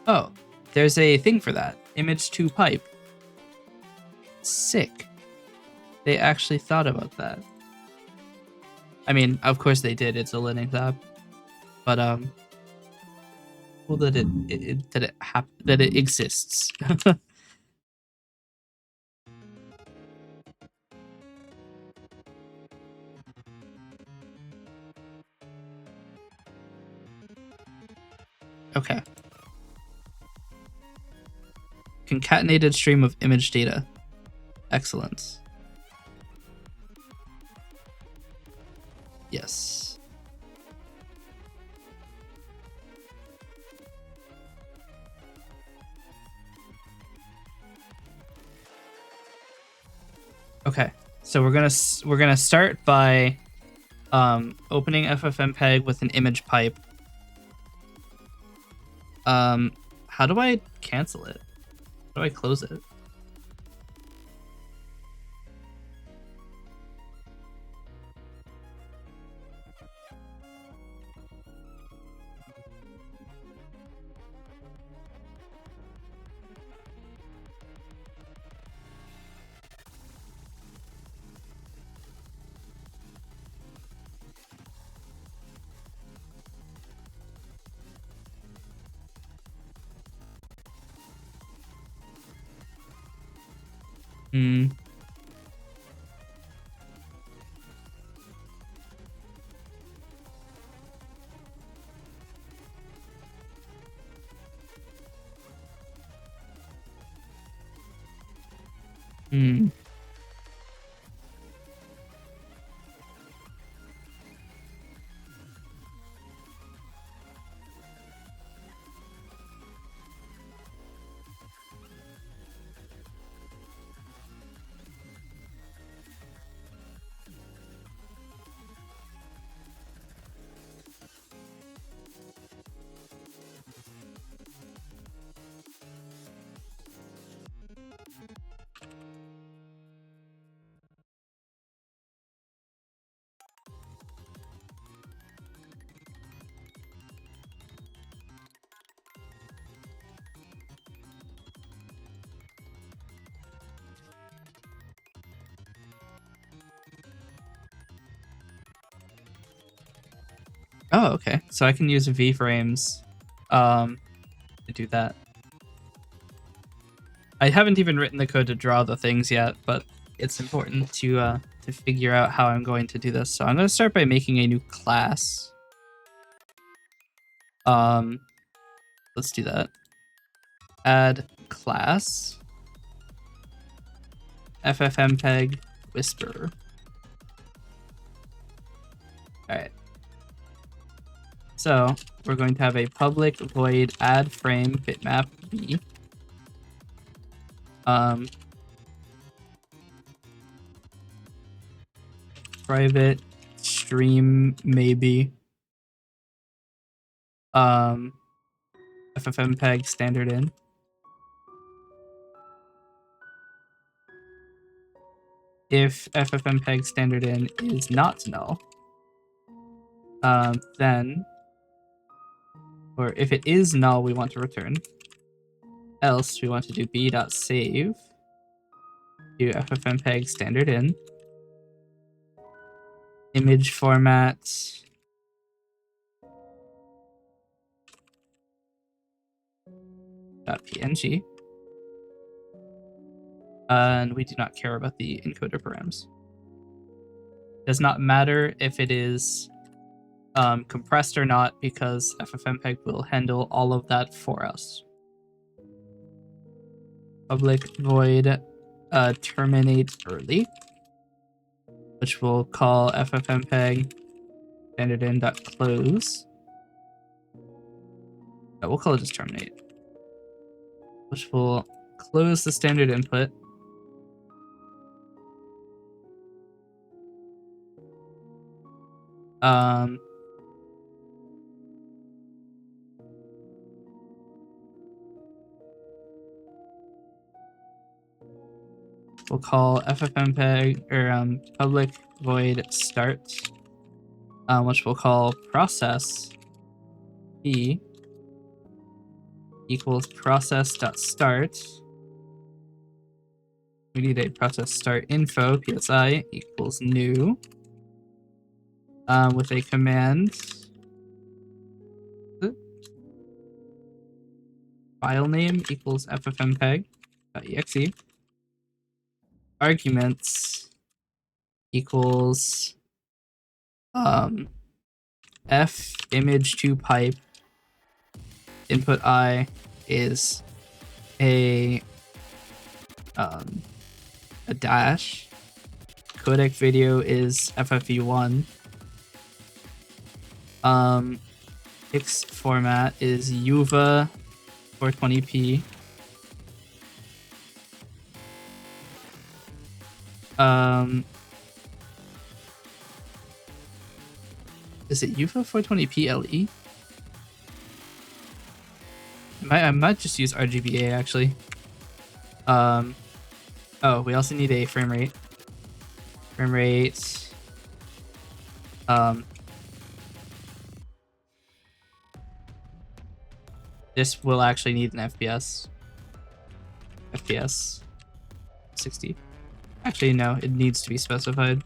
Oh, there's a thing for that. Image to pipe. Sick. They actually thought about that. I mean, of course they did. It's a Linux app, but cool that that it exists. Okay. Concatenated stream of image data. Excellent. Yes. Okay. So we're gonna start by opening FFmpeg with an image pipe. How do I cancel it? How do I close it? Hmm. Hmm. Oh, okay. So I can use V-frames to do that. I haven't even written the code to draw the things yet, but it's important to figure out how I'm going to do this. So I'm going to start by making a new class. Let's do that. Add class FFmpeg whisper. All right. So we're going to have a public void add frame bitmap v. Private stream maybe. FFmpeg standard in. If FFmpeg standard in is not null, then, or if it is null, we want to return. Else, we want to do b.save to FFmpeg standard in. image format .png, and we do not care about the encoder params. Does not matter if it is compressed or not, because FFmpeg will handle all of that for us. Public void terminate early, which we'll call FFmpeg standardin.close. No, we'll call it just terminate, which will close the standard input. We'll call FFmpeg or public void start, which we'll call process p equals process.start. We need a process start info psi equals new with a command file name equals ffmpeg.exe. Arguments equals f image to pipe. Input I is a dash. Codec video is FFV1. X format is UVA 420p. Is it UVA 420p LE? I might just use RGBA actually. Oh, we also need a frame rate. Frame rate. This will actually need an FPS. FPS 60. Actually, no, it needs to be specified.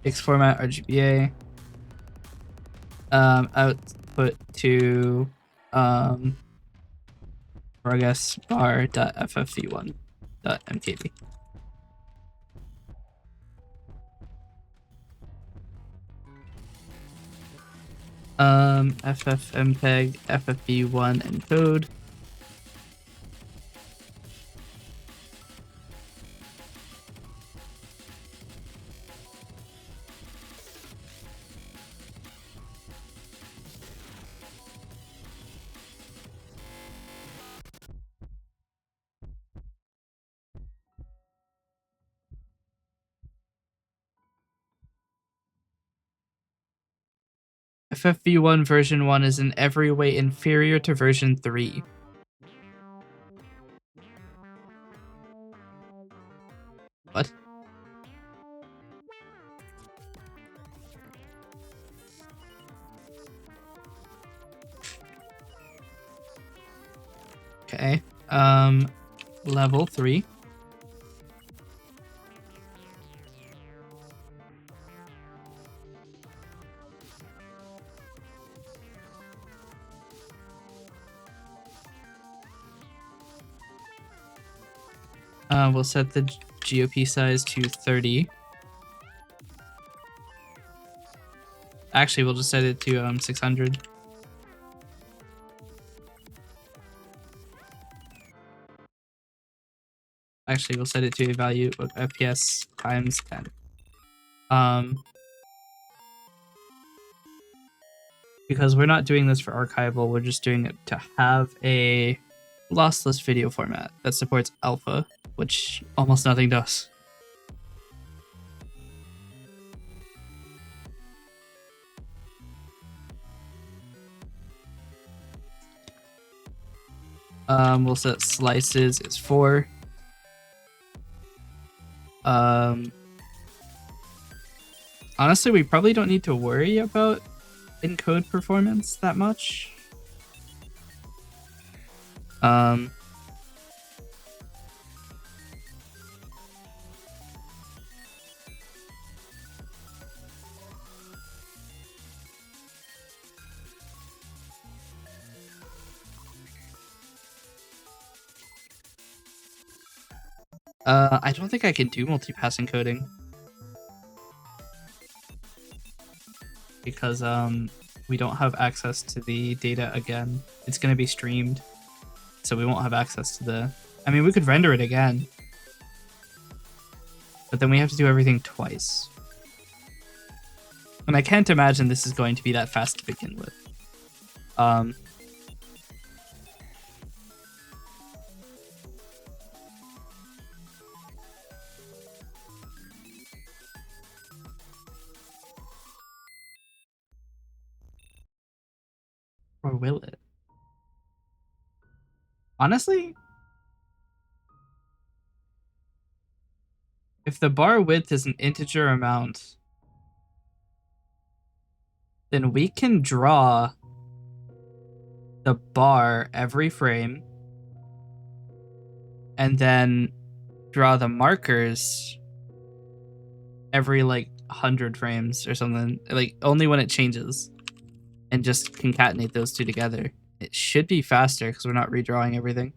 X format RGBA. Output to progress bar.ffv1.mkb. ffmpeg ffv1 encode. FFV1 version 1 is in every way inferior to version 3. What? Okay. Level 3. We'll set the GOP size to 30. Actually, we'll just set it to 600. Actually, we'll set it to a value of FPS times 10. Because we're not doing this for archival, we're just doing it to have a lossless video format that supports alpha, which almost nothing does. We'll set slices is 4. Honestly, we probably don't need to worry about encode performance that much. I don't think I can do multipass encoding because we don't have access to the data again. It's gonna be streamed, so we won't have access to the. I mean, we could render it again, but then we have to do everything twice. And I can't imagine this is going to be that fast to begin with. Or will it? Honestly, if the bar width is an integer amount, then we can draw the bar every frame and then draw the markers every like 100 frames or something, like only when it changes, and just concatenate those two together. It should be faster because we're not redrawing everything.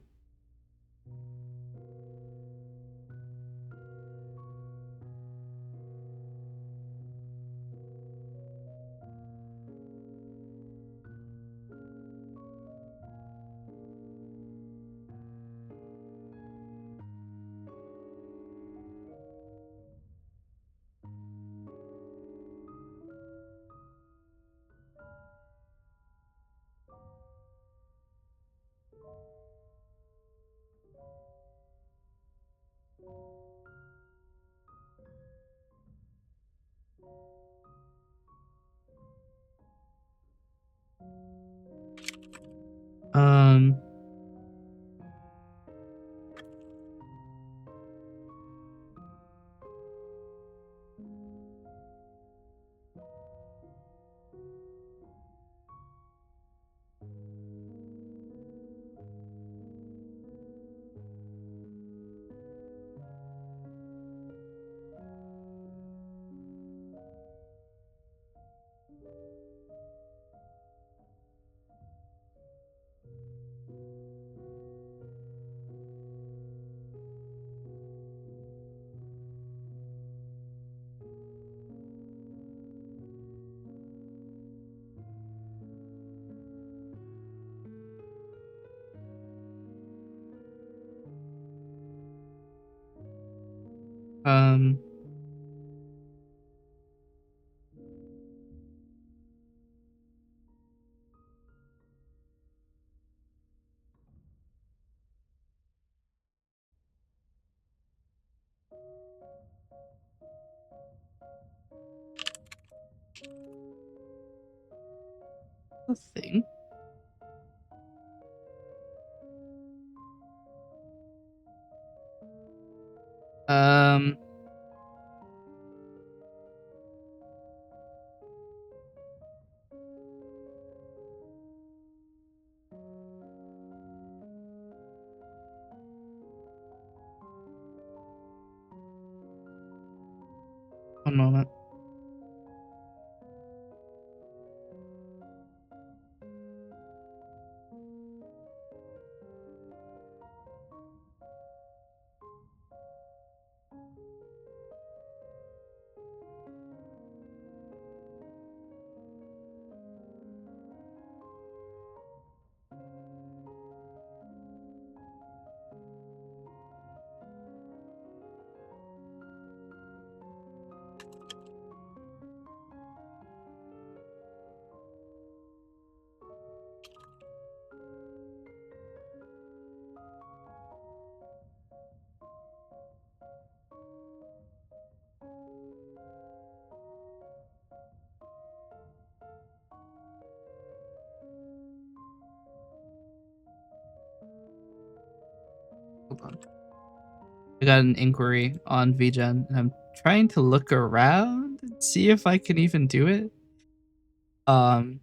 Um, um, the thing. Um, one moment. Hold on. I got an inquiry on VGen, and I'm trying to look around and see if I can even do it. Um,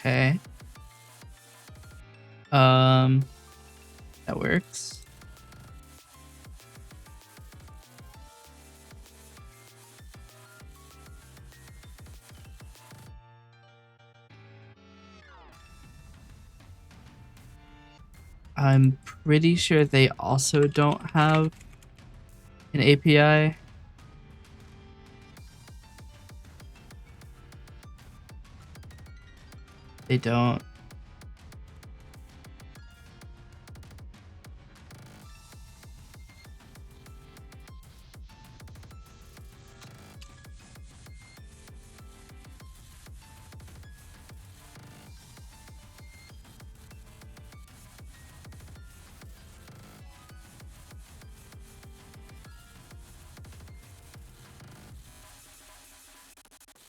Okay. That works. I'm pretty sure they also don't have an API. They don't.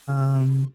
Um,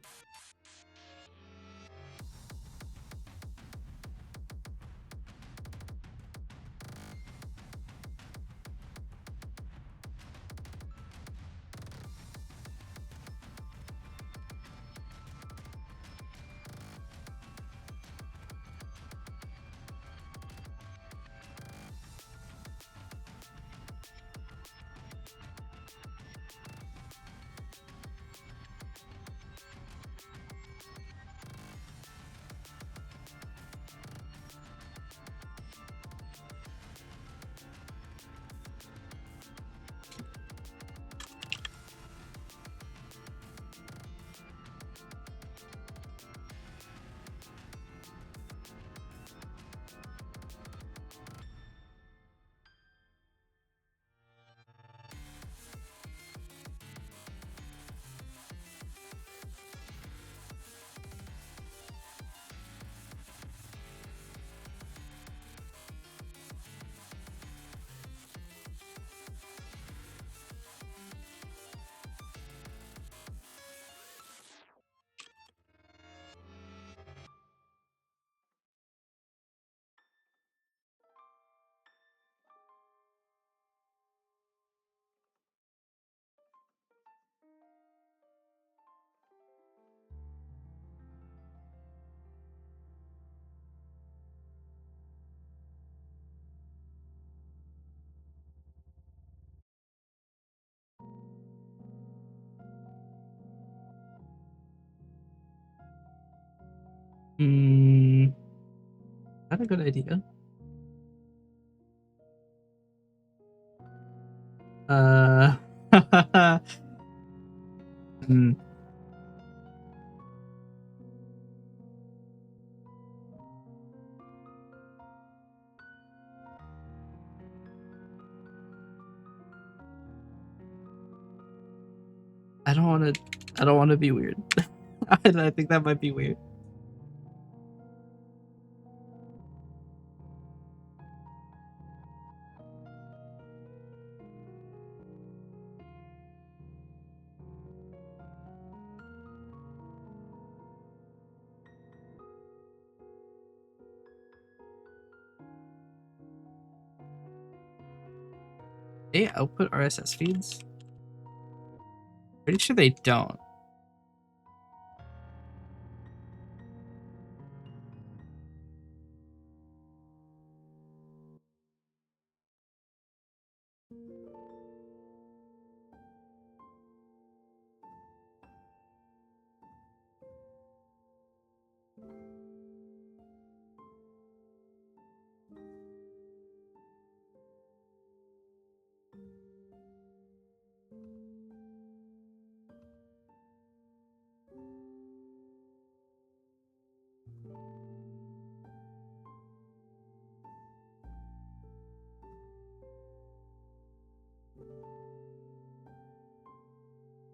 mm, not a good idea. Uh, hmm, I don't want to. I don't want to be weird. I think that might be weird. They output RSS feeds? Pretty sure they don't.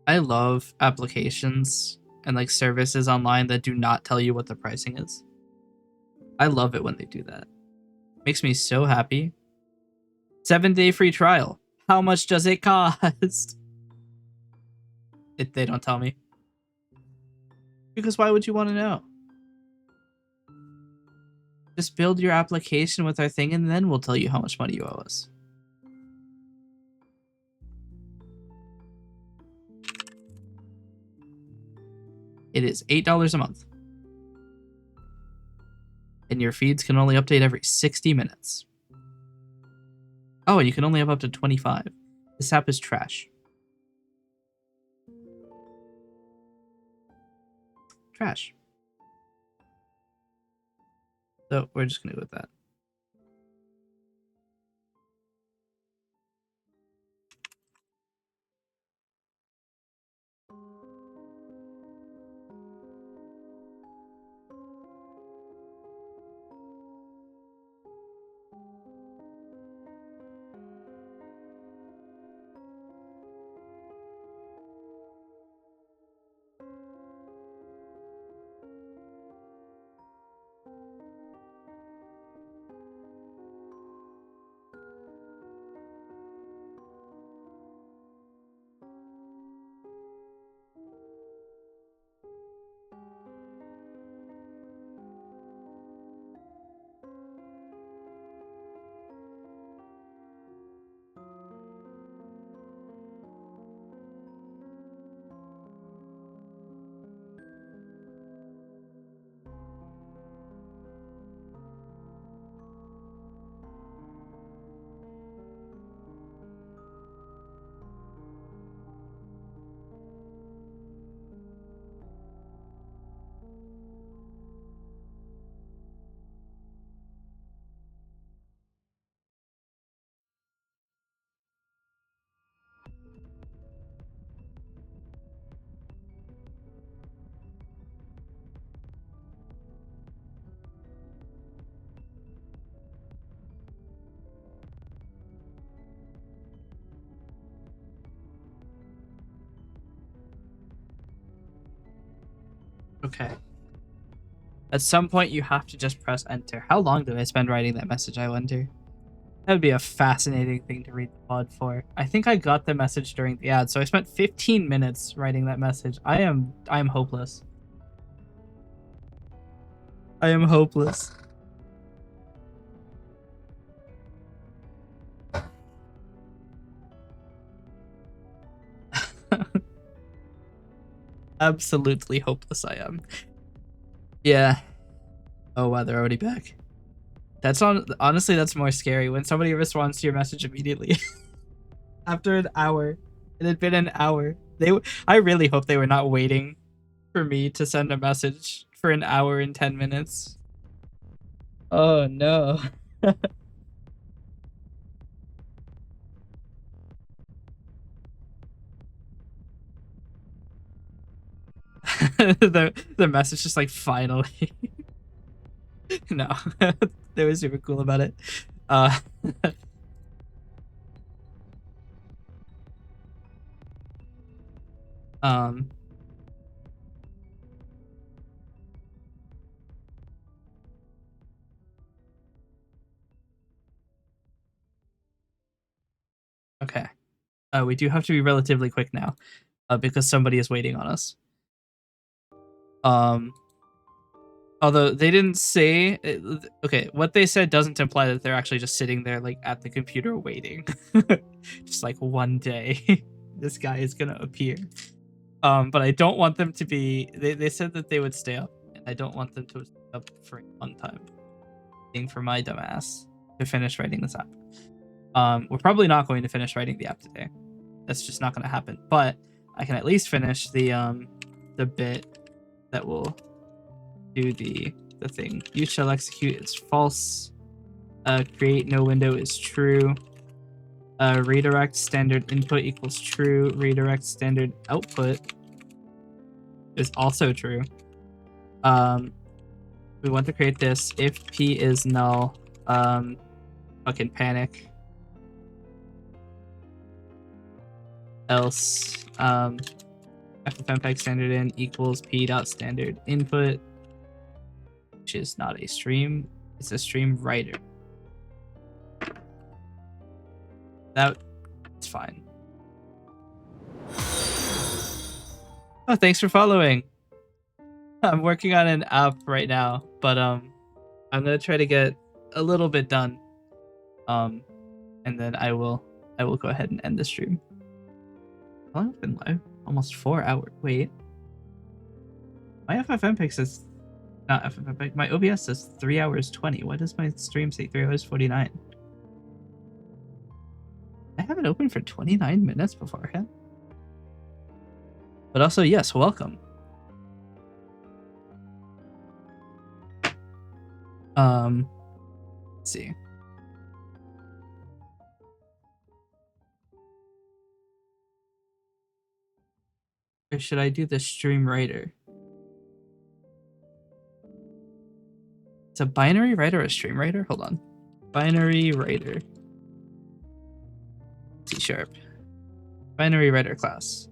I love applications and like services online that do not tell you what the pricing is. I love it when they do that. Makes me so happy. 7-day free trial. How much does it cost? They don't tell me. Because why would you want to know? Just build your application with our thing and then we'll tell you how much money you owe us. It is $8 a month. And your feeds can only update every 60 minutes. Oh, and you can only have up to 25. This app is trash. Trash. So we're just gonna go with that. Okay. At some point, you have to just press enter. How long did I spend writing that message, I wonder? That would be a fascinating thing to read the pod for. I think I got the message during the ad, so I spent 15 minutes writing that message. I am hopeless. I am hopeless. Absolutely hopeless I am. Yeah. Oh wow, they're already back. That's honestly that's more scary when somebody responds to your message immediately. After an hour. It had been an hour. I really hope they were not waiting for me to send a message for an hour and 10 minutes. Oh no. The message just like finally. No. They were super cool about it. Uh um okay. We do have to be relatively quick now, because somebody is waiting on us. Um Although they didn't say, okay, what they said doesn't imply that they're actually just sitting there like at the computer waiting. Just like one day this guy is gonna appear. But I don't want them to be. They said that they would stay up, and I don't want them to stay up for one time. Waiting for my dumbass to finish writing this app. We're probably not going to finish writing the app today. That's just not going to happen. But I can at least finish the bit that will do the thing. You shall execute is false. Create no window is true. Redirect standard input equals true. Redirect standard output is also true. We want to create this if p is null. Fucking panic. Else ffmpeg standard in equals p dot standard input, which is not a stream, it's a stream writer. That's fine. Oh, thanks for following. I'm working on an app right now, but I'm gonna try to get a little bit done. And then I will go ahead and end the stream. How long have I been live? Almost 4 hours. Wait. My FFmpeg says My OBS says 3 hours 20. Why does my stream say 3 hours 49? I have it open for 29 minutes beforehand. But also, yes, welcome. Let's see. Or should I do the stream writer? It's a binary writer or a stream writer? Hold on. Binary writer. C#. Binary writer class.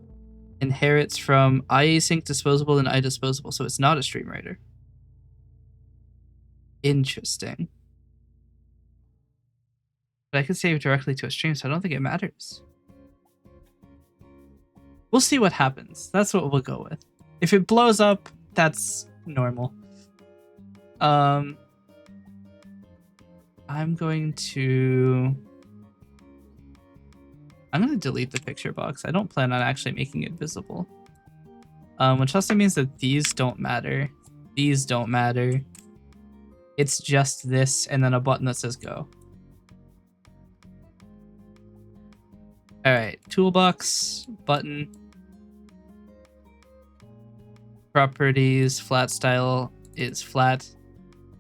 Inherits from iasync disposable and idisposable, so it's not a stream writer. Interesting. But I could save directly to a stream, so I don't think it matters. We'll see what happens. That's what we'll go with. If it blows up, that's normal. I'm going to delete the picture box. I don't plan on actually making it visible. Which also means that these don't matter. These don't matter. It's just this and then a button that says go. Alright, toolbox, button, properties, flat style is flat,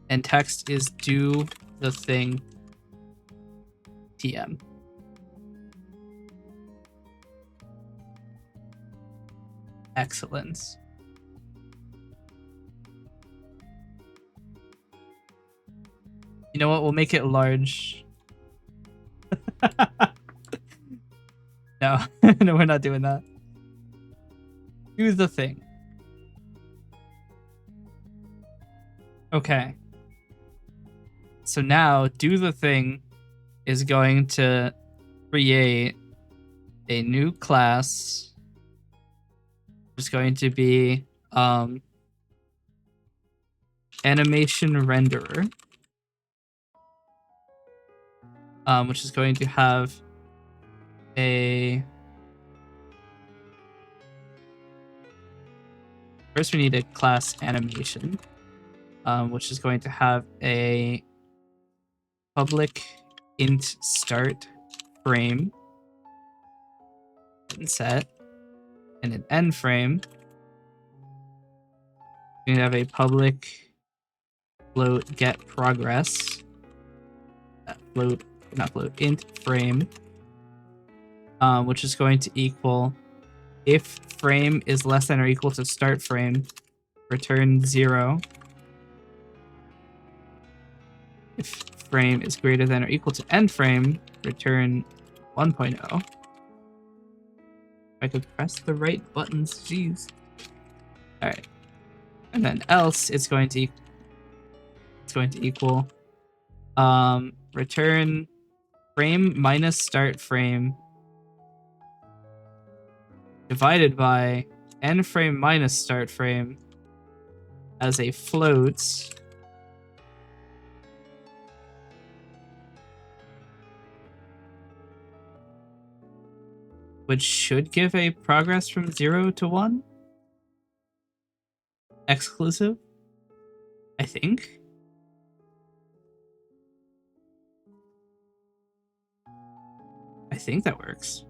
and text is do the thing TM. Excellent. You know what? We'll make it large. No, no, we're not doing that. Do the thing. Okay. So now, do the thing is going to create a new class. It's going to be animation renderer, which is going to have a first we need a class animation, which is going to have a public int start frame and set and an end frame. We're gonna have a public float get progress, int frame, which is going to equal if frame is less than or equal to start frame, return 0. If frame is greater than or equal to end frame, return 1.0. If I could press the right buttons, jeez. All right, and then else it's going to equal return frame minus start frame divided by end frame minus start frame as a float which should give a progress from 0 to 1 exclusive, I think. I think that works.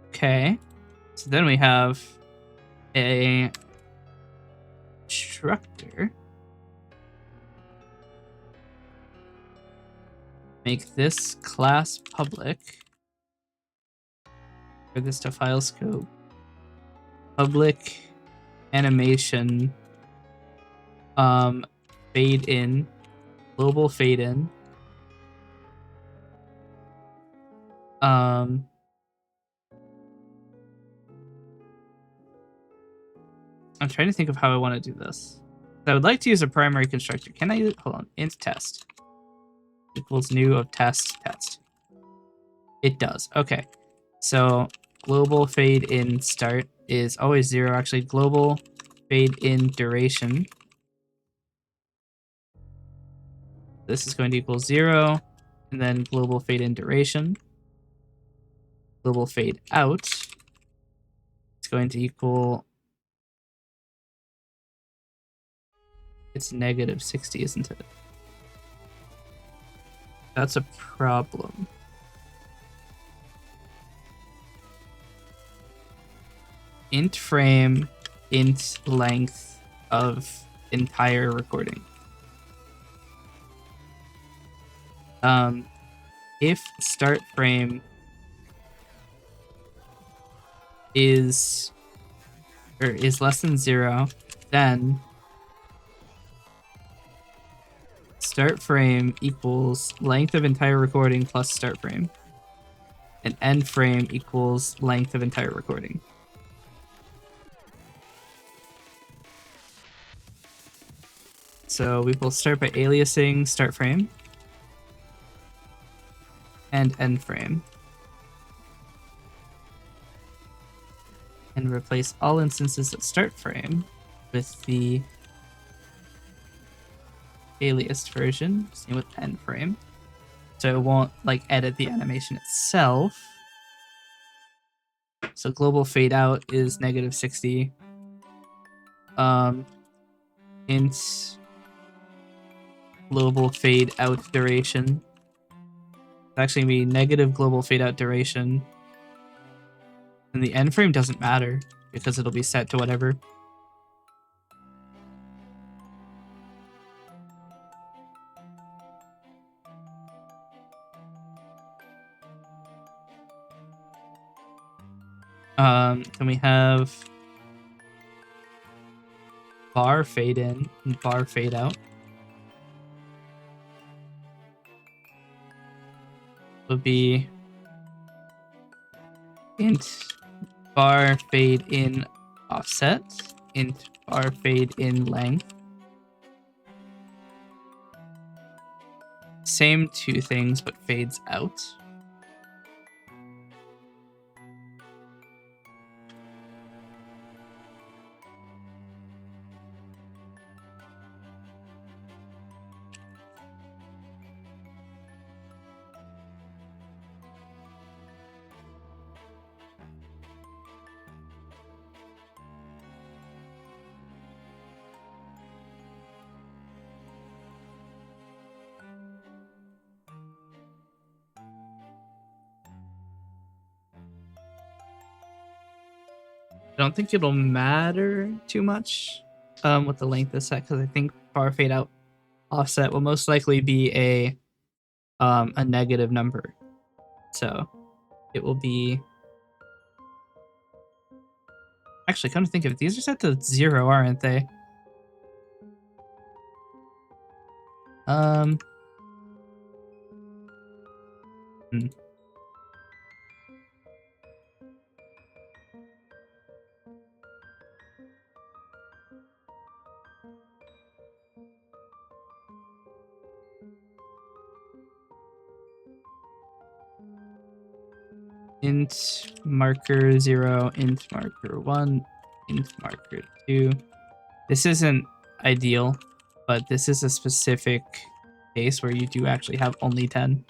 Okay, so then we have a constructor. Make this class public. For this to file scope. Public animation fade in, global fade in. I'm trying to think of how I want to do this. I would like to use a primary constructor. Can I use it? Hold on. Int test equals new of test. It does. Okay. So global fade in start is always 0. Actually, global fade in duration. This is going to equal 0. And and then global fade in duration. Global fade out is going to equal, it's negative 60, isn't it? That's a problem. Int frame, int length of entire recording. If start frame is less than 0, then start frame equals length of entire recording plus start frame, and end frame equals length of entire recording. So we will start by aliasing start frame and end frame, and replace all instances of start frame with the aliased version, same with end frame. So it won't like edit the animation itself. So global fade out is negative 60. Int global fade out duration. It's actually gonna be negative global fade out duration. And the end frame doesn't matter because it'll be set to whatever. Then we have bar fade in and bar fade out. Would be int bar fade in offset, int bar fade in length. Same two things, but fades out. I don't think it'll matter too much what the length is set, because I think bar fade out offset will most likely be a negative number. So it will be, actually come to think of it, these are set to 0, aren't they? Int marker 0, int marker 1, int marker 2. This isn't ideal, but this is a specific case where you do actually have only 10.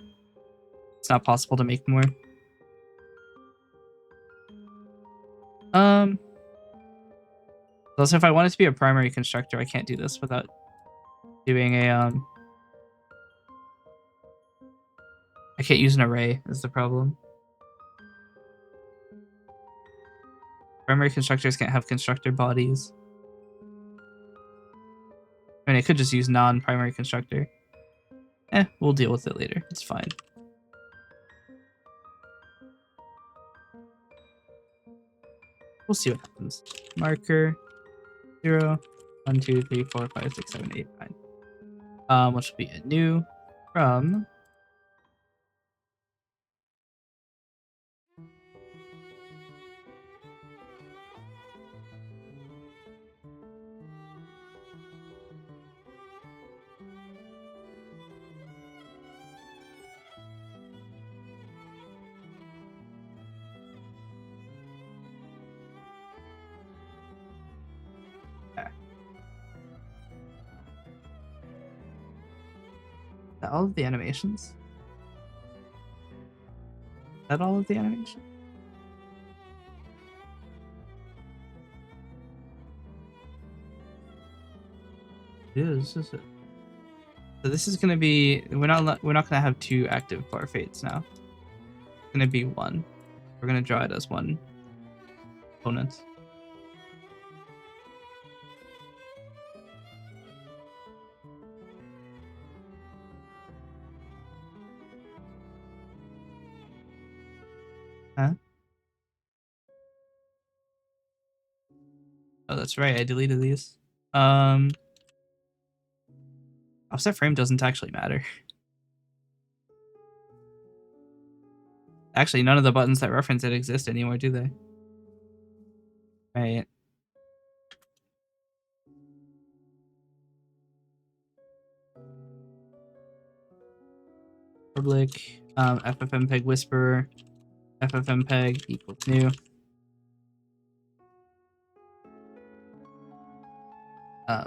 It's not possible to make more. Also, if I want it to be a primary constructor, I can't do this without doing a I can't use an array is the problem. Primary constructors can't have constructor bodies. I mean, I could just use non-primary constructor. We'll deal with it later. It's fine. We'll see what happens. Marker 0, 1, 2, 3, 4, 5, 6, 7, 8, 9. Which will be a new from all of the animations. that all of the animation? It is it? So this is gonna be we're not gonna have two active bar fades now. It's gonna be one. We're gonna draw it as one opponent. Huh? Oh, that's right. I deleted these. Offset frame doesn't actually matter. Actually, none of the buttons that reference it exist anymore, do they? Right. Public, ffmpeg whisperer, ffmpeg equals new. Um,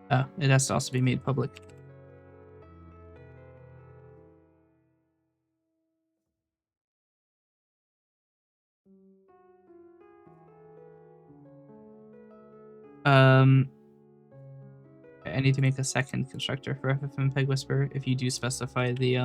oh, it has to also be made public. I need to make a second constructor for ffmpeg whisperer if you do specify the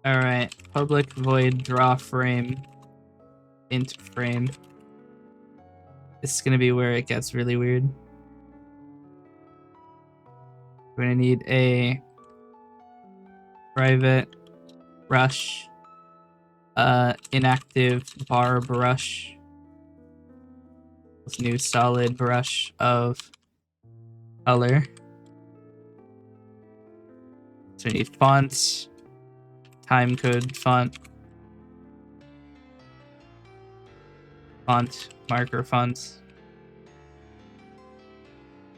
All right, public void draw frame int frame. This is gonna be where it gets really weird. We're gonna need a private brush, inactive bar brush, this new solid brush of color. So we need font, timecode font, marker fonts,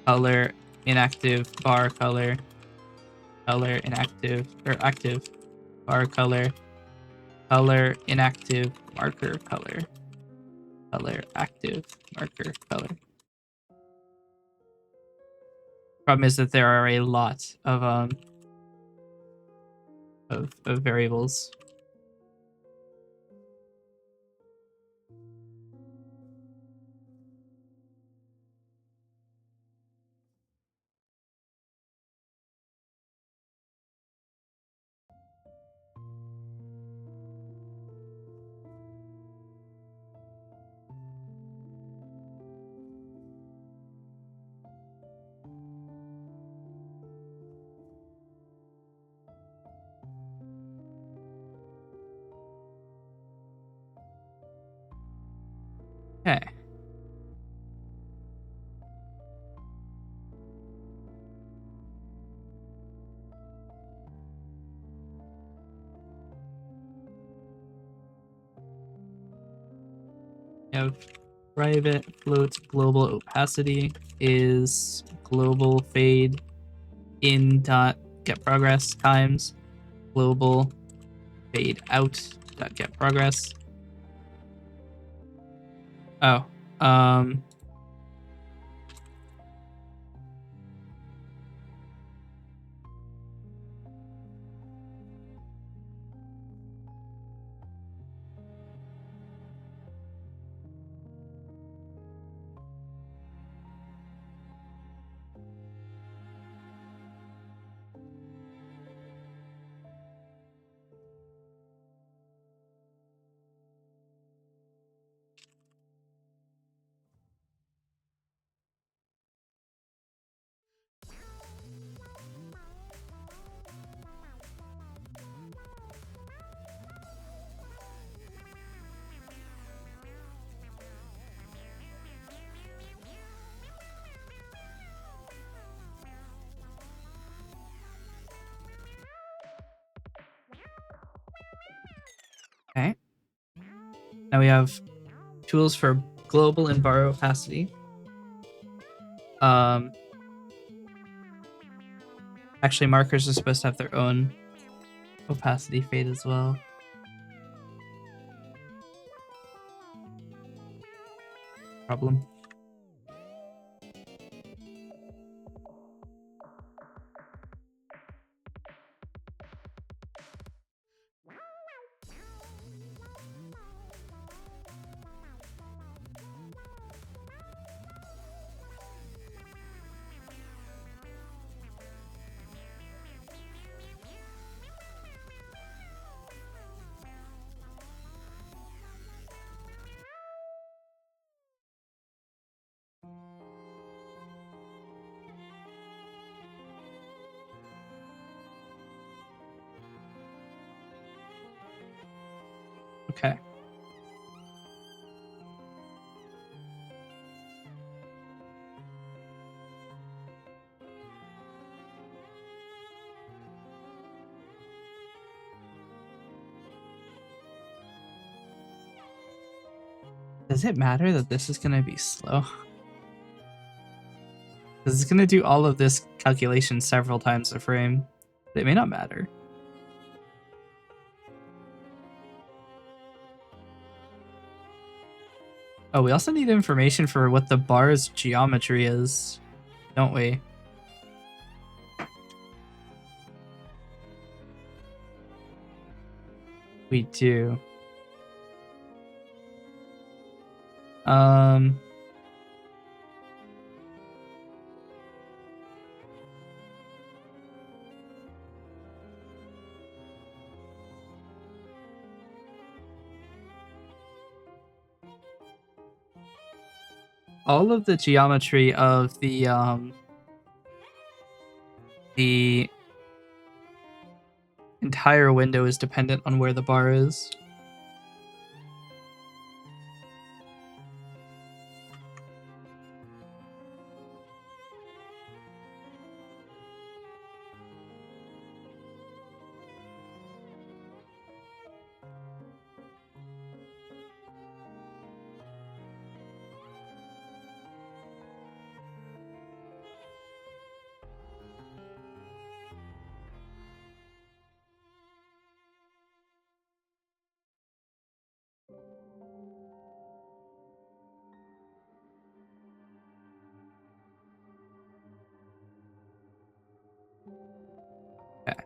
color, inactive bar color, color inactive or active bar color, color inactive marker color, color active marker color. Problem is that there are a lot of variables. Okay. We have private float global opacity is global fade in dot get progress times global fade out dot get progress. Oh, Now we have tools for global and bar opacity. Actually, markers are supposed to have their own opacity fade as well. Problem. Okay. Does it matter that this is going to be slow? Because it's going to do all of this calculation several times a frame. It may not matter. Oh, we also need information for what the bar's geometry is, don't we? We do. All of the geometry of the entire window is dependent on where the bar is. Okay.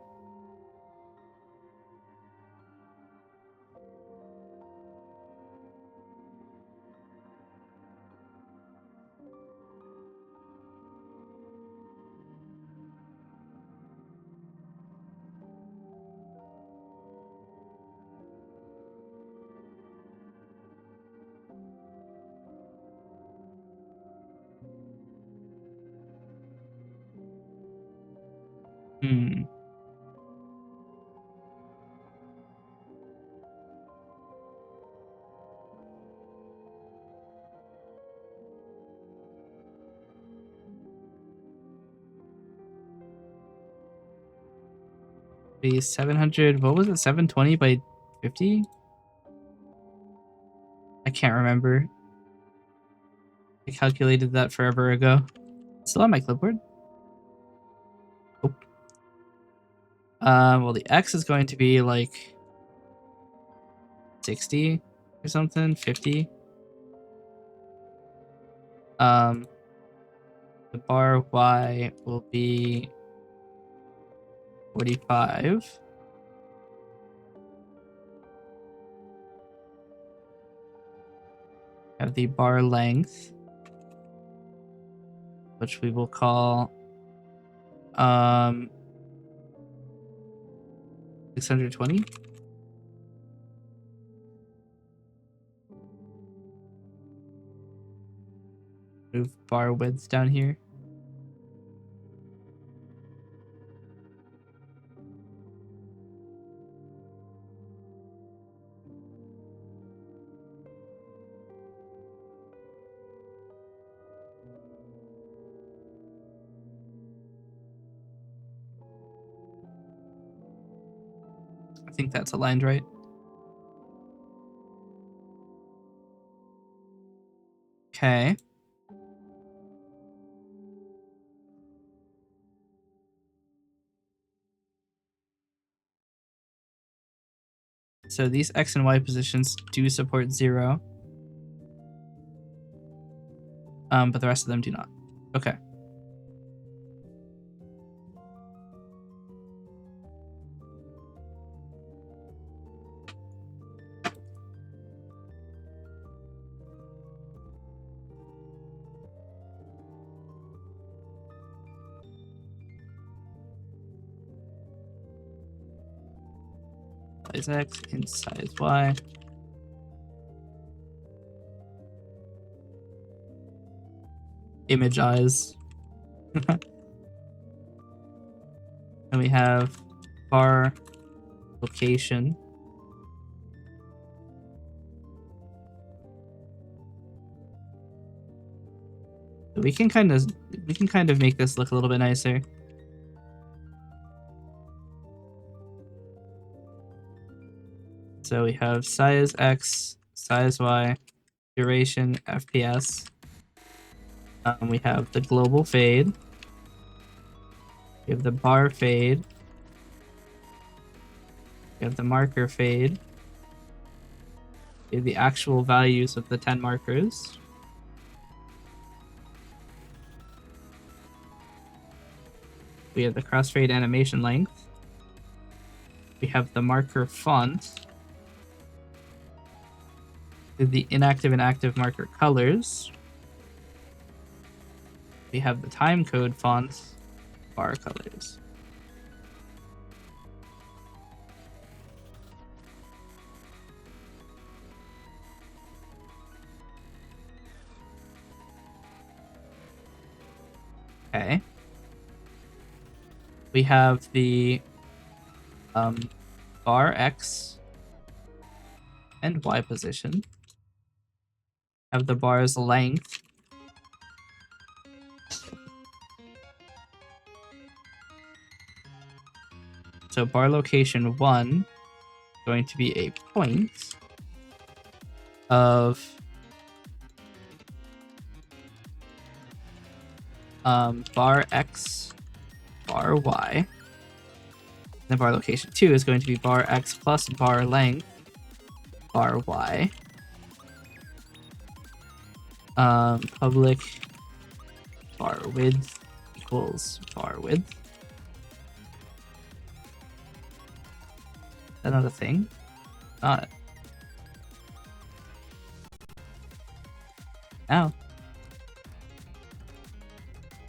Hmm. Be 700, what was it, 720 by 50? I can't remember. I calculated that forever ago. Still on my clipboard? Oh. Well, the X is going to be like 60 or something, 50. The bar Y will be 45. Have the bar length, which we will call 620. Move bar width down here. I think that's aligned right. Okay. So these X and Y positions do support 0. But the rest of them do not. Okay. Size X and size Y. Image eyes. And we have bar location. We can kind of make this look a little bit nicer. So we have size X, size Y, duration, FPS. We have the global fade. We have the bar fade. We have the marker fade. We have the actual values of the 10 markers. We have the crossfade animation length. We have the marker font. We have the inactive and active marker colors. We have the timecode font, bar colors. Okay. We have the bar X and Y position. Have the bar's length. So bar location 1 going to be a point of bar X, bar Y. Then bar location 2 is going to be bar X plus bar length, bar Y. Public bar width equals bar width. Is that not a thing? Not. Now.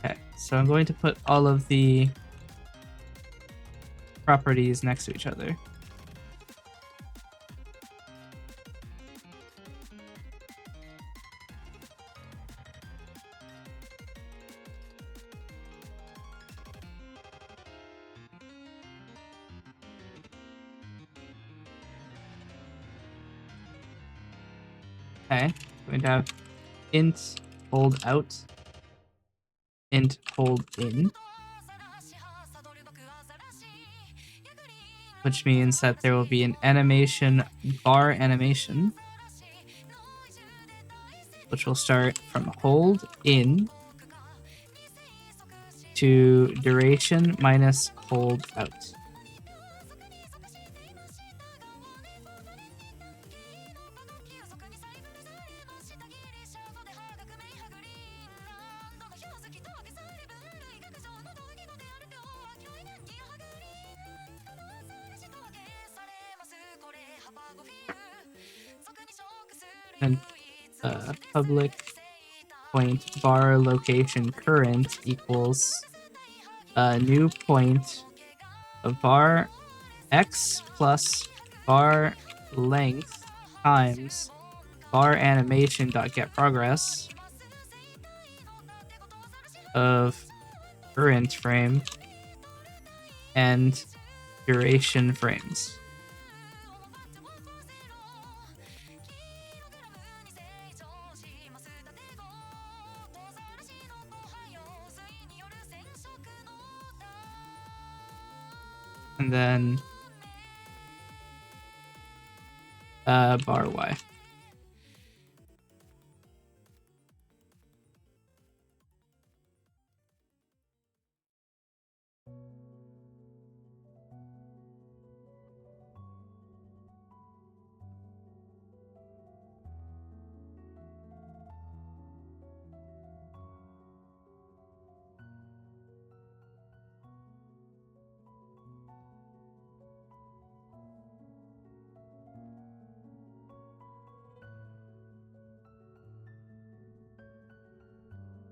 Okay, so I'm going to put all of the properties next to each other. Okay, we're going to have int hold out, int hold in, which means that there will be an animation bar animation, which will start from hold in to duration minus hold out. And public point bar location current equals a new point of bar X plus bar length times bar animation dot get progress of current frame and duration frames. And then bar Y.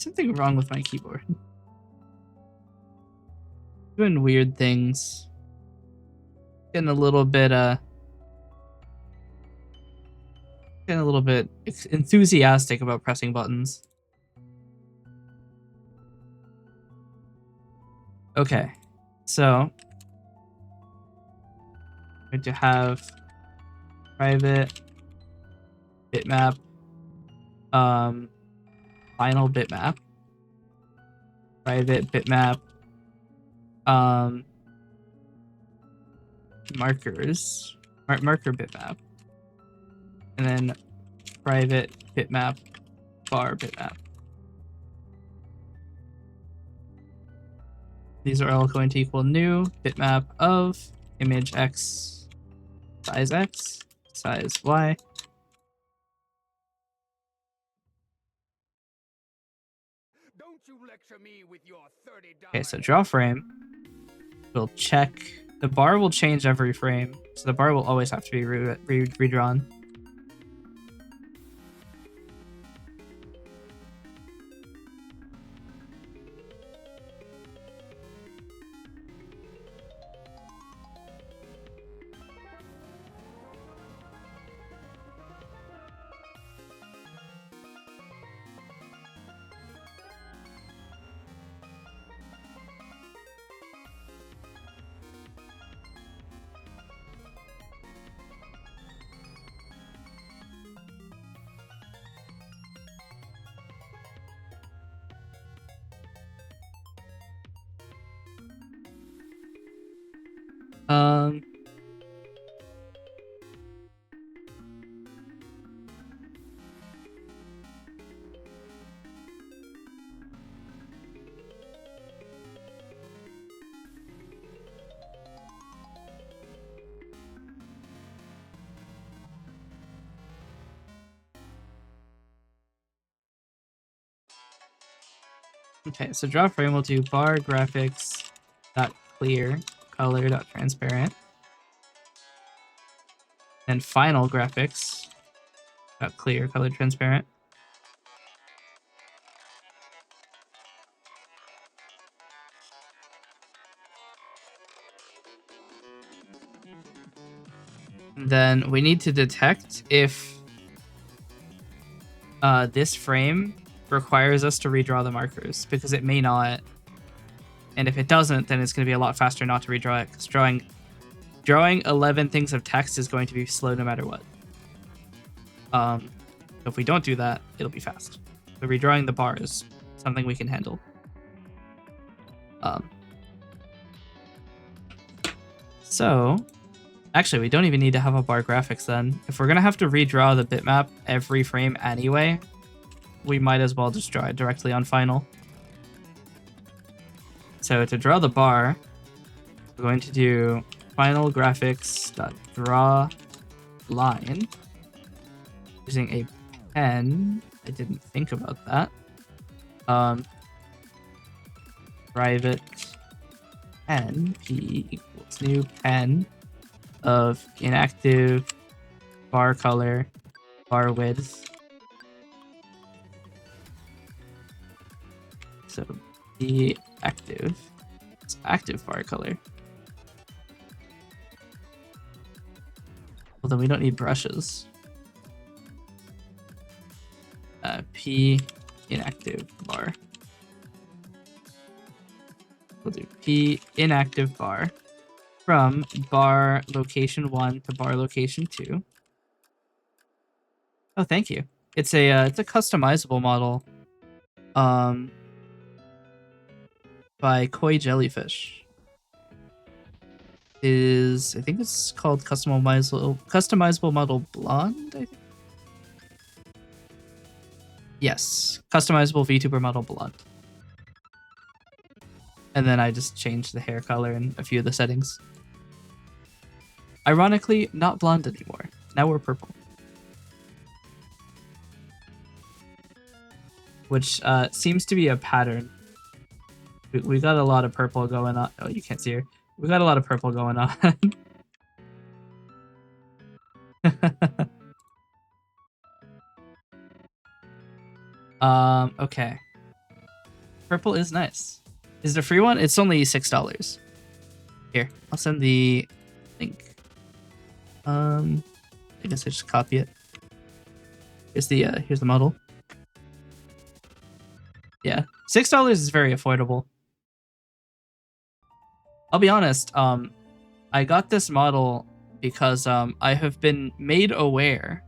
something wrong with my keyboard. Doing weird things. Getting a little bit enthusiastic about pressing buttons. Okay, so I'm going to have private bitmap, final bitmap, private bitmap, markers, marker bitmap, and then private bitmap, bar bitmap. These are all going to equal new bitmap of image x, size y. Don't you lecture me with your $30. Okay, so draw frame. We'll check. The bar will change every frame, so the bar will always have to be redrawn. Okay, so draw frame will do bar graphics dot clear color dot transparent, and final graphics dot clear color transparent. And then we need to detect if this frame requires us to redraw the markers, because it may not. And if it doesn't, then it's going to be a lot faster not to redraw it, because drawing 11 things of text is going to be slow no matter what. If we don't do that, it'll be fast. So redrawing the bar is something we can handle. So actually, we don't even need to have a bar graphics then. If we're going to have to redraw the bitmap every frame anyway, we might as well just draw it directly on final. So to draw the bar, we're going to do final graphics.draw line using a pen. I didn't think about that. Private pen p equals new pen of inactive bar color bar width. So be active. It's active bar color. Well, then we don't need brushes. P inactive bar. We'll do P inactive bar from bar location 1 to bar location 2. Oh, thank you. It's a customizable model by Koi Jellyfish. I think it's called customizable model blonde, I think. Yes, customizable VTuber model blonde. And then I just changed the hair color and a few of the settings. Ironically, not blonde anymore. Now we're purple. Which seems to be a pattern. We got a lot of purple going on. Oh, you can't see her. We got a lot of purple going on. Okay. Purple is nice. Is the free one? It's only $6. Here, I'll send the link. I guess I just copy it. Here's the model. Yeah, $6 is very affordable. I'll be honest. I got this model because I have been made aware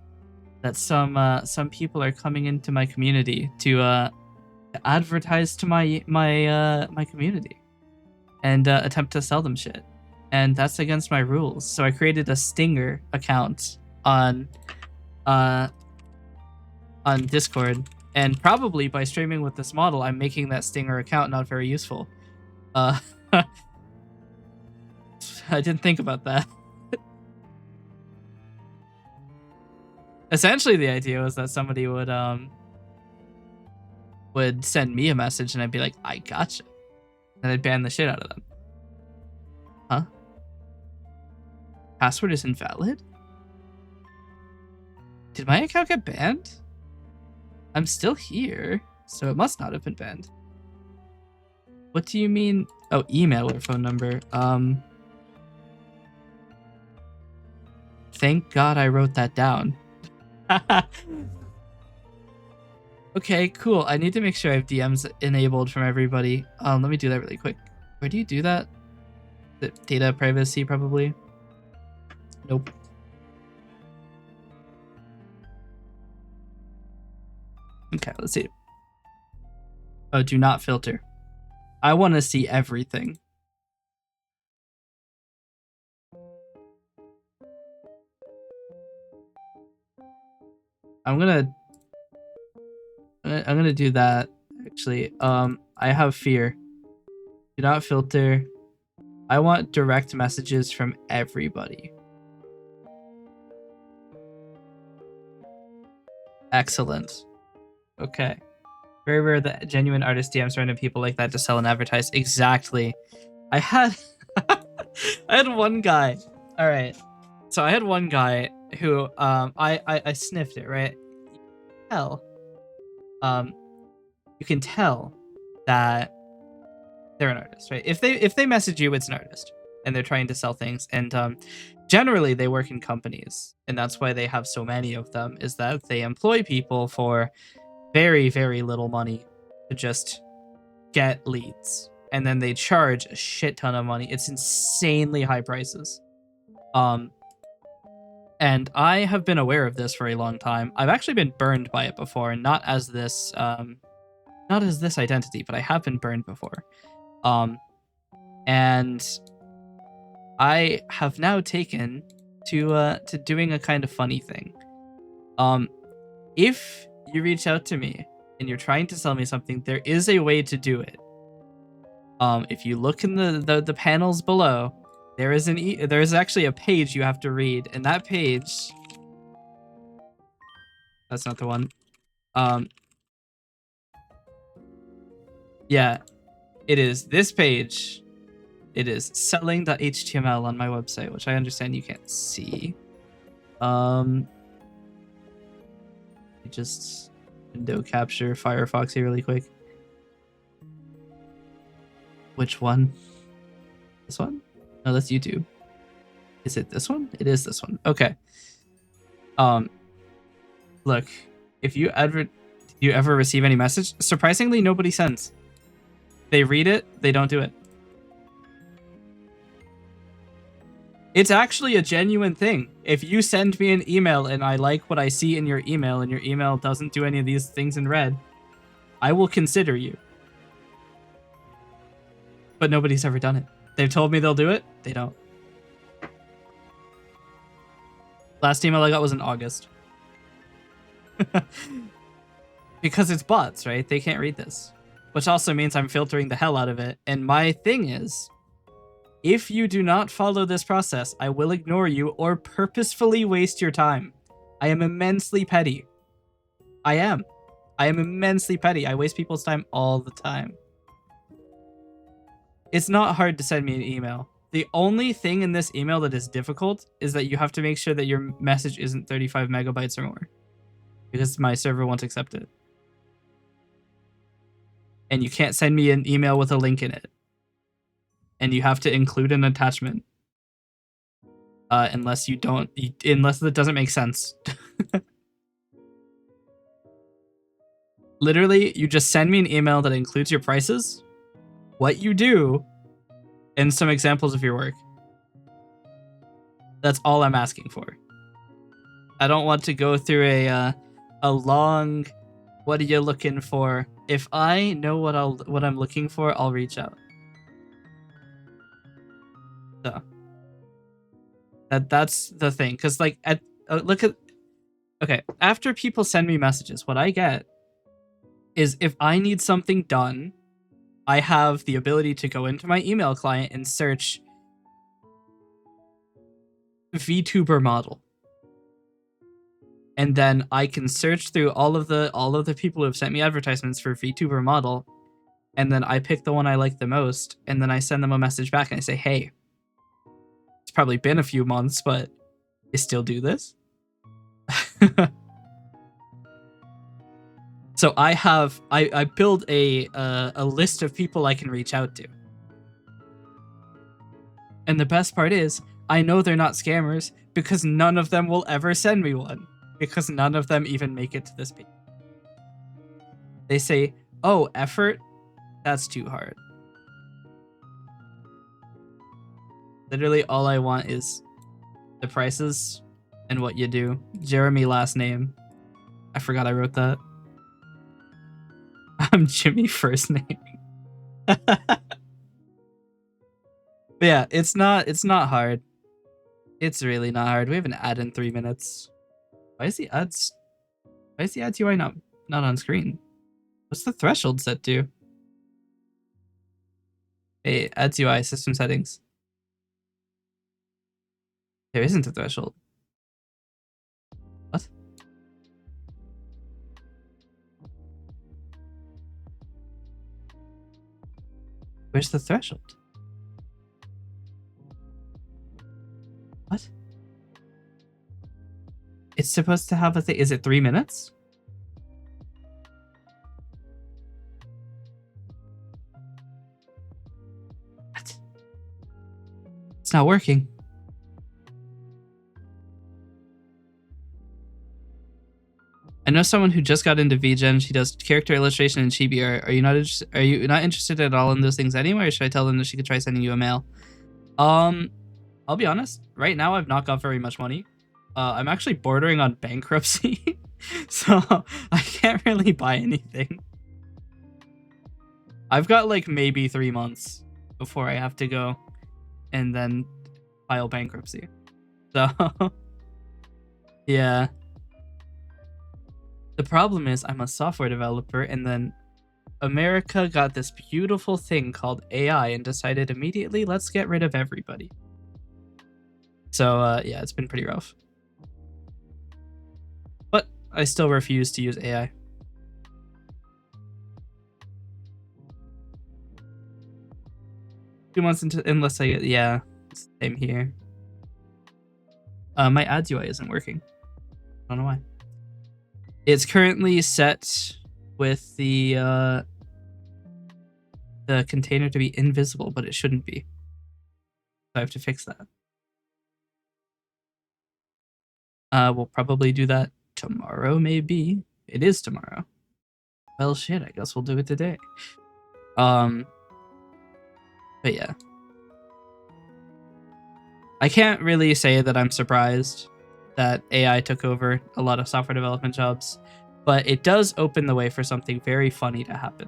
that some people are coming into my community to advertise to my community and attempt to sell them shit, and that's against my rules. So I created a Stinger account on Discord, and probably by streaming with this model, I'm making that Stinger account not very useful. I didn't think about that. Essentially, the idea was that somebody would send me a message, and I'd be like, "I gotcha," and I'd ban the shit out of them. Huh? Password is invalid? Did my account get banned? I'm still here, so it must not have been banned. What do you mean? Oh, email or phone number. Thank God I wrote that down. Okay, cool. I need to make sure I have DMs enabled from everybody. Let me do that really quick. Where do you do that? The data privacy, probably? Nope. Okay, let's see. Oh, do not filter. I want to see everything. I'm gonna do that, actually. I have fear. Do not filter. I want direct messages from everybody. Excellent. Okay. Very rare that genuine artist DMs random people like that to sell and advertise. Exactly. I had I had one guy. All right. So I had one guy who I sniffed it, right? Hell. You can tell that they're an artist, right? If they message you, it's an artist, and they're trying to sell things. And generally, they work in companies, and that's why they have so many of them. Is that they employ people for very, very little money to just get leads, and then they charge a shit ton of money. It's insanely high prices. And I have been aware of this for a long time. I've actually been burned by it before, and not as this identity, but I have been burned before. And I have now taken to doing a kind of funny thing. If you reach out to me and you're trying to sell me something, there is a way to do it. If you look in the panels below, there is actually a page you have to read, and that page, that's not the one. Yeah, it is this page. It is selling.html on my website, which I understand you can't see. Just window capture Firefox here really quick. Which one? This one? No, that's YouTube. Is it this one? It is this one. Okay. Look, if you ever receive any message, surprisingly nobody sends. They read it, they don't do it. It's actually a genuine thing. If you send me an email and I like what I see in your email and your email doesn't do any of these things in red, I will consider you. But nobody's ever done it. They've told me they'll do it. They don't. Last email I got was in August. Because it's bots, right? They can't read this. Which also means I'm filtering the hell out of it. And my thing is, if you do not follow this process, I will ignore you or purposefully waste your time. I am immensely petty. I am immensely petty. I waste people's time all the time. It's not hard to send me an email. The only thing in this email that is difficult is that you have to make sure that your message isn't 35 megabytes or more, because my server won't accept it. and you can't send me an email with a link in it. And you have to include an attachment. Unless it doesn't make sense. Literally, you just send me an email that includes your prices, what you do, and some examples of your work. That's all I'm asking for. I don't want to go through a long, what are you looking for? If I know what I'm looking for, I'll reach out. So that's the thing, because like okay, after people send me messages, what I get is if I need something done, I have the ability to go into my email client and search vtuber model. And then I can search through all of the people who have sent me advertisements for vtuber model, and then I pick the one I like the most, and then I send them a message back and I say, hey, it's probably been a few months, but you still do this? So I build a list of people I can reach out to. And the best part is, I know they're not scammers because none of them will ever send me one, because none of them even make it to this page. They say, oh, effort? That's too hard. Literally all I want is the prices and what you do. Jeremy last name. I forgot I wrote that. I'm Jimmy first name. But yeah, it's not hard. It's really not hard. We have an ad in 3 minutes. Why is the ads UI not on screen? What's the threshold set to? Hey, ads UI system settings. There isn't a threshold. What? Where's the threshold? What? It's supposed to have a thing. Is it 3 minutes? What? It's not working. I know someone who just got into VGen. She does character illustration and chibi art. Are you not interested at all in those things anyway, or should I tell them that she could try sending you a mail? I'll be honest. Right now, I've not got very much money. I'm actually bordering on bankruptcy, so I can't really buy anything. I've got like maybe 3 months before I have to go and then file bankruptcy. So yeah. The problem is I'm a software developer, and then America got this beautiful thing called AI and decided immediately, let's get rid of everybody. So yeah, it's been pretty rough. But I still refuse to use AI. Two months into, unless I get, yeah, same here. My ads UI isn't working. I don't know why. It's currently set with the container to be invisible, but it shouldn't be. So I have to fix that. We'll probably do that tomorrow, maybe. It is tomorrow. Well, shit, I guess we'll do it today. But yeah. I can't really say that I'm surprised that AI took over a lot of software development jobs, but it does open the way for something very funny to happen.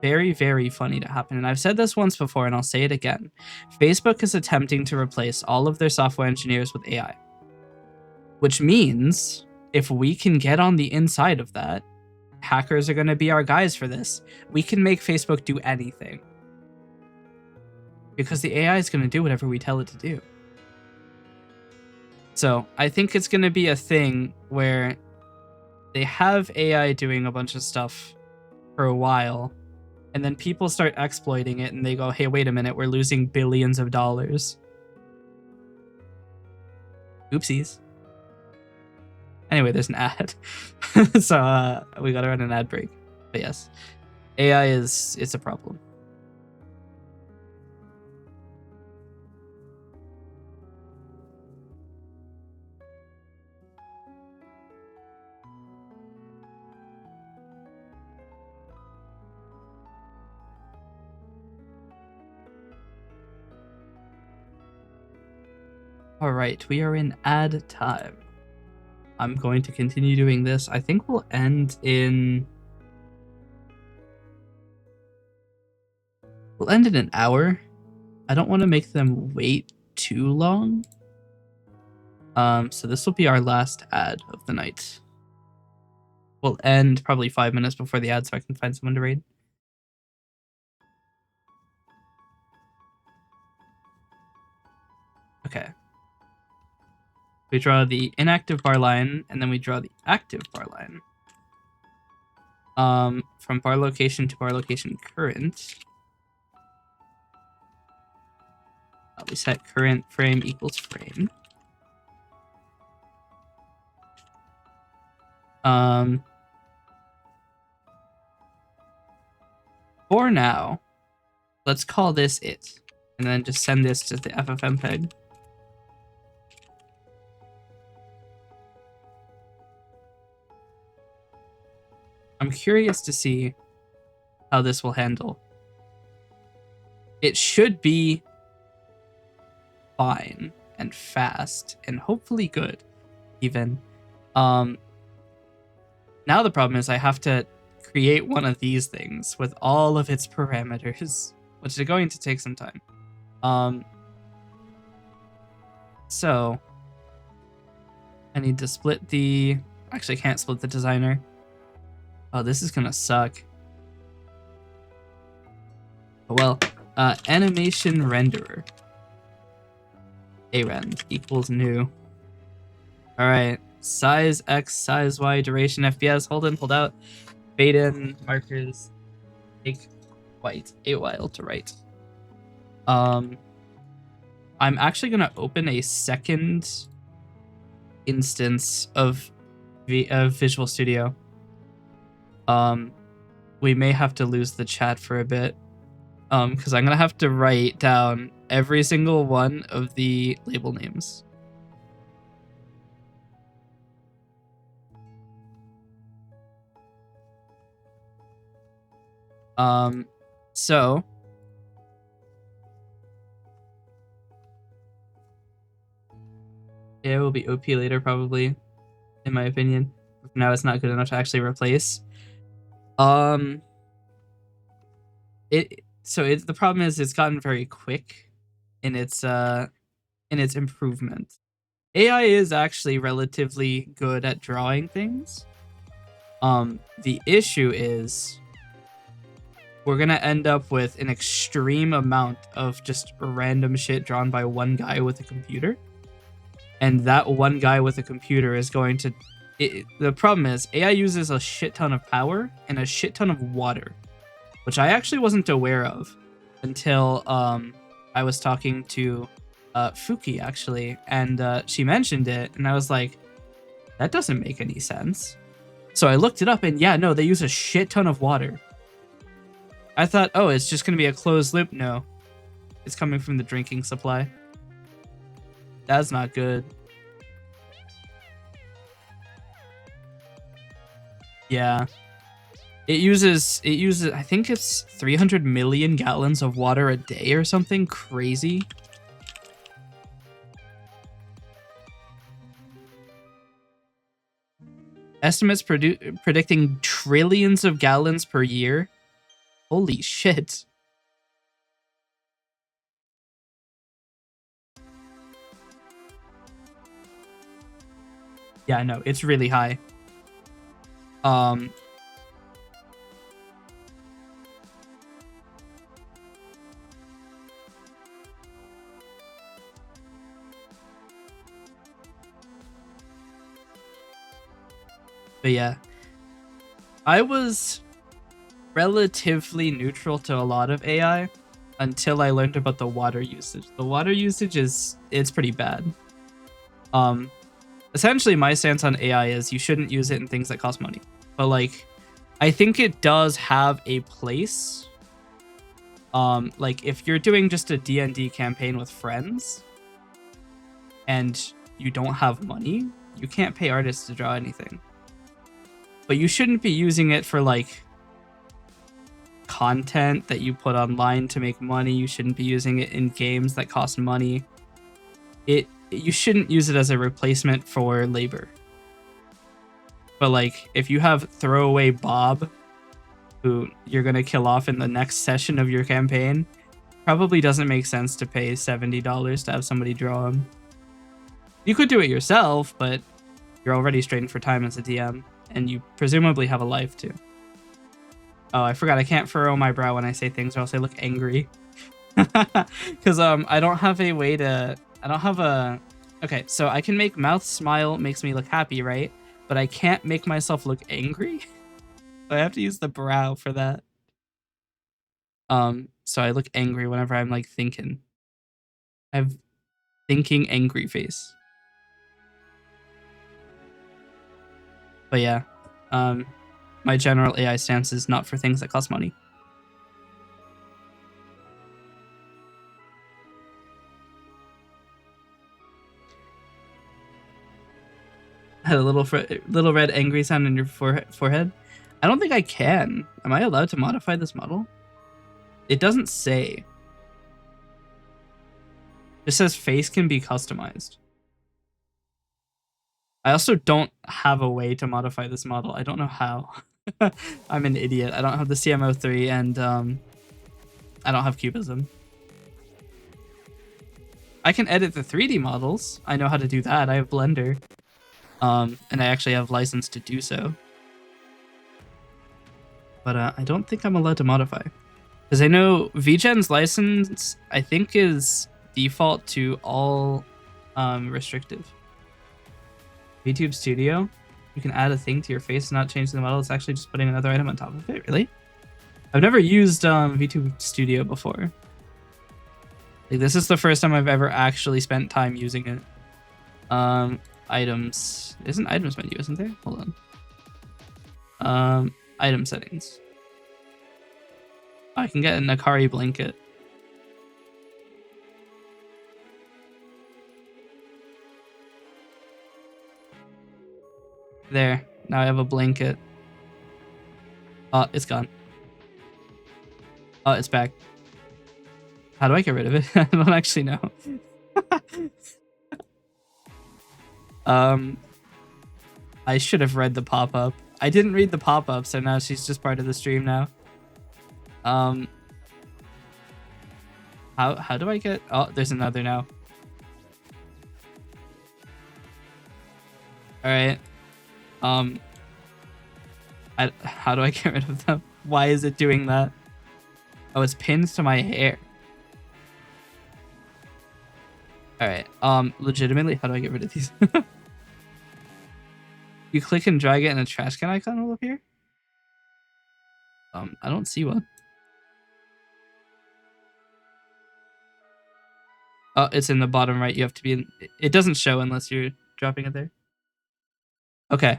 Very, very funny to happen. And I've said this once before, and I'll say it again. Facebook is attempting to replace all of their software engineers with AI. Which means, if we can get on the inside of that, hackers are going to be our guys for this. We can make Facebook do anything. Because the AI is going to do whatever we tell it to do. So I think it's going to be a thing where they have AI doing a bunch of stuff for a while, and then people start exploiting it, and they go, hey, wait a minute, we're losing billions of dollars. Oopsies. Anyway, there's an ad. So we got to run an ad break. But yes. AI it's a problem. All right, we are in add time. I'm going to continue doing this. I think we'll end in an hour. I don't want to make them wait too long. So this will be our last ad of the night. We'll end probably 5 minutes before the ad so I can find someone to raid. Okay. We draw the inactive bar line, and then we draw the active bar line. From bar location to bar location current. We set current frame equals frame. For now, let's call this it, and then just send this to the FFmpeg. I'm curious to see how this will handle. It should be fine and fast and hopefully good, even. Now the problem is I have to create one of these things with all of its parameters, which is going to take some time. So I need to split the... Actually, I can't split the designer. Oh, this is gonna suck. Well, animation renderer. arend equals new. All right, size X, size Y, duration FPS. Hold in, hold out. Fade in, markers. Take quite a while to write. I'm actually gonna open a second instance of Visual Studio. We may have to lose the chat for a bit, because I'm gonna have to write down every single one of the label names. So it will be OP later, probably, in my opinion. Now it's not good enough to actually replace. The problem is it's gotten very quick in its improvement. AI is actually relatively good at drawing things. The issue is we're gonna end up with an extreme amount of just random shit drawn by one guy with a computer. And that one guy with a computer is going to... the problem is AI uses a shit ton of power and a shit ton of water, which I actually wasn't aware of until I was talking to Fuki, actually, and she mentioned it, and I was like, that doesn't make any sense. So I looked it up, and yeah, no, they use a shit ton of water. I thought, oh, it's just going to be a closed loop. No, it's coming from the drinking supply. That's not good. Yeah. It uses, I think it's 300 million gallons of water a day or something crazy. Estimates predicting trillions of gallons per year. Holy shit. Yeah, no, it's really high. But yeah, I was relatively neutral to a lot of AI until I learned about the water usage. The water usage it's pretty bad. Essentially my stance on AI is you shouldn't use it in things that cost money. But like I think it does have a place. Like if you're doing just a D&D campaign with friends and you don't have money, you can't pay artists to draw anything. But you shouldn't be using it for like content that you put online to make money. You shouldn't be using it in games that cost money. You shouldn't use it as a replacement for labor. But like if you have throwaway Bob who you're going to kill off in the next session of your campaign, probably doesn't make sense to pay $70 to have somebody draw him. You could do it yourself, but you're already strained for time as a DM, and you presumably have a life too. Oh, I forgot I can't furrow my brow when I say things or else I look angry. Because I don't have a way to... I don't have a... Okay, so I can make mouth smile makes me look happy, right? But I can't make myself look angry. I have to use the brow for that. So I look angry whenever I'm like thinking. I have thinking angry face. But yeah, my general AI stance is not for things that cost money. Had a little red angry sound in your forehead. I don't think I can. Am I allowed to modify this model? It doesn't say. It says face can be customized. I also don't have a way to modify this model. I don't know how. I'm an idiot. I don't have the CMO3 and I don't have cubism. I can edit the 3D models. I know how to do that. I have Blender. And I actually have license to do so. But I don't think I'm allowed to modify. Because I know VGen's license, I think, is default to all restrictive. VTube Studio, you can add a thing to your face and not change the model. It's actually just putting another item on top of it. Really? I've never used VTube Studio before. Like, this is the first time I've ever actually spent time using it. Items. There's an items menu, isn't there? Hold on. Item settings. I can get an Akari blanket. There. Now I have a blanket. Oh, it's gone. Oh, it's back. How do I get rid of it? I don't actually know. I should have read the pop-up. I didn't read the pop-up, so now she's just part of the stream now. How do I get... Oh, there's another now. Alright. How do I get rid of them? Why is it doing that? Oh, it's pinned to my hair. Alright, legitimately, how do I get rid of these? You click and drag it and a trash can icon will appear? I don't see one. Oh, it's in the bottom right. You have to be in... It doesn't show unless you're dropping it there. Okay.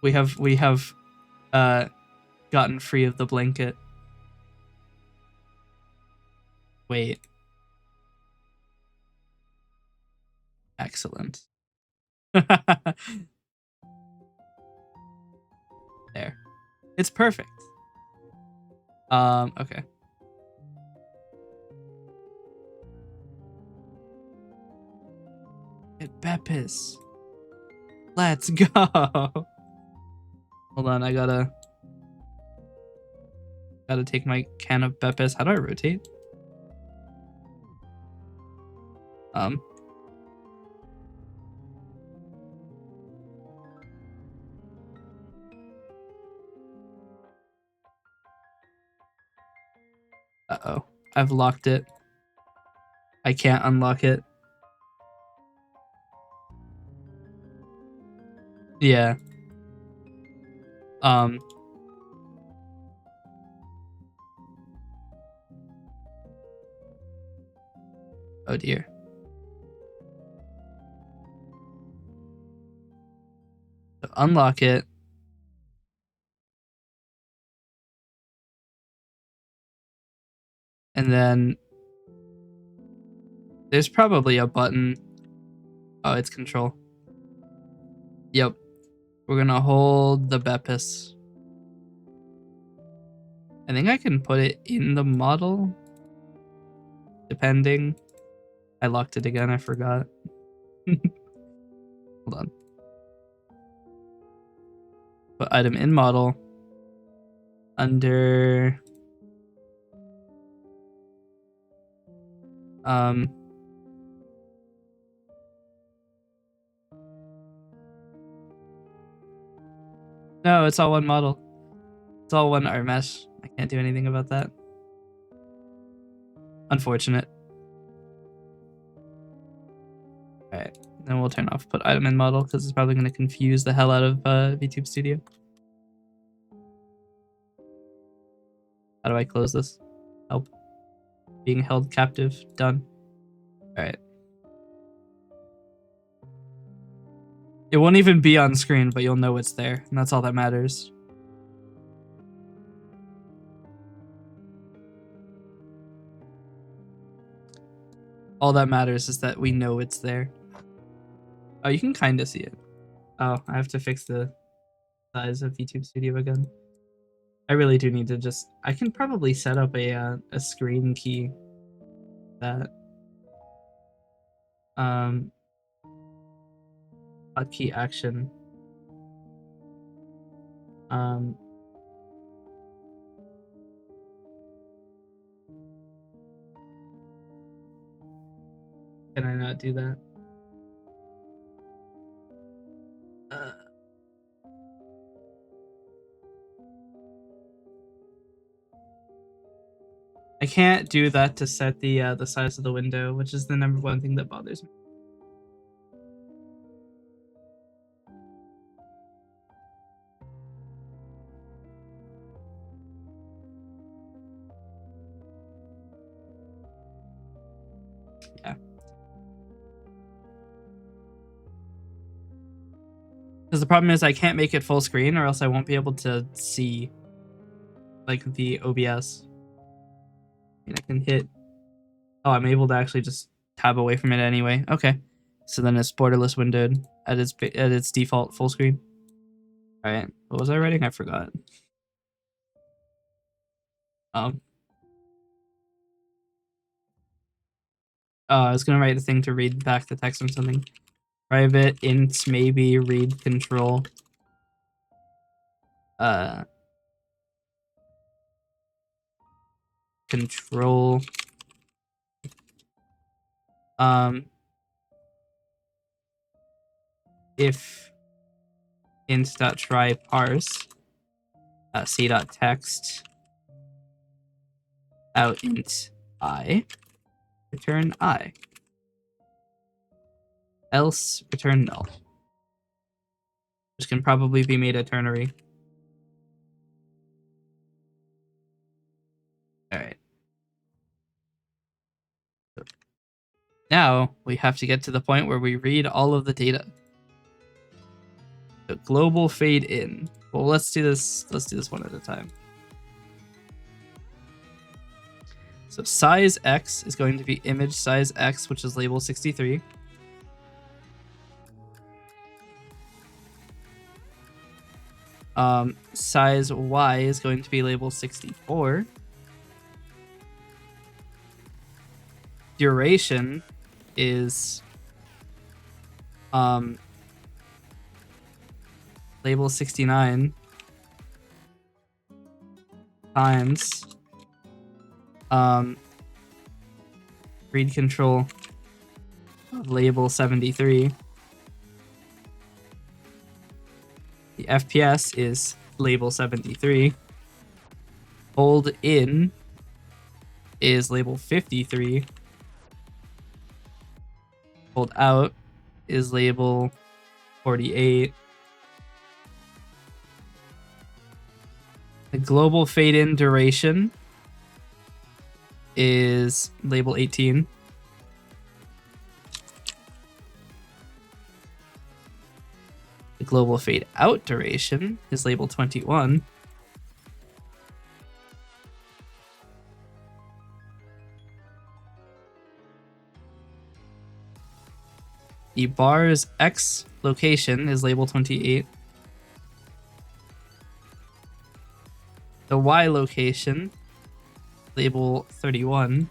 We have gotten free of the blanket. Wait. Excellent. There. It's perfect. Okay. Get Beppis. Let's go. Hold on, I gotta take my can of Beppis. How do I rotate? Uh-oh. I've locked it. I can't unlock it. Yeah. Oh dear. So unlock it. And then there's probably a button. Oh, it's control. Yep. We're gonna hold the Bepis. I think I can put it in the model, depending. I locked it again, I forgot. Hold on. Put item in model under no, it's all one model. It's all one art mesh. I can't do anything about that. Unfortunate. Alright, then we'll turn off put item in model because it's probably going to confuse the hell out of VTube Studio. How do I close this? Help. Being held captive. Done. Alright. It won't even be on screen, but you'll know it's there, and that's all that matters. All that matters is that we know it's there. Oh, you can kind of see it. Oh, I have to fix the size of VTube Studio again. I really do need to just... I can probably set up a screen key that... hotkey action. Can I not do that? I can't do that to set the size of the window, which is the number one thing that bothers me. Yeah. Because the problem is I can't make it full screen or else I won't be able to see like the OBS. And I can hit... Oh, I'm able to actually just tab away from it anyway. Okay. So then it's borderless windowed at its default full screen. Alright. What was I writing? I forgot. I was gonna write a thing to read back the text or something. Private int maybe read control. Control. If int.try parse c.text out int I, return I, else return null. This can probably be made a ternary. Alright. Now we have to get to the point where we read all of the data. So global fade in. Well, let's do this one at a time. So size X is going to be image size X, which is label 63. Size Y is going to be label 64. Duration is label 69 times read control of label 73. The FPS is label 73. Hold in is label 53. Hold out is label 48. The global fade in duration is label 18. The global fade out duration is label 21. the bar's X location is label 28. The Y location, label 31.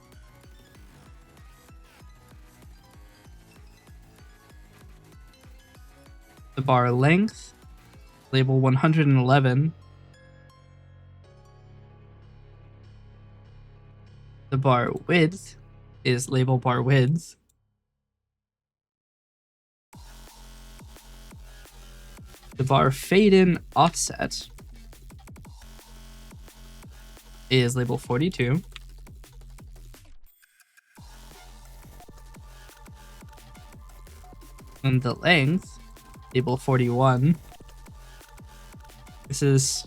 The bar length, label 111. The bar width is label bar width. The bar fade-in offset is label 42. And the length, label 41. This is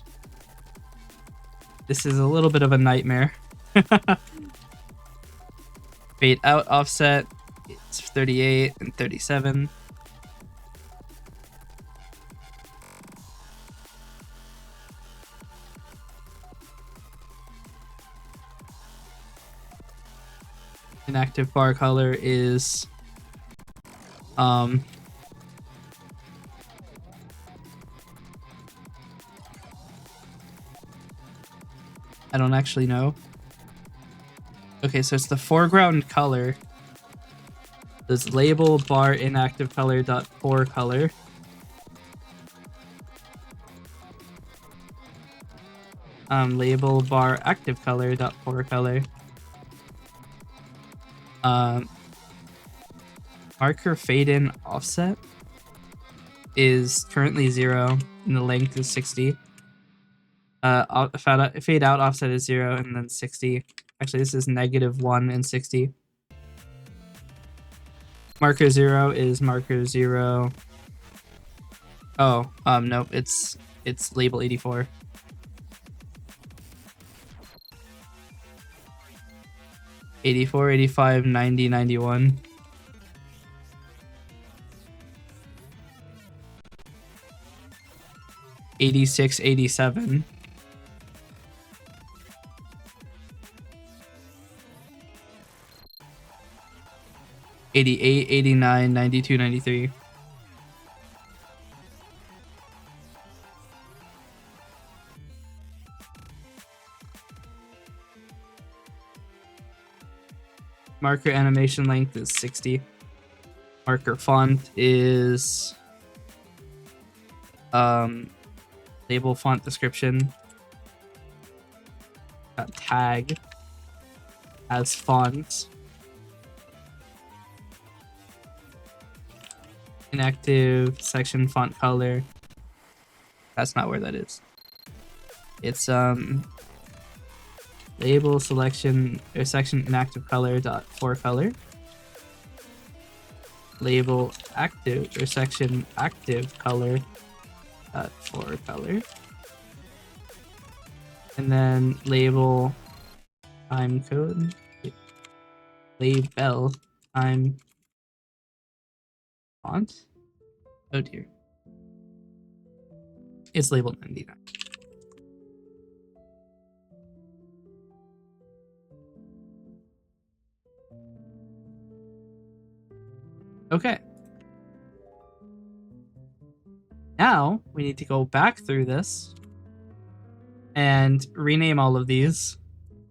a little bit of a nightmare. Fade out offset, it's 38 and 37. Inactive bar color is I don't actually know. Okay, so it's the foreground color. This label bar inactive color dot for color. Label bar active color dot for color. Marker fade in offset is currently 0 and the length is 60. Fade out offset is 0 and then 60. Actually, this is -1 and 60. Marker 0 is marker 0. Oh, nope, it's label 84. '84, '85, '90, '91. '86, '87. '88, '89, '92, '93. Marker animation length is 60. Marker font is label font description. Tag as font. Inactive section font color. That's not where that is. It's label selection or section inactive color dot for color. Label active or section active color dot for color. And then label time code. Label time font. Oh dear. It's labeled 99. Okay. Now we need to go back through this and rename all of these.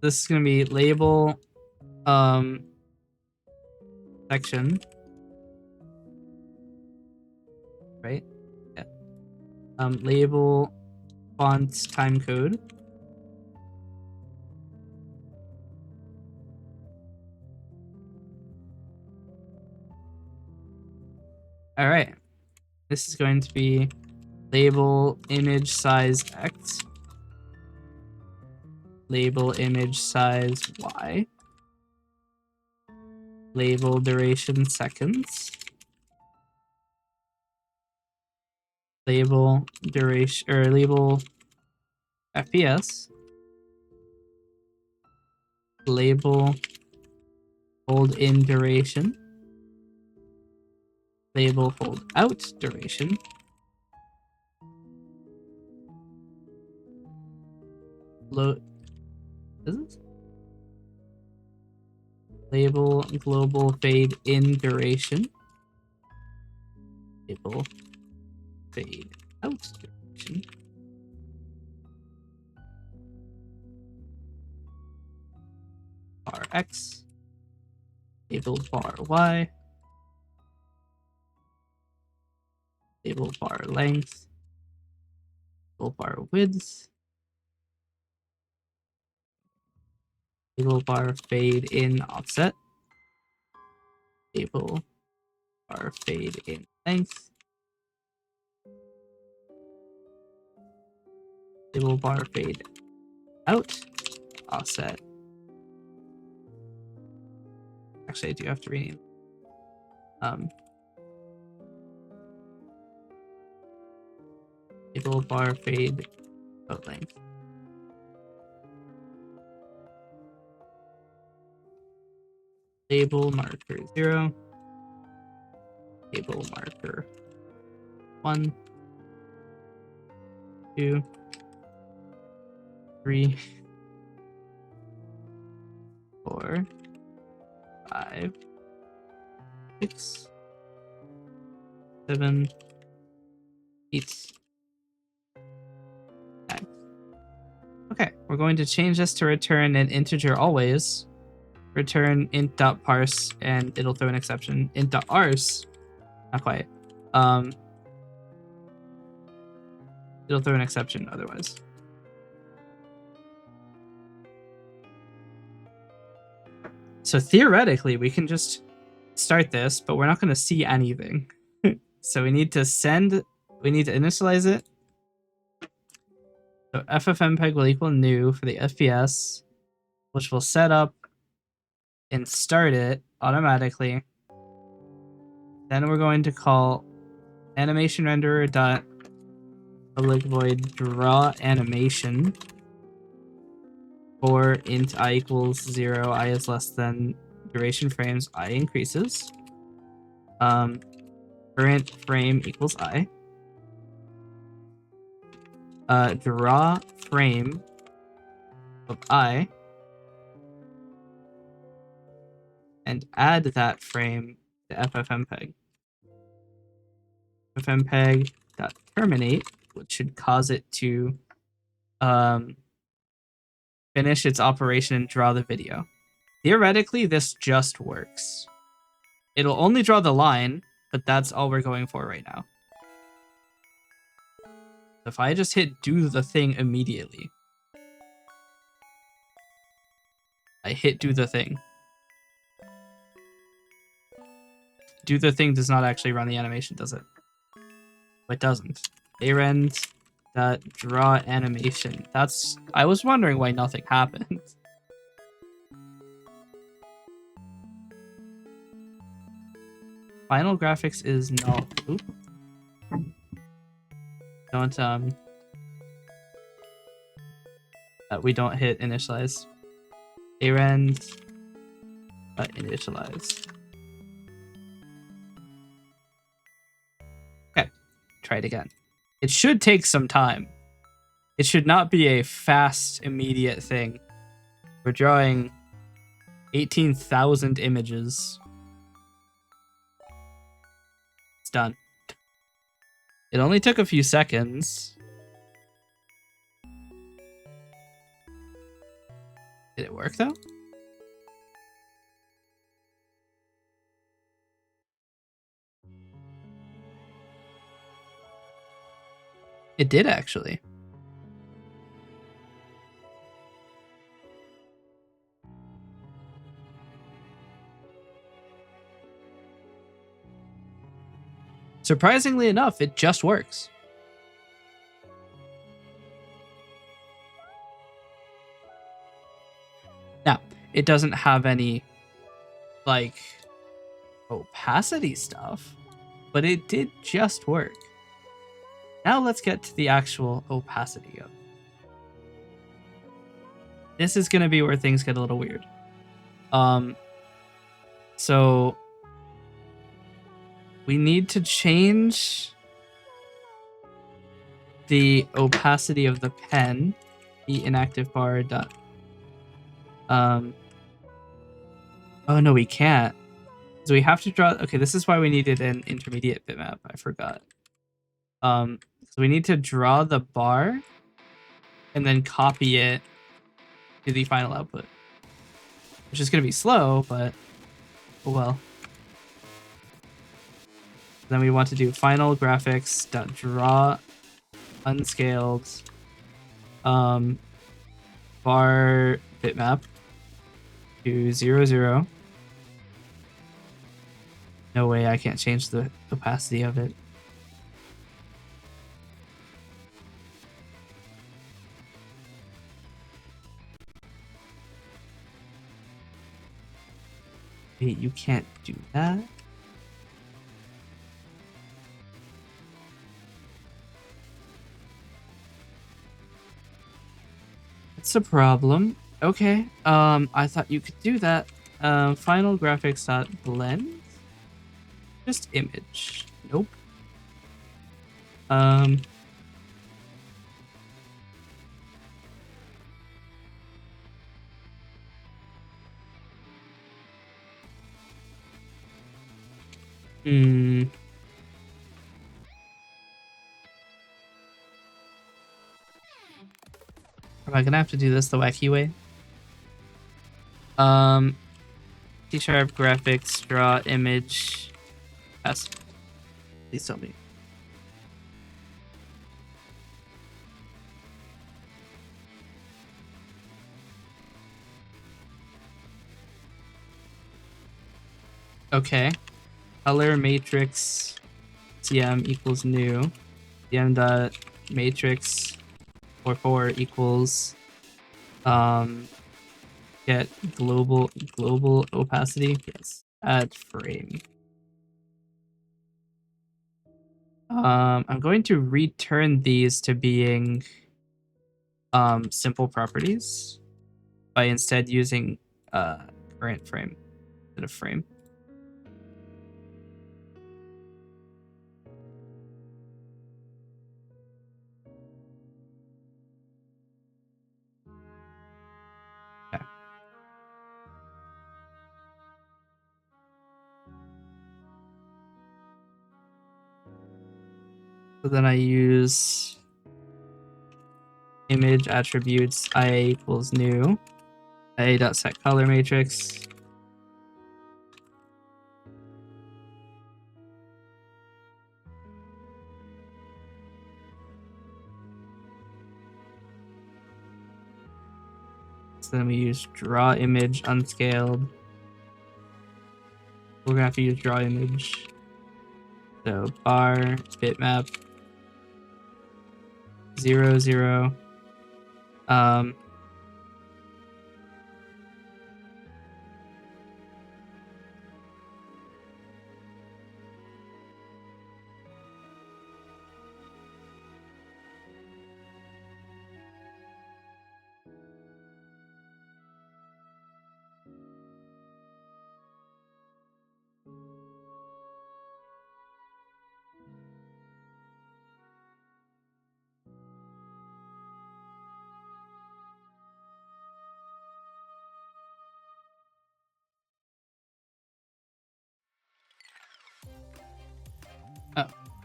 This is going to be label section. Right? Yeah. Label font time code. All right. This is going to be label image size X. Label image size Y. Label duration seconds. Label duration or label FPS. Label hold in duration. Label hold out duration. Is it? Label global fade in duration. Table fade out direction. Bar X. Table bar Y. Table bar length. Table bar width. Table bar fade in offset. Table bar fade in length. Table bar fade out offset. Actually, I do have to rename. Table bar fade out length. Table marker 0. Table marker 1, 2, 3, 4, 5, 6, 7, 8. Okay, we're going to change this to return an integer always. Return int.parse and it'll throw an exception. Int.arse, not quite. It'll throw an exception otherwise. So theoretically, we can just start this, but we're not going to see anything. So we need to initialize it. So ffmpeg will equal new for the FPS, which will set up and start it automatically. Then we're going to call animation renderer dot public void draw animation for int I equals 0, I is less than duration frames, I increases. Current frame equals I. Draw frame of I and add that frame to ffmpeg. ffmpeg dot terminate, which should cause it to finish its operation and draw the video. Theoretically, this just works. It'll only draw the line, but that's all we're going for right now. If I just hit do the thing immediately, I hit do the thing. Do the thing does not actually run the animation, does it? It doesn't. Arend that draw animation. I was wondering why nothing happened. Final graphics is null. Oop. Don't we don't hit initialize. Arend initialize. Okay, try it again. It should take some time. It should not be a fast, immediate thing. We're drawing 18,000 images. It's done. It only took a few seconds. Did it work though? It did actually. Surprisingly enough, it just works. Now, it doesn't have any, like, opacity stuff, but it did just work. Now let's get to the actual opacity of it. This is going to be where things get a little weird. So we need to change the opacity of the pen, the inactive bar dot. Oh no, we can't. So we have to draw. Okay, this is why we needed an intermediate bitmap. I forgot. So we need to draw the bar and then copy it to the final output, which is going to be slow, but oh well. Then we want to do final graphics dot draw unscaled bar bitmap to 0, 0. No way I can't change the opacity of it. Wait, you can't do that? It's a problem. Okay. I thought you could do that. Final graphics dot blend. Just image. Nope. Um. Hmm. Am I gonna have to do this the wacky way? C# graphics draw image. Yes. Please tell me. Okay. Color matrix cm equals new. cm dot matrix 4 equals get global opacity. Yes. Add frame. I'm going to return these to being simple properties by instead using current frame instead of frame. Okay. So then I use image attributes IA equals new. IA.set color matrix. So then we use draw image unscaled. We're gonna have to use draw image. So bar bitmap 0, 0.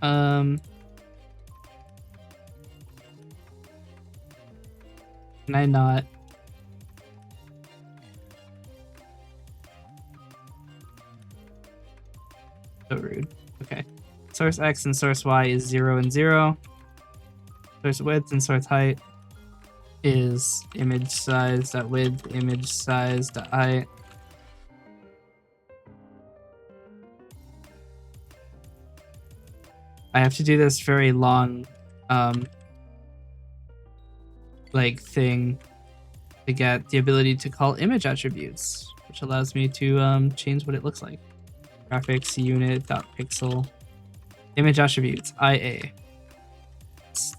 Oh, can I not? So rude. Okay. Source X and source Y is 0 and 0. Source width and source height is image size dot width, image size dot height. I have to do this very long like thing to get the ability to call image attributes, which allows me to change what it looks like. Graphics unit dot pixel image attributes IA.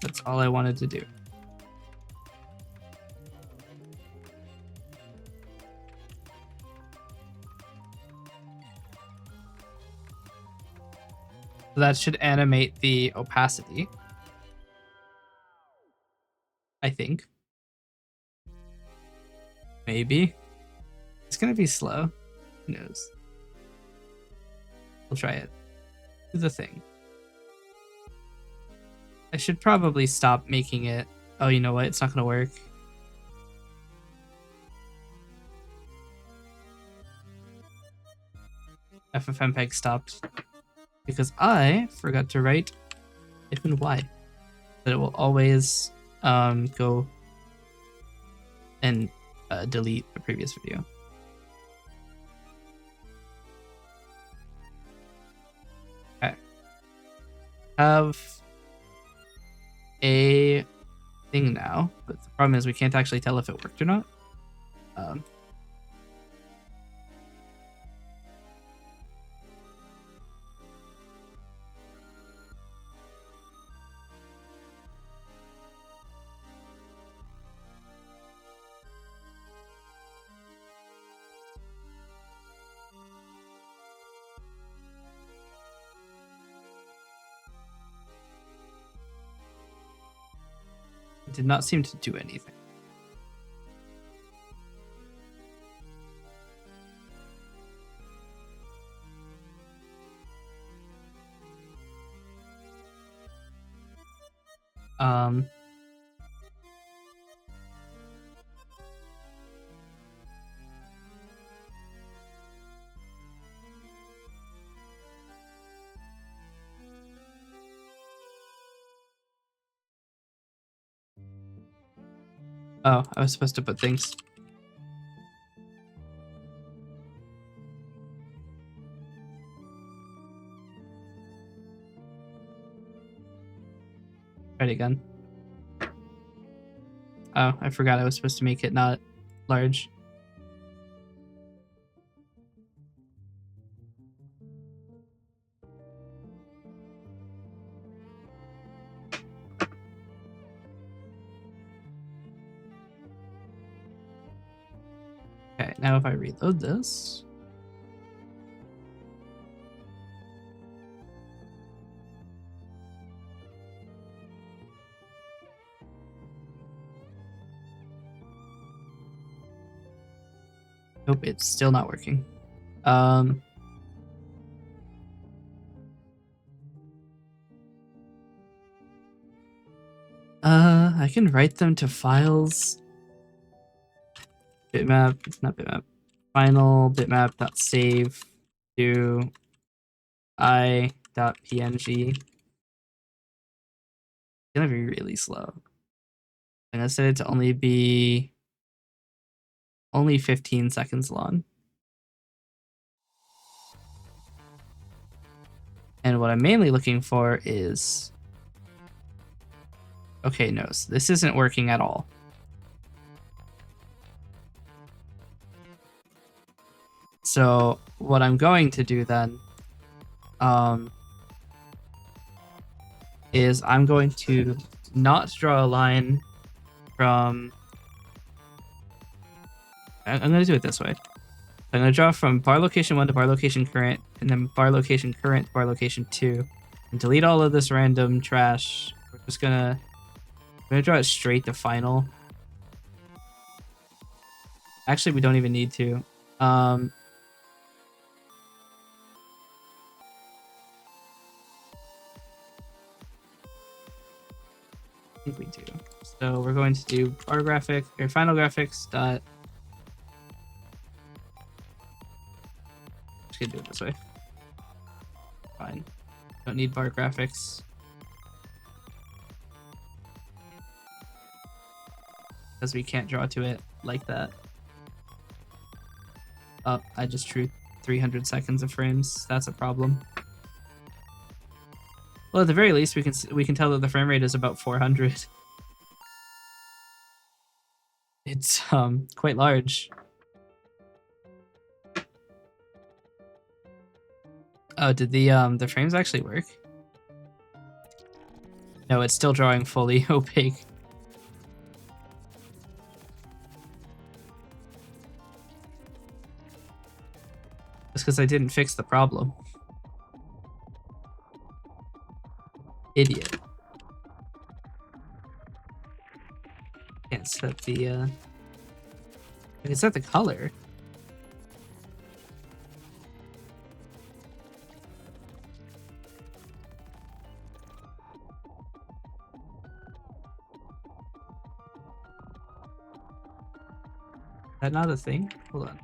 That's all I wanted to do. So that should animate the opacity, I think. Maybe. It's gonna be slow. Who knows? We'll try it. Do the thing. I should probably stop making it. Oh, you know what? It's not gonna work. FFmpeg stopped because I forgot to write hyphen y. That it will always go and delete the previous video. Okay. Have a thing now, but the problem is we can't actually tell if it worked or not. It did not seem to do anything. Oh, I was supposed to put things. Try it again. Oh, I forgot I was supposed to make it not large. Okay, now if I reload this. Nope, it's still not working. I can write them to files. Bitmap, it's not bitmap. Final bitmap.save to i.png. It's gonna be really slow. I'm gonna set it to only be 15 seconds long. And what I'm mainly looking for is... Okay, no, so this isn't working at all. So what I'm going to do then is I'm going to not draw a line from... I'm going to do it this way. I'm going to draw from bar location 1 to bar location current, and then bar location current to bar location 2, and delete all of this random trash. We're just going to... I'm going to draw it straight to final. Actually, we don't even need to. I think we do. So we're going to do bar graphic or final graphics dot. Just gonna do it this way. Fine. Don't need bar graphics. Because we can't draw to it like that. Oh, I just drew 300 seconds of frames. That's a problem. Well, at the very least, we can tell that the frame rate is about 400. It's quite large. Oh, did the frames actually work? No, it's still drawing fully opaque. Just because I didn't fix the problem. Idiot. Can't set the I can set the color. that not a thing? Hold on.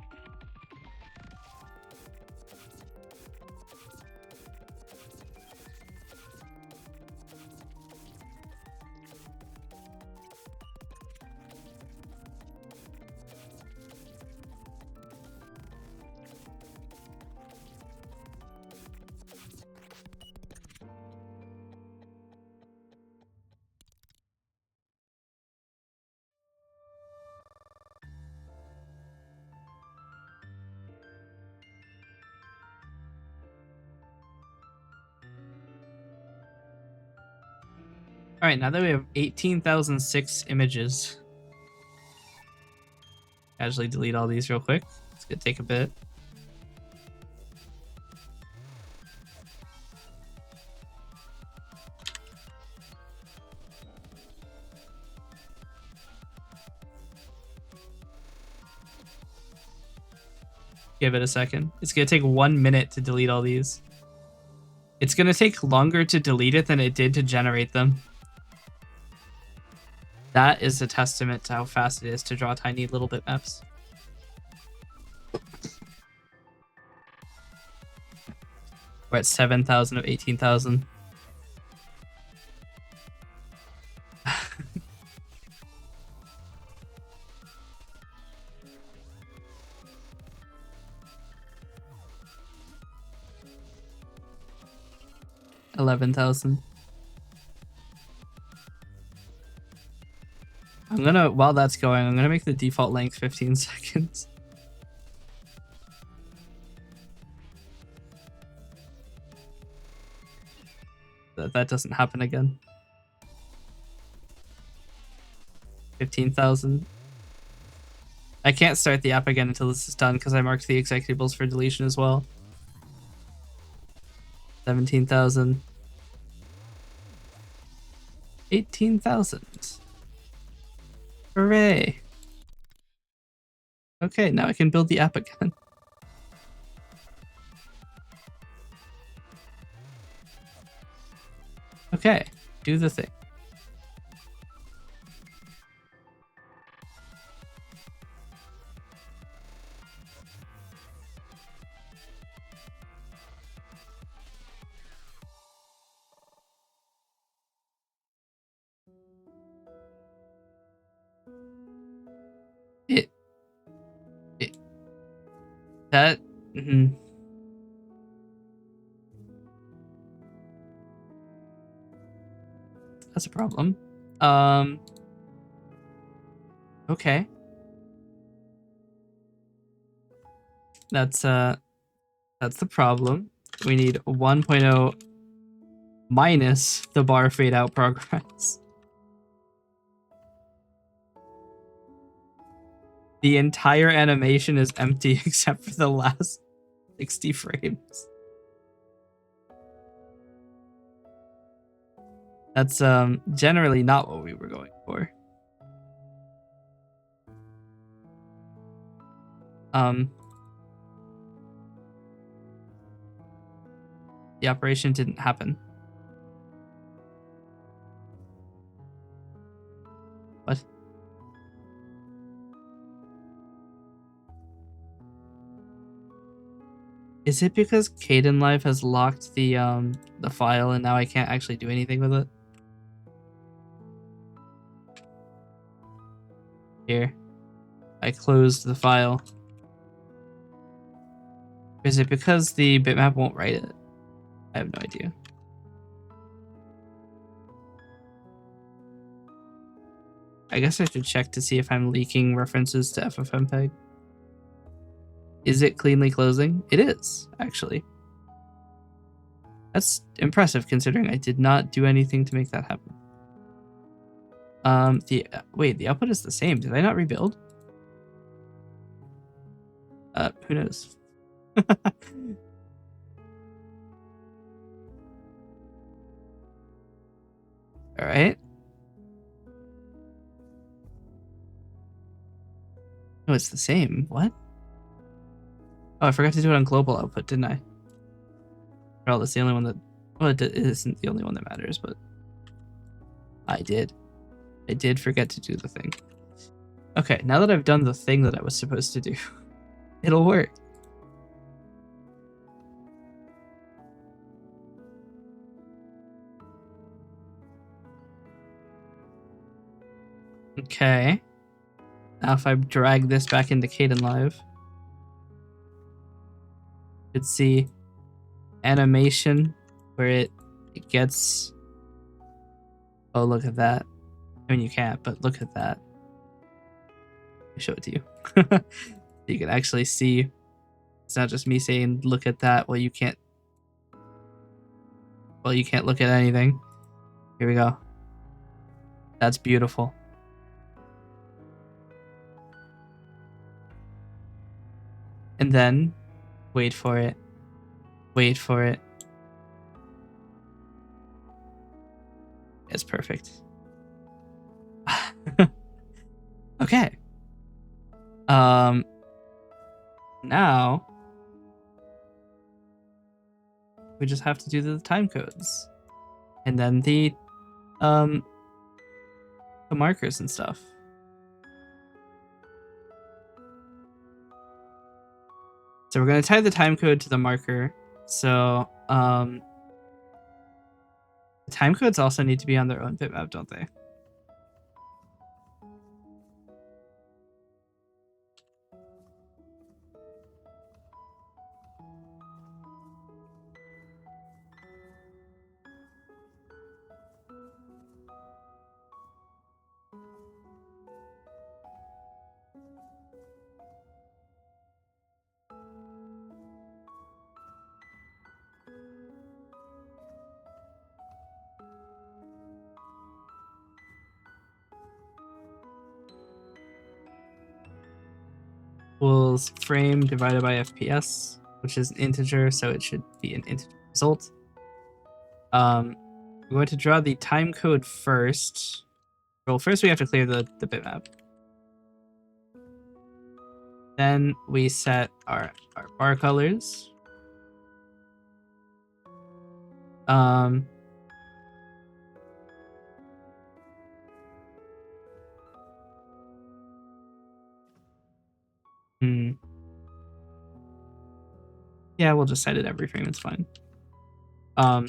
All right, now that we have 18,006 images, casually delete all these real quick. It's gonna take a bit. Give it a second. It's gonna take 1 minute to delete all these. It's gonna take longer to delete it than it did to generate them. That is a testament to how fast it is to draw tiny little bitmaps. We're at 7,000 of 18,000. $11,000. I'm gonna, while that's going, I'm gonna make the default length 15 seconds. That doesn't happen again. 15,000. I can't start the app again until this is done because I marked the executables for deletion as well. 17,000. 18,000. Hooray. Okay, now I can build the app again. Okay, do the thing. That that's a problem. Okay. That's the problem. We need 1.0 minus the bar fade out progress. The entire animation is empty except for the last 60 frames. That's generally not what we were going for. The operation didn't happen. What? Is it because Kdenlive has locked the file and now I can't actually do anything with it? Here. I closed the file. Is it because the bitmap won't write it? I have no idea. I guess I should check to see if I'm leaking references to FFmpeg. Is it cleanly closing? It is, actually. That's impressive considering I did not do anything to make that happen. Wait, the output is the same. Did I not rebuild? Who knows? All right. No, it's the same. What? Oh, I forgot to do it on global output, didn't I? Well, that's the only one that... Well, it isn't the only one that matters, but... I did. I did forget to do the thing. Okay, now that I've done the thing that I was supposed to do, it'll work. Okay. Now if I drag this back into Kdenlive, you could see animation where it gets... Oh, look at that. I mean, you can't, but look at that. Let me show it to you. You can actually see it's not just me saying, look at that. Well, you can't look at anything. Here we go. That's beautiful. And then, wait for it. Wait for it. It's perfect. Okay. Now we just have to do the time codes. And then the markers and stuff. So we're going to tie the time code to the marker. So the time codes also need to be on their own bitmap, don't they? Equals frame divided by FPS, which is an integer, so it should be an integer result. We're going to draw the time code first. Well, first we have to clear the bitmap. Then we set our bar colors. Yeah, we'll just set it every frame, it's fine. So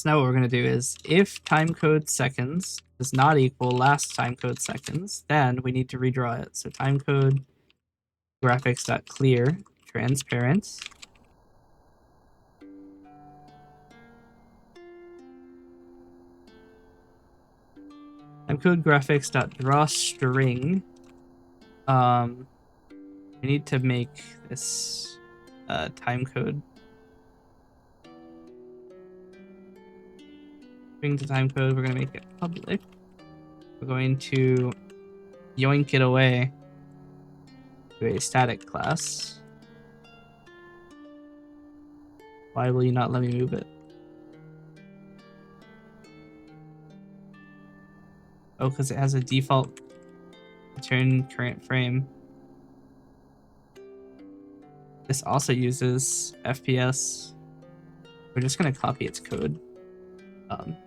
now what we're going to do is if timecode seconds does not equal last timecode seconds, then we need to redraw it. So timecode graphics.clear transparent. Timecode graphics.drawString. We need to make this timecode. String to timecode, we're going to make it public. We're going to yoink it away to a static class. Why will you not let me move it? Oh, because it has a default return current frame. This also uses FPS. We're just going to copy its code. Okay.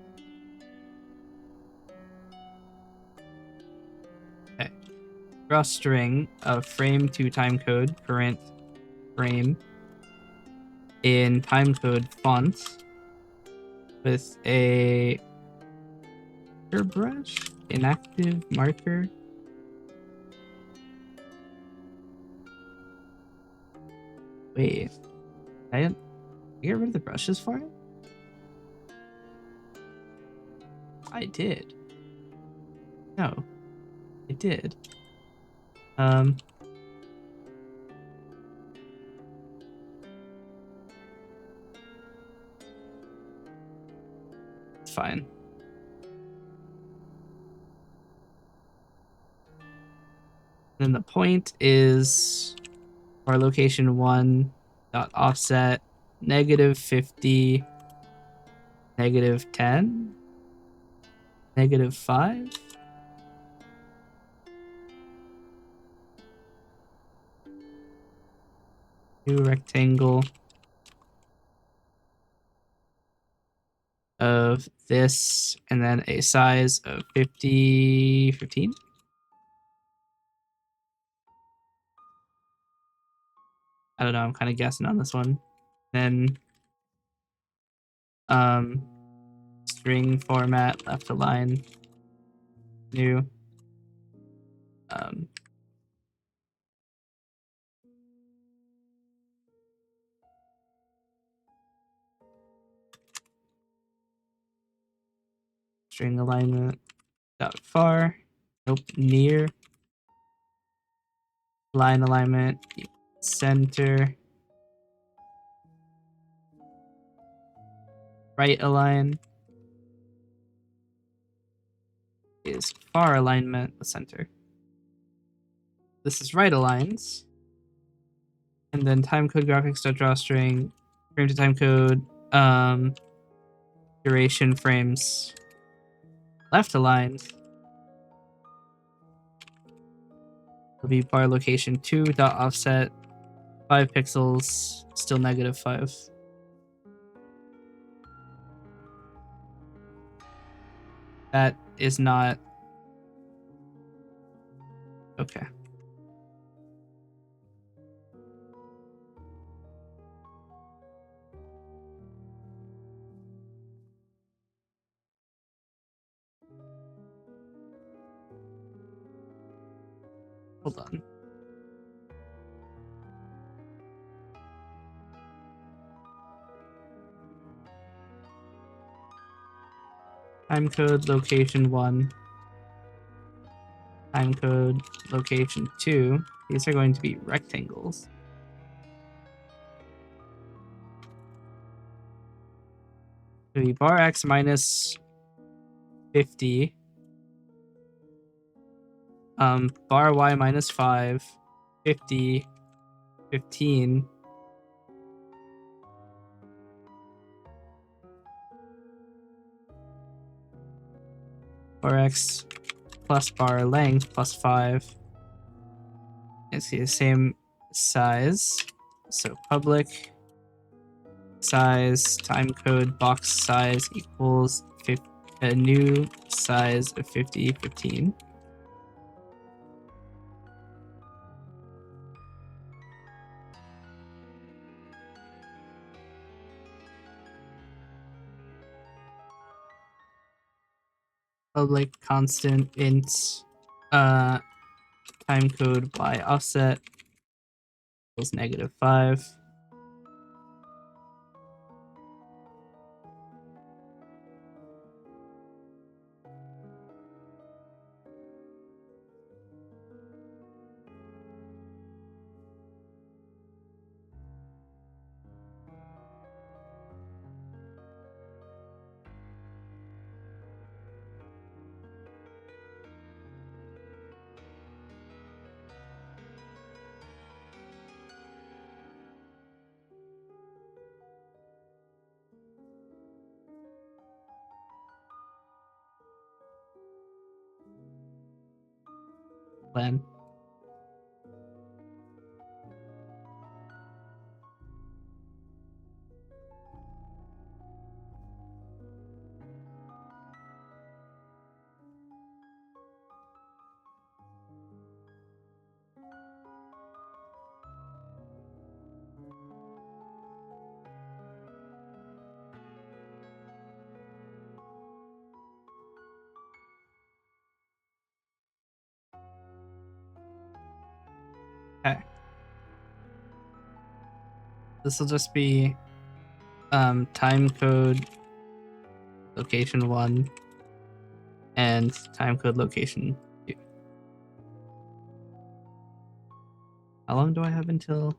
Draw string of frame to timecode current frame in timecode font with a brush inactive marker. Wait, I get rid of the brushes for it? I did. No, I did. It's fine. Then the point is our location 1 dot offset -50, -10, -5. New rectangle of this, and then a size of 15. I don't know, I'm kind of guessing on this one. Then string format, left align, new. Um, string alignment dot far. Nope, near. Line alignment, center. Right align is far alignment with center. This is right aligns. And then timecode graphics.drawstring, frame to timecode, duration frames, left aligned. Will be bar location 2 dot offset 5 pixels, still -5. That is not okay. Hold on. Timecode location 1. Timecode location 2. These are going to be rectangles. It'll be bar x minus 50. Bar y minus 5, 50, 15. Bar x plus bar length plus 5. It's the same size. So public size timecode box size equals a new size of 50, 15. Public constant int timecode y offset equals -5. Plan. Okay. This will just be timecode location 1 and timecode location 2. How long do I have until?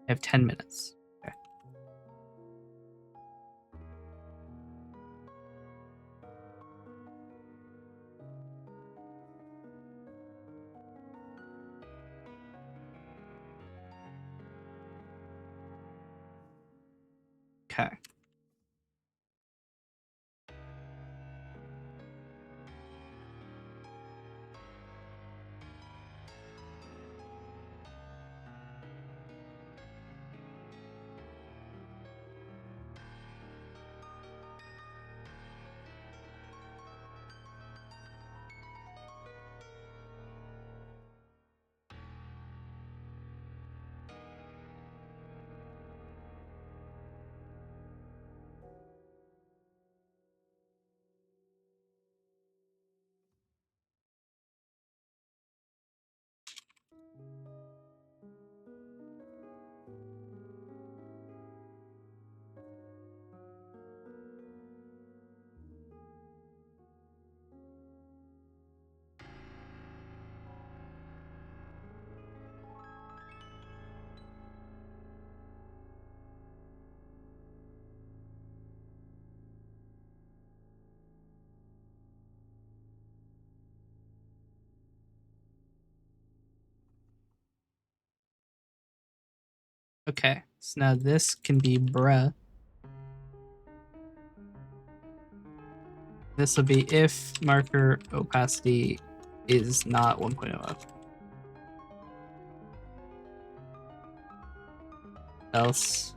I have 10 minutes. Okay. Okay. Okay, so now this can be bruh. This will be if marker opacity is not 1.0 up. Else,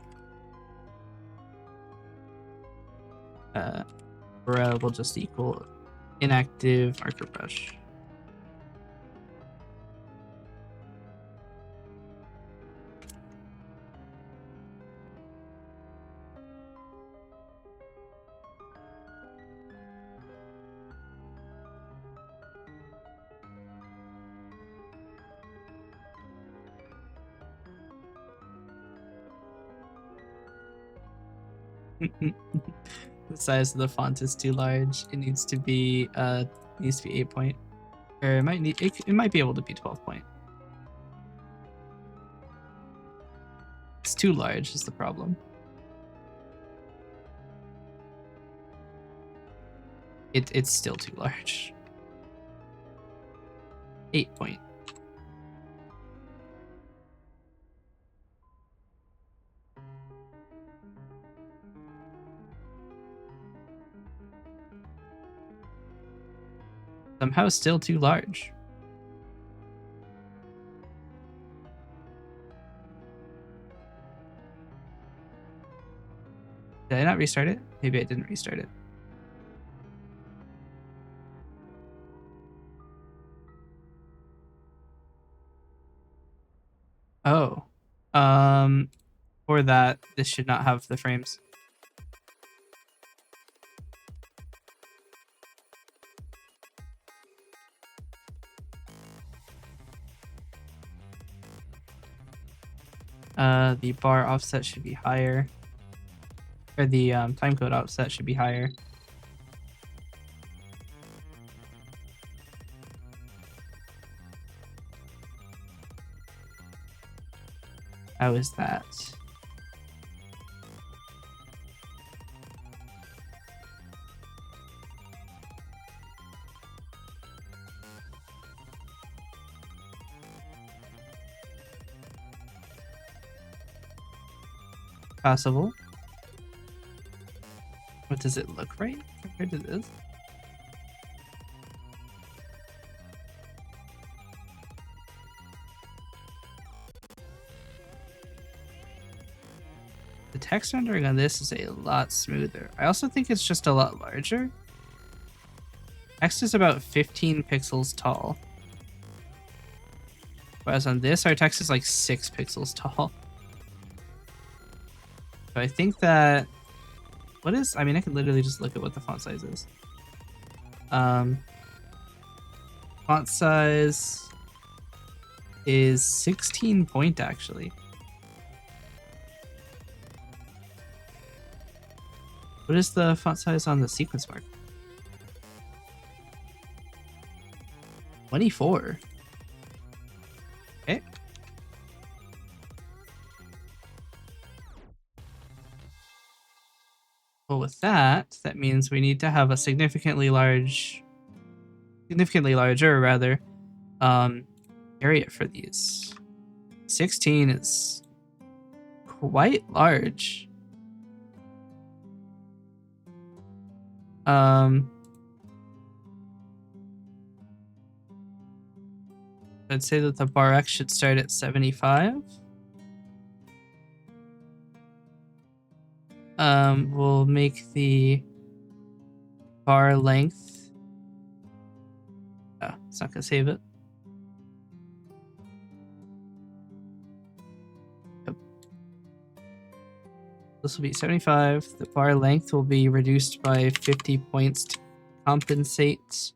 bruh will just equal inactive marker brush. The size of the font is too large. It needs to be 8 point. Or it might need it might be able to be 12 point. It's too large is the problem. It's still too large. 8 point. Somehow still too large. Did I not restart it? Maybe I didn't restart it. Oh. For that, this should not have the frames. The bar offset should be higher. Or the timecode offset should be higher. How is that? Possible. What does it look right compared to this? The text rendering on this is a lot smoother. I also think it's just a lot larger. Text is about 15 pixels tall. Whereas on this, our text is like 6 pixels tall. So I think that... What is... I mean, I could literally just look at what the font size is. Font size is 16 point, actually. What is the font size on the sequence mark? 24. Okay. Well, with that, that means we need to have a significantly larger, rather, area for these. 16 is quite large. I'd say that the bar X should start at 75. We'll make the bar length. Oh, it's not gonna save it. Yep. This will be 75. The bar length will be reduced by 50 points to compensate.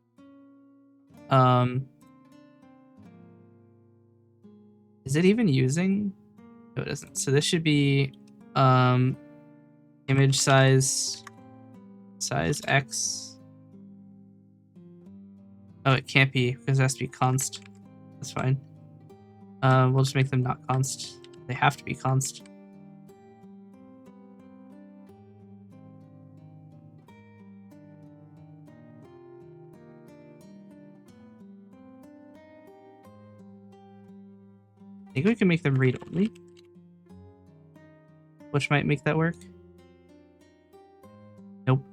Is it even using? No, it isn't. So this should be image size X. Oh, it can't be because it has to be const. That's fine. We'll just make them not const. They have to be const. I think we can make them read only. which might make that work. Nope.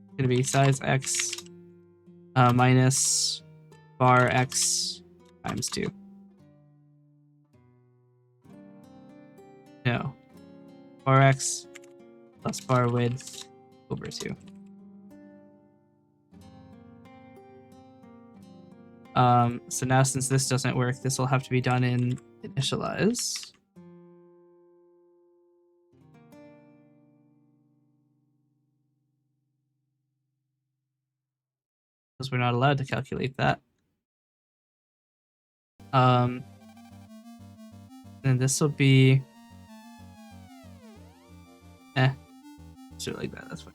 It's gonna be size x minus bar x times 2. No. Bar x plus bar width over 2. So now since this doesn't work, this will have to be done in initialize. Because we're not allowed to calculate that. Then this will be let's do it like that, that's fine.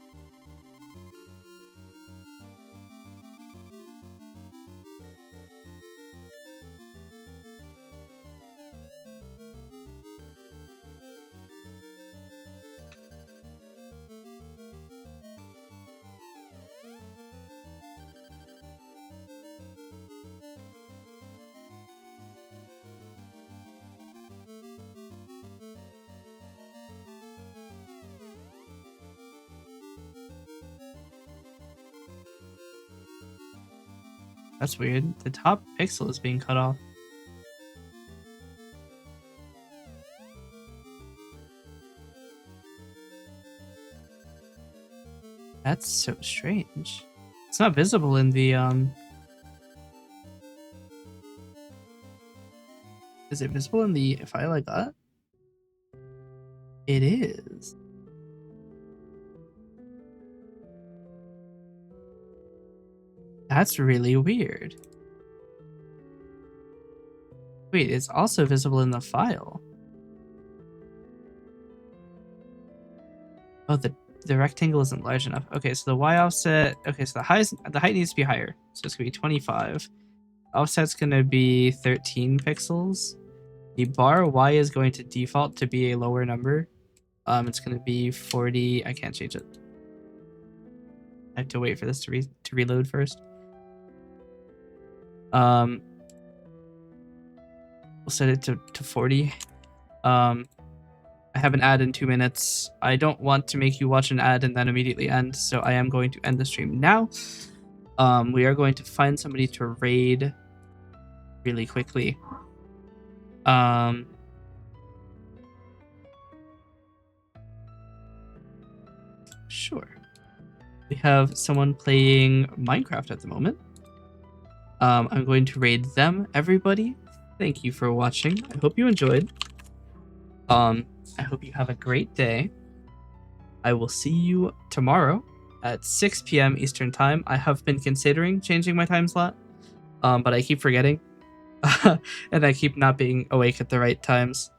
That's weird. The top pixel is being cut off. That's so strange. It's not visible in the Is it visible in the file I got? It is. That's really weird. Wait, it's also visible in the file. Oh, the rectangle isn't large enough. Okay, so the y offset. Okay, so the height needs to be higher. So it's gonna be 25. Offset's gonna be 13 pixels. The bar y is going to default to be a lower number. It's gonna be 40. I can't change it. I have to wait for this to reload first. We'll set it to 40. I have an ad in 2 minutes. I don't want to make you watch an ad and then immediately end, so I am going to end the stream now. We are going to find somebody to raid really quickly. Sure. We have someone playing Minecraft at the moment. I'm going to raid them, everybody. Thank you for watching. I hope you enjoyed. I hope you have a great day. I will see you tomorrow at 6 p.m. Eastern Time. I have been considering changing my time slot, but I keep forgetting. And I keep not being awake at the right times.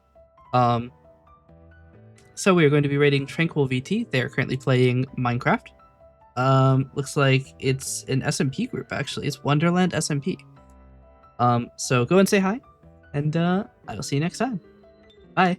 So we are going to be raiding Tranquil VT. They are currently playing Minecraft. Looks like it's an SMP group, actually. It's Wonderland SMP. So go and say hi, and I will see you next time. Bye.